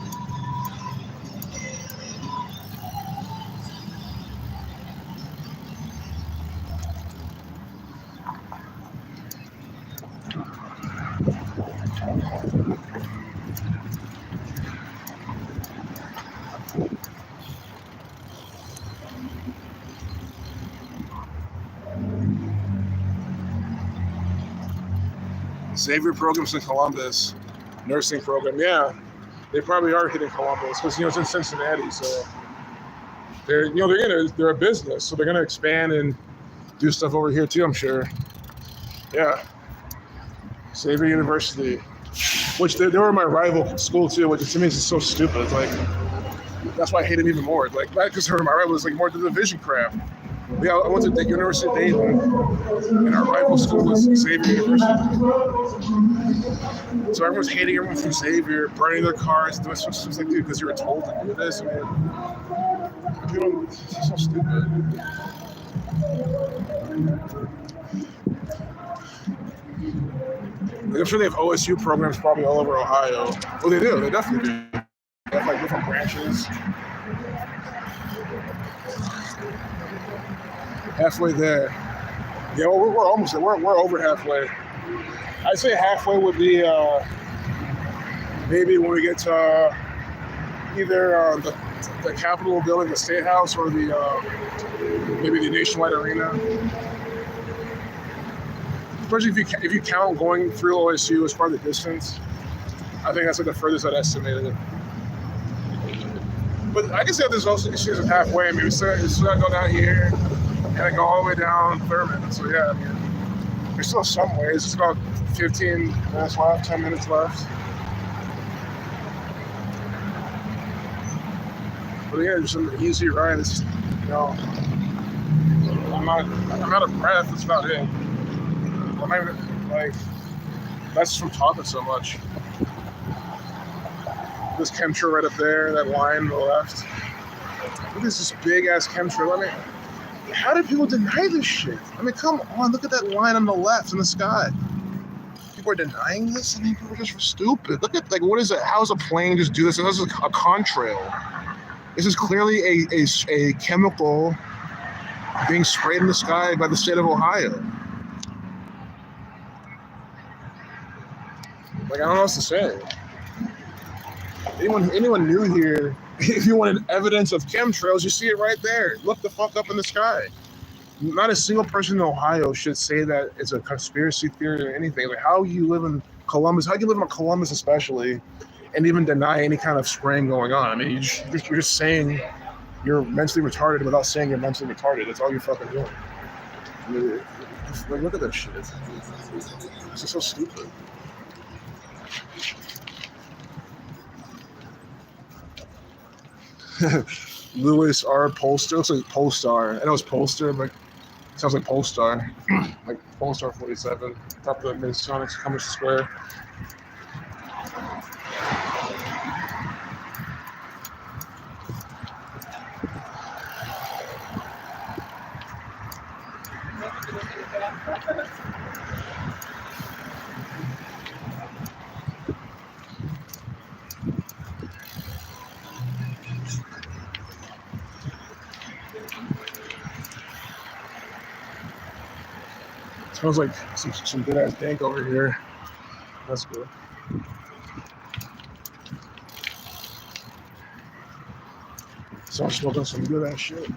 Xavier programs in Columbus, nursing program. Yeah, they probably are hitting Columbus because it's in Cincinnati, so they're a business, so they're gonna expand and do stuff over here too. I'm sure. Yeah, Xavier University, which they were my rival school too, which to me is so stupid. It's like that's why I hate it even more. Like not because they were my rival, it's like more the division crap. Yeah, I went to the University of Dayton, and our rival school was Xavier University. So everyone's hating everyone from Xavier, burning their cars, doing stuff. It's like, dude, because you were told to do this. I mean, it's so stupid. I'm sure they have OSU programs probably all over Ohio. Well, they do. They definitely do. They have like different branches. Halfway there. Yeah, well, we're almost there. We're over halfway. I'd say halfway would be maybe when we get to either the Capitol building, the State House, or the maybe the Nationwide Arena. Especially if you count going through OSU as part of the distance, I think that's like the furthest I'd estimated it. But I can say there's also issues with halfway. I mean, we still got to go down here and then go all the way down Thurman. So yeah, I mean, there's still some ways. It's about 15 minutes left, 10 minutes left. But yeah, just an easy ride. It's just, you know, I'm out of breath. That's about it. I'm not even, like, that's just from talking so much. This chemtrail right up there, that line on the left. Look at this big ass chemtrail. I mean, how did people deny this shit? I mean, come on, look at that line on the left in the sky. People are denying this? I mean, people are just stupid. Look at, like, what is it? How does a plane just do this? This is a contrail. This is clearly a chemical being sprayed in the sky by the state of Ohio. Like, I don't know what else to say. Anyone new here, if you wanted evidence of chemtrails, you see it right there. Look the fuck up in the sky. Not a single person in Ohio should say that it's a conspiracy theory or anything. Like, how you live in Columbus, how you live in Columbus especially, and even deny any kind of spraying going on. I mean, you're just saying you're mentally retarded without saying you're mentally retarded. That's all you're fucking doing. I mean, like, look at that shit. It's just so stupid. Lewis R. Polster. Looks like Polestar. I know it's Polster, but it sounds like Polestar. Like Polestar 47. Top of the Masonic Commerce Square. Smells like some good ass dank over here. That's good. So I'm smoking some good ass shit.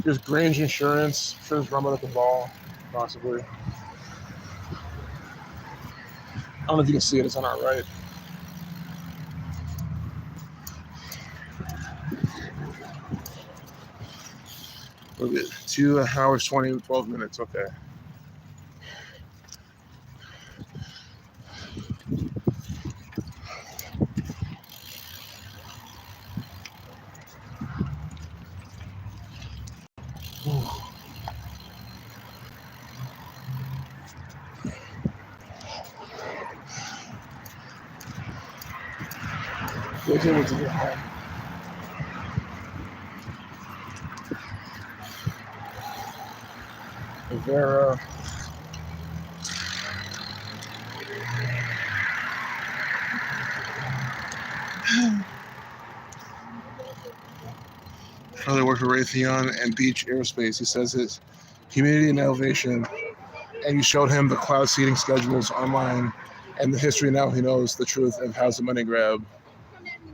Here's Grange Insurance. I'm sure there's rum at the ball, possibly. I don't know if you can see it. It's on our right. Look at 2 hours, 12 minutes. Okay. Was able to get home. Vera. Further work for Raytheon and Beach Aerospace. He says it's humidity and elevation, and you showed him the cloud seeding schedules online and the history. Now he knows the truth of how's the money grab.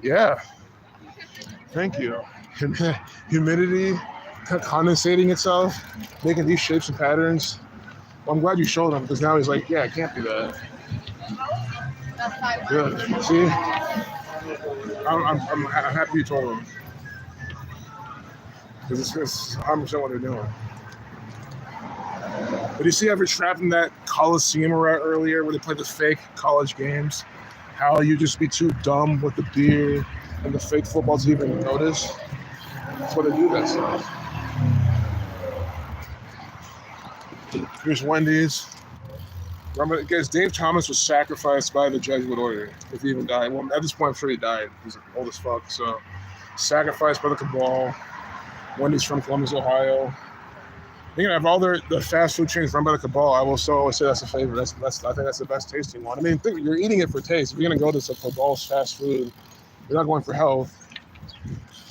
Yeah. Thank you. Humidity, condensating itself, making these shapes and patterns. Well, I'm glad you showed him, because now he's like, yeah, it can't be that. Good. See? I'm happy you told him. Because it's 100% what they're doing. But you see, ever trapped in that Coliseum earlier where they play the fake college games? How you just be too dumb with the beer and the fake football to even notice? That's why they do that stuff. Here's Wendy's. Remember, guys, Dave Thomas was sacrificed by the Jesuit order, if he even died. Well, at this point, I'm sure he died. He's old as fuck. So, sacrificed by the cabal. Wendy's from Columbus, Ohio. You know, of all the fast food chains run by the cabal, I will so always say that's a favorite. I think that's the best tasting one. I mean, you're eating it for taste. If you're gonna go to some cabal's fast food, you're not going for health.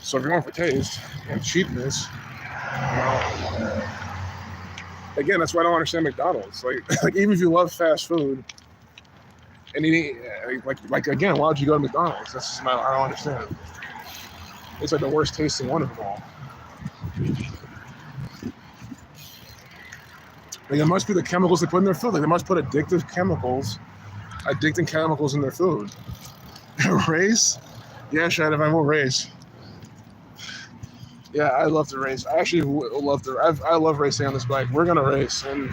So if you're going for taste and cheapness, you know, again, that's why I don't understand McDonald's. Like even if you love fast food, and eating like again, why would you go to McDonald's? That's just I don't understand. It's like the worst tasting one of them all. Like, it must be the chemicals they put in their food. Like, they must put addicting chemicals in their food. Race? Yeah, Shad, I will race. Yeah, I love to race. I actually love to. I love racing on this bike. We're gonna race, and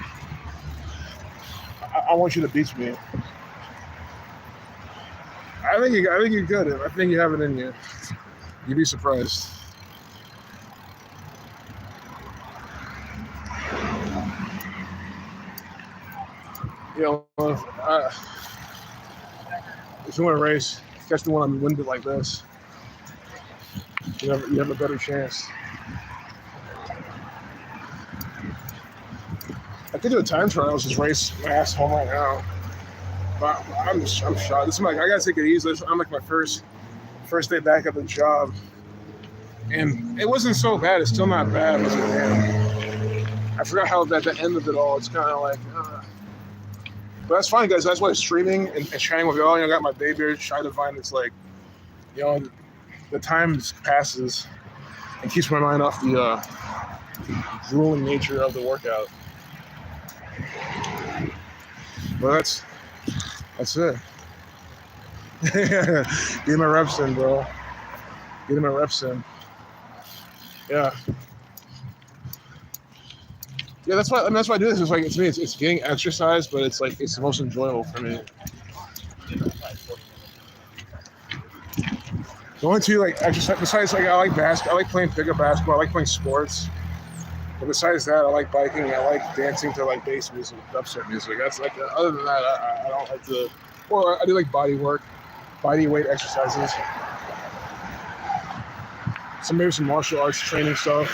I want you to beat me. I think you're good. I think you have it in you. You'd be surprised. You know, if you want to race, catch the one on winded like this. You have a better chance. I could do a time trials, just race my ass home right now. But I'm shocked. This is like, I gotta take it easy. I'm like my first day back at the job, and it wasn't so bad. It's still not bad. It was like, damn. I forgot how at the end of it all, it's kind of like. But that's fine, guys. That's why streaming and chatting with y'all. You know, I got my baby, Shy Divine. It's like, you know, the time passes and keeps my mind off the grueling nature of the workout. But that's it. Getting my reps in, bro. Getting my reps in. Yeah. Yeah, that's why I do this. It's like, to me, it's getting exercise, but it's like it's the most enjoyable for me. The only two like exercise besides like I like playing pickup basketball, I like playing sports. But besides that, I like biking, I like dancing to like bass music, dubstep music. That's like other than that, I don't like to. Or I do like body weight exercises. Maybe some martial arts training stuff.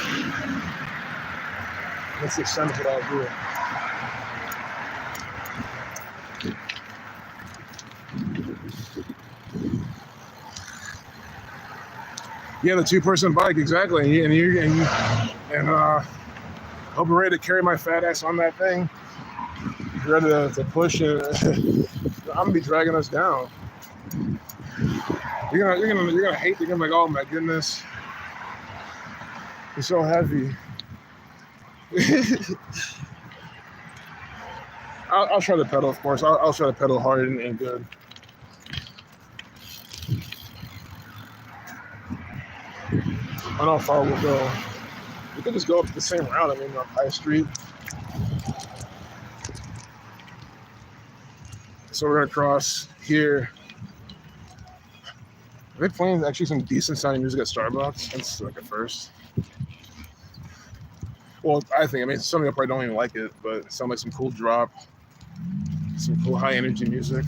That's the extent of what I'll do. Yeah, the 2-person bike, exactly. And hope you're ready to carry my fat ass on that thing. You're ready to push it. I'm gonna be dragging us down. You're gonna hate. You're gonna be like, oh my goodness, it's so heavy. I'll try to pedal, of course. I'll try to pedal hard and good. I don't know how far we'll go. We could just go up the same route. I mean, up High Street. So we're gonna cross here. Are they playing actually some decent sounding music at Starbucks? That's like a first. Well, I mean, some of you probably don't even like it, but it sounds like some cool drop, some cool high energy music.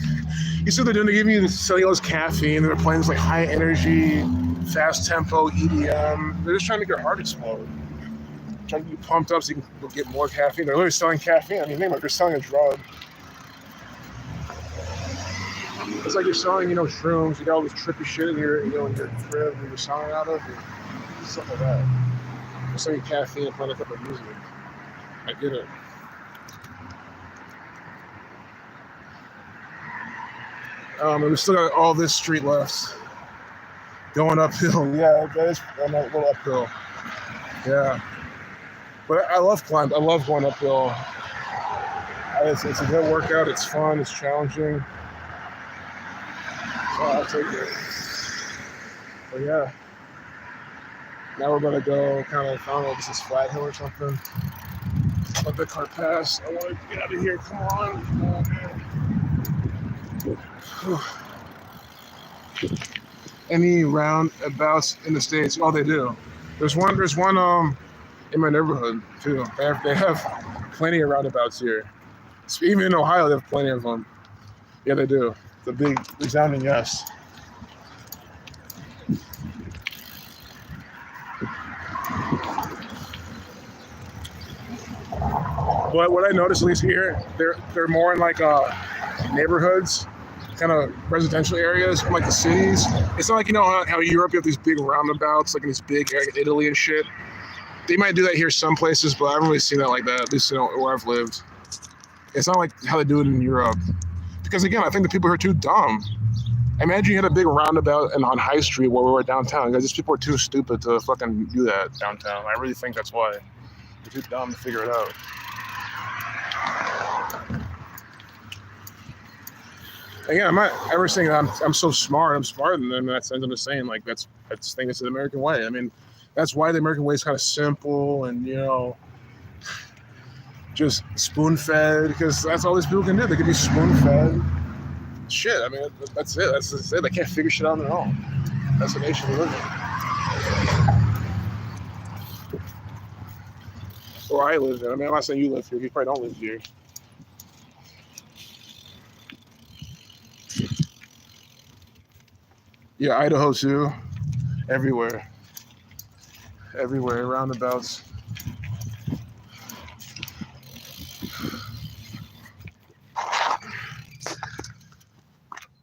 You see what they're doing? They're giving you the cellulose caffeine. They're playing this like high energy, fast tempo EDM. They're just trying to make your heart explode. Trying to get you pumped up so you can get more caffeine. They're literally selling caffeine. I mean, they're selling a drug. It's like you're selling, shrooms. You got all this trippy shit in your, in your crib that you're selling out of, and stuff like that. They're selling caffeine and playing a couple of music. I get it. And we still got all this street left. Going uphill. Yeah, that is a little uphill. Yeah. But I love climb. I love going uphill. It's a good workout. It's fun. It's challenging. So I'll take it. But yeah. Now we're going to go kind of, I don't know if this is Flat Hill or something. Let the car pass. I want to get out of here. Come on. Any roundabouts in the States? Oh, they do. There's one in my neighborhood too. They have plenty of roundabouts here. Even in Ohio, they have plenty of them. Yeah, they do. It's a big resounding yes. But what I noticed, at least here, they're more in like neighborhoods, kind of residential areas, like the cities. It's not like, how Europe, you have these big roundabouts, like in these big Italy and shit. They might do that here some places, but I haven't really seen that like that, at least where I've lived. It's not like how they do it in Europe. Because again, I think the people here are too dumb. Imagine you had a big roundabout and on High Street where we were downtown. Guys, these people are too stupid to fucking do that downtown. I really think that's why. They're too dumb to figure it out. Again, I'm not ever saying that I'm so smart. I'm smarter than them in that sense. I'm just saying, like, that's think it's the American way. I mean, that's why the American way is kind of simple and, you know, just spoon-fed, because that's all these people can do. They can be spoon-fed. Shit, I mean, that's it. That's just it. They can't figure shit out on their own. That's the nation we live in. Or I live in. I mean, I'm not saying you live here. You probably don't live here. Yeah, Idaho too. Everywhere. Everywhere, roundabouts.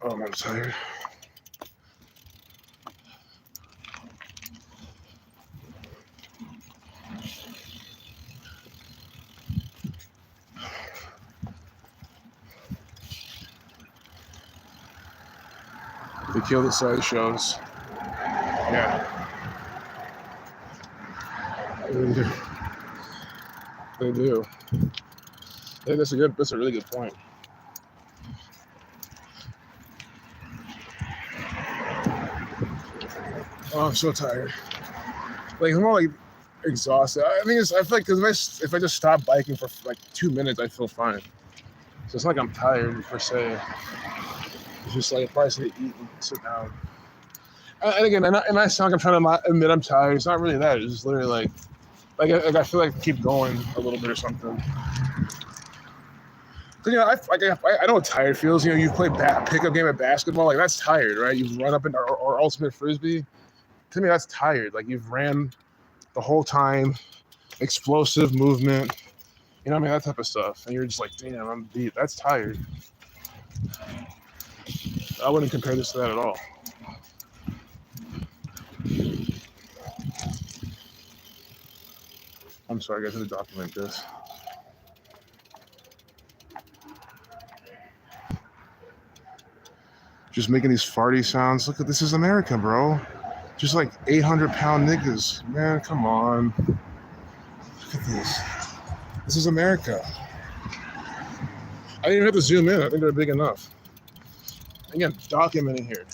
Oh, I'm tired. They kill the sideshows. Yeah. They do. They do. Yeah, that's a really good point. Oh, I'm so tired. Like, I'm more like exhausted. I feel like because if I just stop biking for like 2 minutes, I feel fine. So it's not like I'm tired per se. It's just like I probably need to eat and sit down. And again, and I sound like I'm trying to admit I'm tired. It's not really that. It's just literally like I feel like I keep going a little bit or something. Cause, you know, I know what tired feels. You know, you play pickup game at basketball. Like, that's tired, right? You've run up in or ultimate frisbee. To me, that's tired. Like, you've ran the whole time, explosive movement. You know what I mean? That type of stuff. And you're just like, damn, I'm beat. That's tired. I wouldn't compare this to that at all. I'm sorry, guys, I have to document this. Just making these farty sounds. Look at this is America, bro. Just like 800-pound niggas. Man, come on. Look at this. This is America. I didn't even have to zoom in. I think they're big enough. Again, documenting here.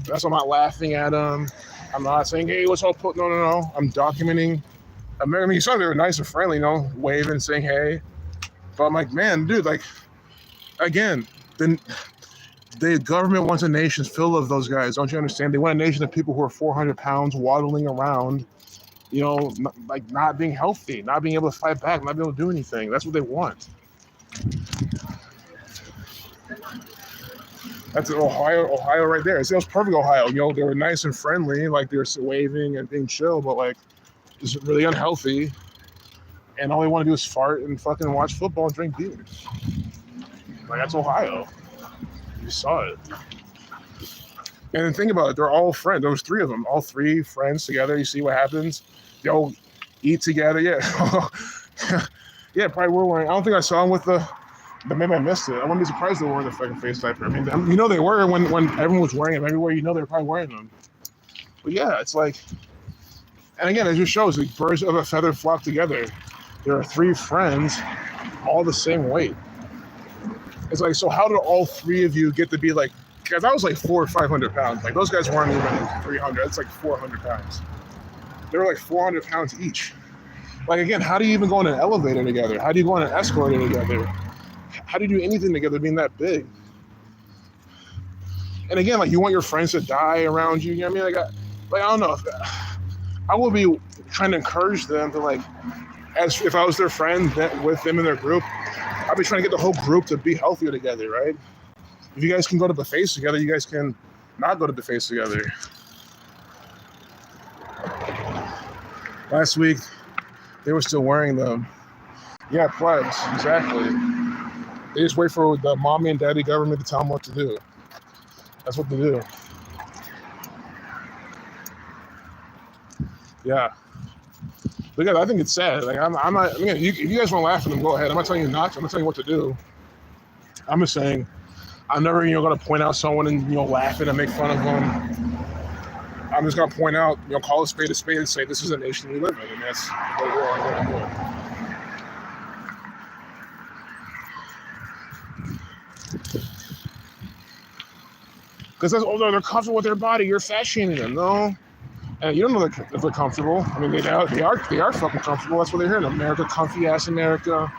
That's why I'm not laughing at them. I'm not saying, hey, let's all put, no. I'm documenting America. I mean, you saw they were nice and friendly, you know, waving, saying hey. But I'm like, man, dude, like, again, the government wants a nation full of those guys. Don't you understand? They want a nation of people who are 400 pounds waddling around, you know, not being healthy, not being able to fight back, not being able to do anything. That's what they want. That's Ohio right there. It was perfect Ohio. You know, they were nice and friendly, like they were waving and being chill, but like just really unhealthy. And all they want to do is fart and fucking watch football and drink beer. Like, that's Ohio. You saw it. And then think about it. They're all friends. There was 3 of them. All 3 friends together. You see what happens. They all eat together. Yeah. Yeah, probably were wearing. I don't think I saw them with the maybe I missed it. I wouldn't be surprised they were the fucking face diaper. I mean, you know they were when everyone was wearing them everywhere. You know they were probably wearing them. But yeah, it's like, and again, it just shows like birds of a feather flock together. There are 3 friends, all the same weight. It's like, so how did all 3 of you get to be like? Because I was like 400 or 500 pounds. Like, those guys weren't even 300. It's like 400 pounds. They were like 400 pounds each. Like, again, how do you even go in an elevator together? How do you go on an escalator together? How do you do anything together being that big? And again, like, you want your friends to die around you. You know what I mean? Like I don't know. I will be trying to encourage them to, like, as if I was their friend with them in their group, I'd be trying to get the whole group to be healthier together, right? If you guys can go to buffets together, you guys can not go to buffets together. Last week, they were still wearing them. Yeah, plebs, exactly. They just wait for the mommy and daddy government to tell them what to do. That's what they do. Yeah. But yeah, I think it's sad. Like, I'm not. I mean, if you guys want to laugh at them, go ahead. I'm not telling you not to. I'm not telling you what to do. I'm just saying, I'm never, gonna point out someone and laugh and make fun of them. I'm just gonna point out, call a spade and say this is a nation we live in, and that's what we're doing. Because they're comfortable with their body. You're fat shaming them, no? And you don't know if they're comfortable. I mean, they are fucking comfortable. That's what they're hearing. America, comfy ass America.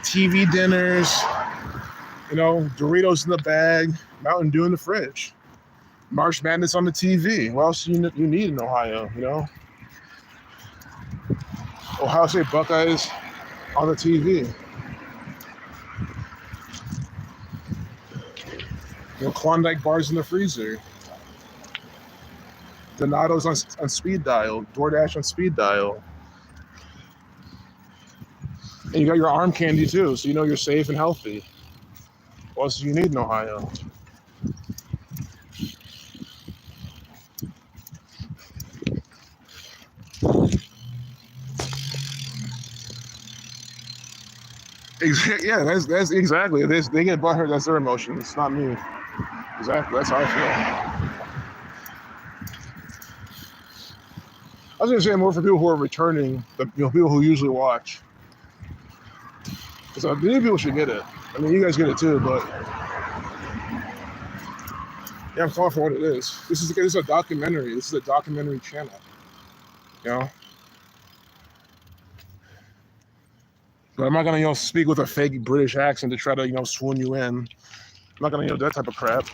TV dinners, Doritos in the bag, Mountain Dew in the fridge, March Madness on the TV. What else you need in Ohio? Ohio State Buckeyes on the TV. Klondike bars in the freezer. Donatos on speed dial. DoorDash on speed dial. And you got your arm candy too, so you're safe and healthy. What else do you need in Ohio? Yeah, that's exactly. They get butthurt. That's their emotion. It's not me. Exactly. That's how I feel. I was gonna say more for people who are returning, the people who usually watch. So the new people should get it. I mean, you guys get it too, but yeah, I'm calling for what it is. This is a documentary. This is a documentary channel. But I'm not gonna speak with a fake British accent to try to swoon you in. I'm not gonna do that type of crap.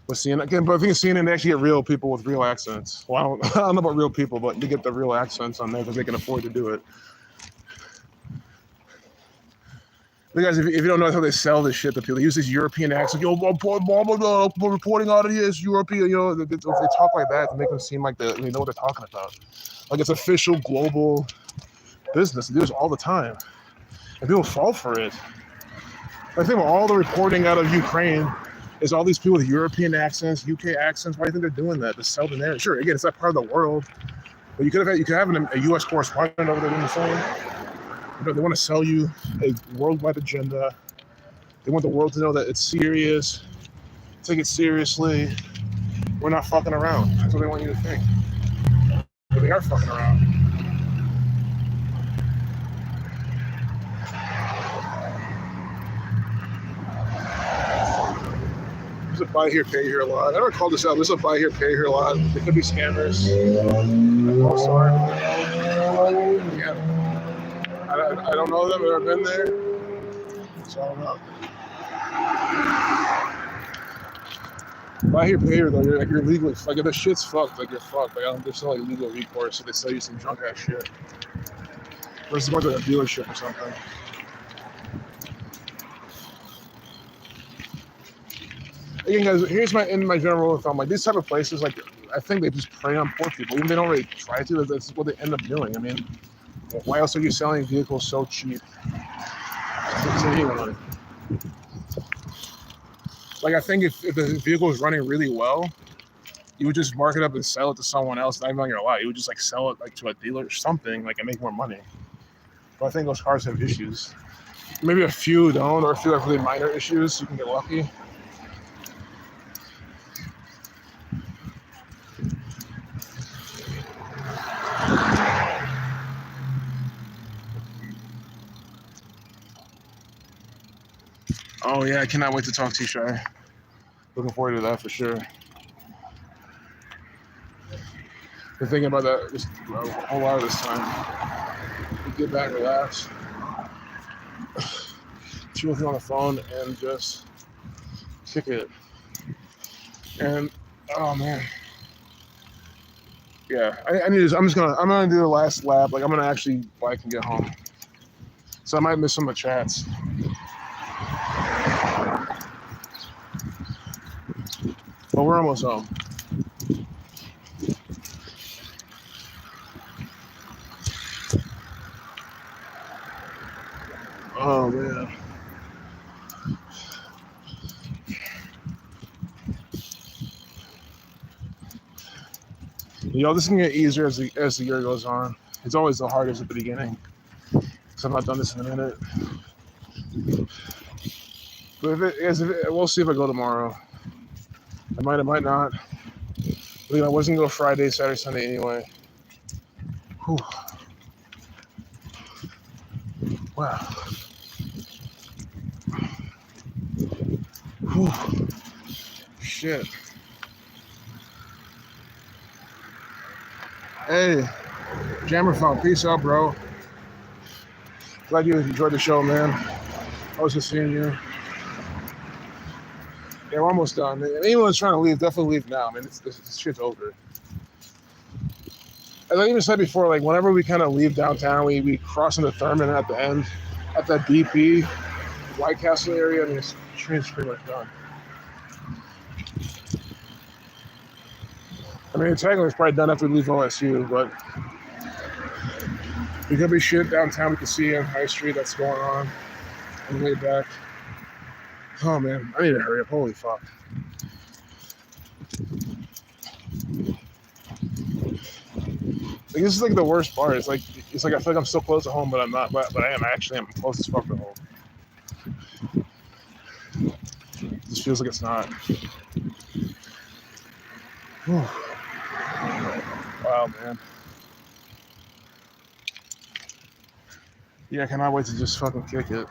But I think CNN, they actually get real people with real accents. Well, I don't know about real people, but they get the real accents on there because they can afford to do it. You guys, if you don't know how they sell this shit to people, they use this European accent. I'm reporting out of this European. They talk like that to make them seem like they know what they're talking about. Like it's official global business. They do this all the time, and people fall for it. I think all the reporting out of Ukraine is all these people with European accents, UK accents. Why do you think they're doing that? To sell the narrative. Sure, again, it's not part of the world, but you could have a U.S. correspondent over there doing the same. They want to sell you a worldwide agenda. They want the world to know that it's serious. Take it seriously. We're not fucking around. That's what they want you to think. But they are fucking around. There's a buy here, pay here a lot. I never called this out. There's a buy here, pay here a lot. They could be scammers. I'm sorry. Yeah. I don't know them. I've never been there. So I don't know. Buy here, pay here though. You're legally if the shit's fucked, you're fucked. There's no legal recourse, so they sell you some junk ass shit. Versus going to a dealership or something. Again, guys, here's my general rule of thumb. These type of places, I think they just prey on poor people. Even if they don't really try to, that's what they end up doing. I mean, why else are you selling vehicles so cheap to anyone? I think if the vehicle is running really well, you would just mark it up and sell it to someone else, not even on your lot. You would just sell it to a dealer or something, and make more money. But I think those cars have issues. Maybe a few don't, or a few have really minor issues, so you can get lucky. Oh yeah, I cannot wait to talk to you, Shy. Looking forward to that for sure. Been thinking about that just a whole lot of this time. Get back, relax, chill with you on the phone, and just kick it. And oh man, yeah, I'm gonna do the last lap. I'm gonna actually bike and get home. So I might miss some of the chats. But we're almost home. Oh man. This is gonna get easier as the year goes on. It's always the hardest at the beginning. Because I've not done this in a minute. But we'll see if I go tomorrow. I might not. But, I wasn't going to go Friday, Saturday, Sunday anyway. Whew. Wow. Whew. Shit. Hey, Jammer Phone, peace out, bro. Glad you enjoyed the show, man. I was just seeing you. Yeah, we're almost done. Anyone that's trying to leave, definitely leave now. I mean, this shit's over. As I even said before, like, whenever we kind of leave downtown, we cross into Thurman at the end, at that BP, White Castle area, and the train's pretty much done. I mean, technically, it's probably done after we leave OSU, but we could be shit downtown we can see on High Street that's going on on the way back. Oh, man, I need to hurry up. Holy fuck. Like, this is like the worst part. It's like I feel like I'm so close to home, but I'm not. But I am. I actually am close as fuck to home. It just feels like it's not. Whew. Wow, man. Yeah, I cannot wait to just fucking kick it.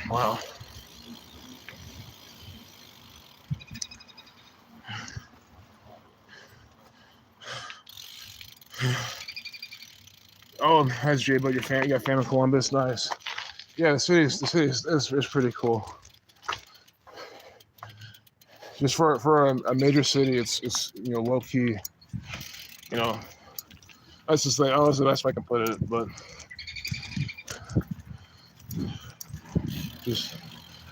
Wow. Oh, that's Jay, but you got fan of Columbus, nice. Yeah, the city is pretty cool. Just for a major city, it's low key. That's just like, oh, that's the best way I can put it. But just,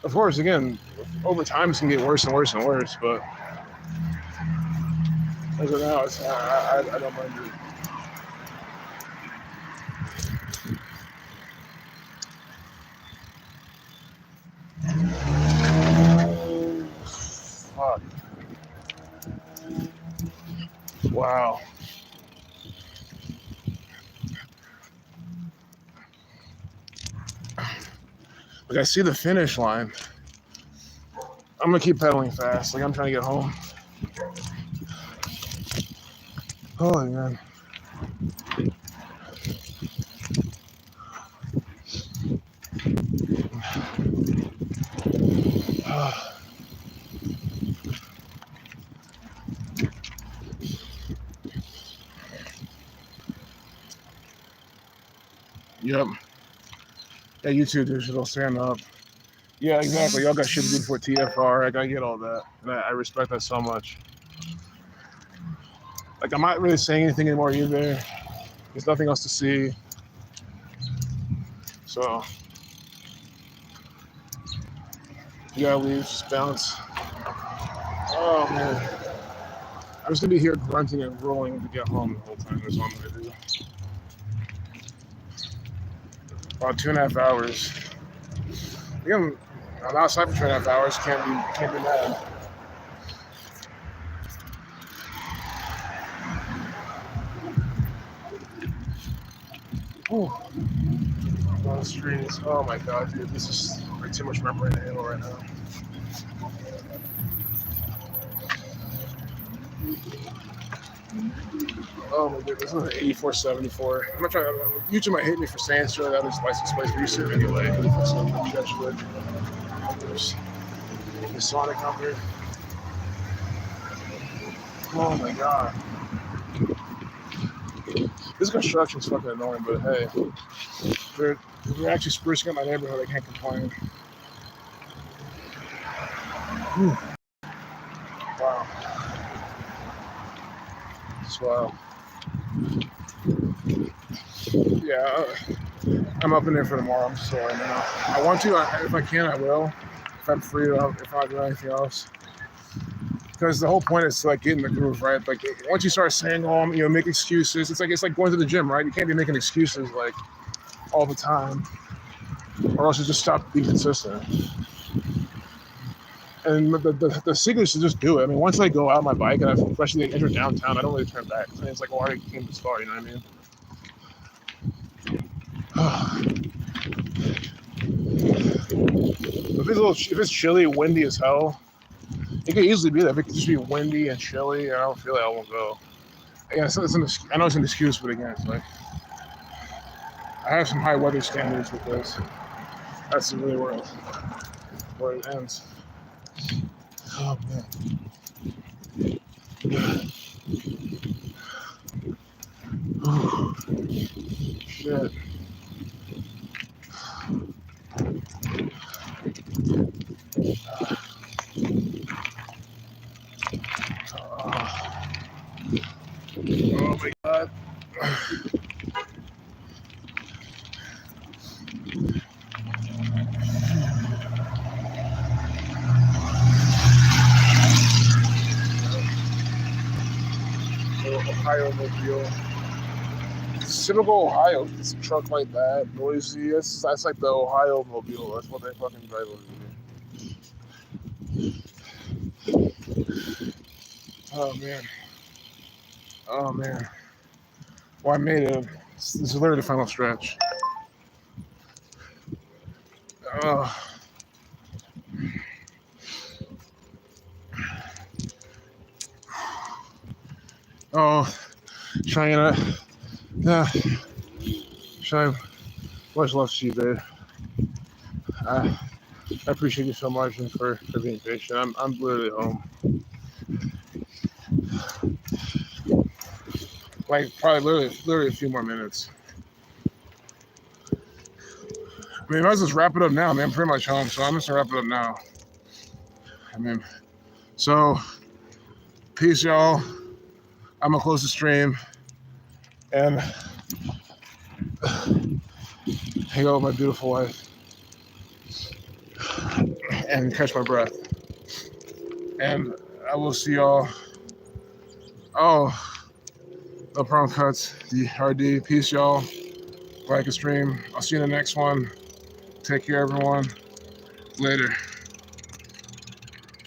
of course, again, over time it's gonna get worse and worse and worse. But as of now, I don't mind it. Fuck. Wow. Like, I see the finish line. I'm gonna keep pedaling fast. Like, I'm trying to get home. Holy man. Yep. Yeah, you too, digital. Stand up. Yeah, exactly. Y'all got shit to do before TFR. I get all that. And I respect that so much. Like, I'm not really saying anything anymore either. There's nothing else to see. So, you gotta leave, just bounce. Oh, man. I'm just gonna be here grunting and rolling to get home the whole time. That's what I'm gonna do. About 2.5 hours. Again, I'm outside for 2.5 hours. Can't be mad. Ooh. On the streets. Oh my god, dude. This is way too much memory to handle right now. Oh my god, this is an 8474. I'm not trying to. YouTube might hate me for saying so that is license plates, but you see it anyway. There's the Sonic out there. Oh my god. This construction's fucking annoying, but hey, they're actually sprucing up my neighborhood. I can't complain. Whew. Wow. It's wild. Yeah, I'm up in there for tomorrow. I'm sorry, man. I want to. If I can, I will. If I'm free, if I'm not doing anything else. Because the whole point is to, like, get in the groove, right? Like, once you start saying, make excuses, it's like going to the gym, right? You can't be making excuses like all the time, or else you just stop being consistent. And the secret is to just do it. I mean, once I go out on my bike and especially enter downtown, I don't really turn back. It's like, I already came this far, you know what I mean? If it's chilly, windy as hell, it could easily be that. If it could just be windy and chilly, I don't feel like I won't go. Again, I know it's an excuse, but again, it's like I have some high weather standards with this. That's really where it ends. Oh man. Oh, shit. Oh my god. Ohio mobile. Typical Ohio. It's a truck like that, noisy. That's like the Ohio mobile. That's what they fucking drive over here. Oh man. Oh man. Well, I made it. This is literally the final stretch. Oh, China. Yeah. China. Much love to you, babe. I appreciate you so much and for being patient. I'm literally home. Like probably literally a few more minutes. I mean, let's just wrap it up now, man. I'm pretty much home, so I'm just gonna wrap it up now. I mean, so peace, y'all. I'm gonna close the stream and hang out with my beautiful wife and catch my breath. And I will see y'all. Oh, no problem, cuts. The RD. Peace, y'all. Like a stream. I'll see you in the next one. Take care, everyone. Later.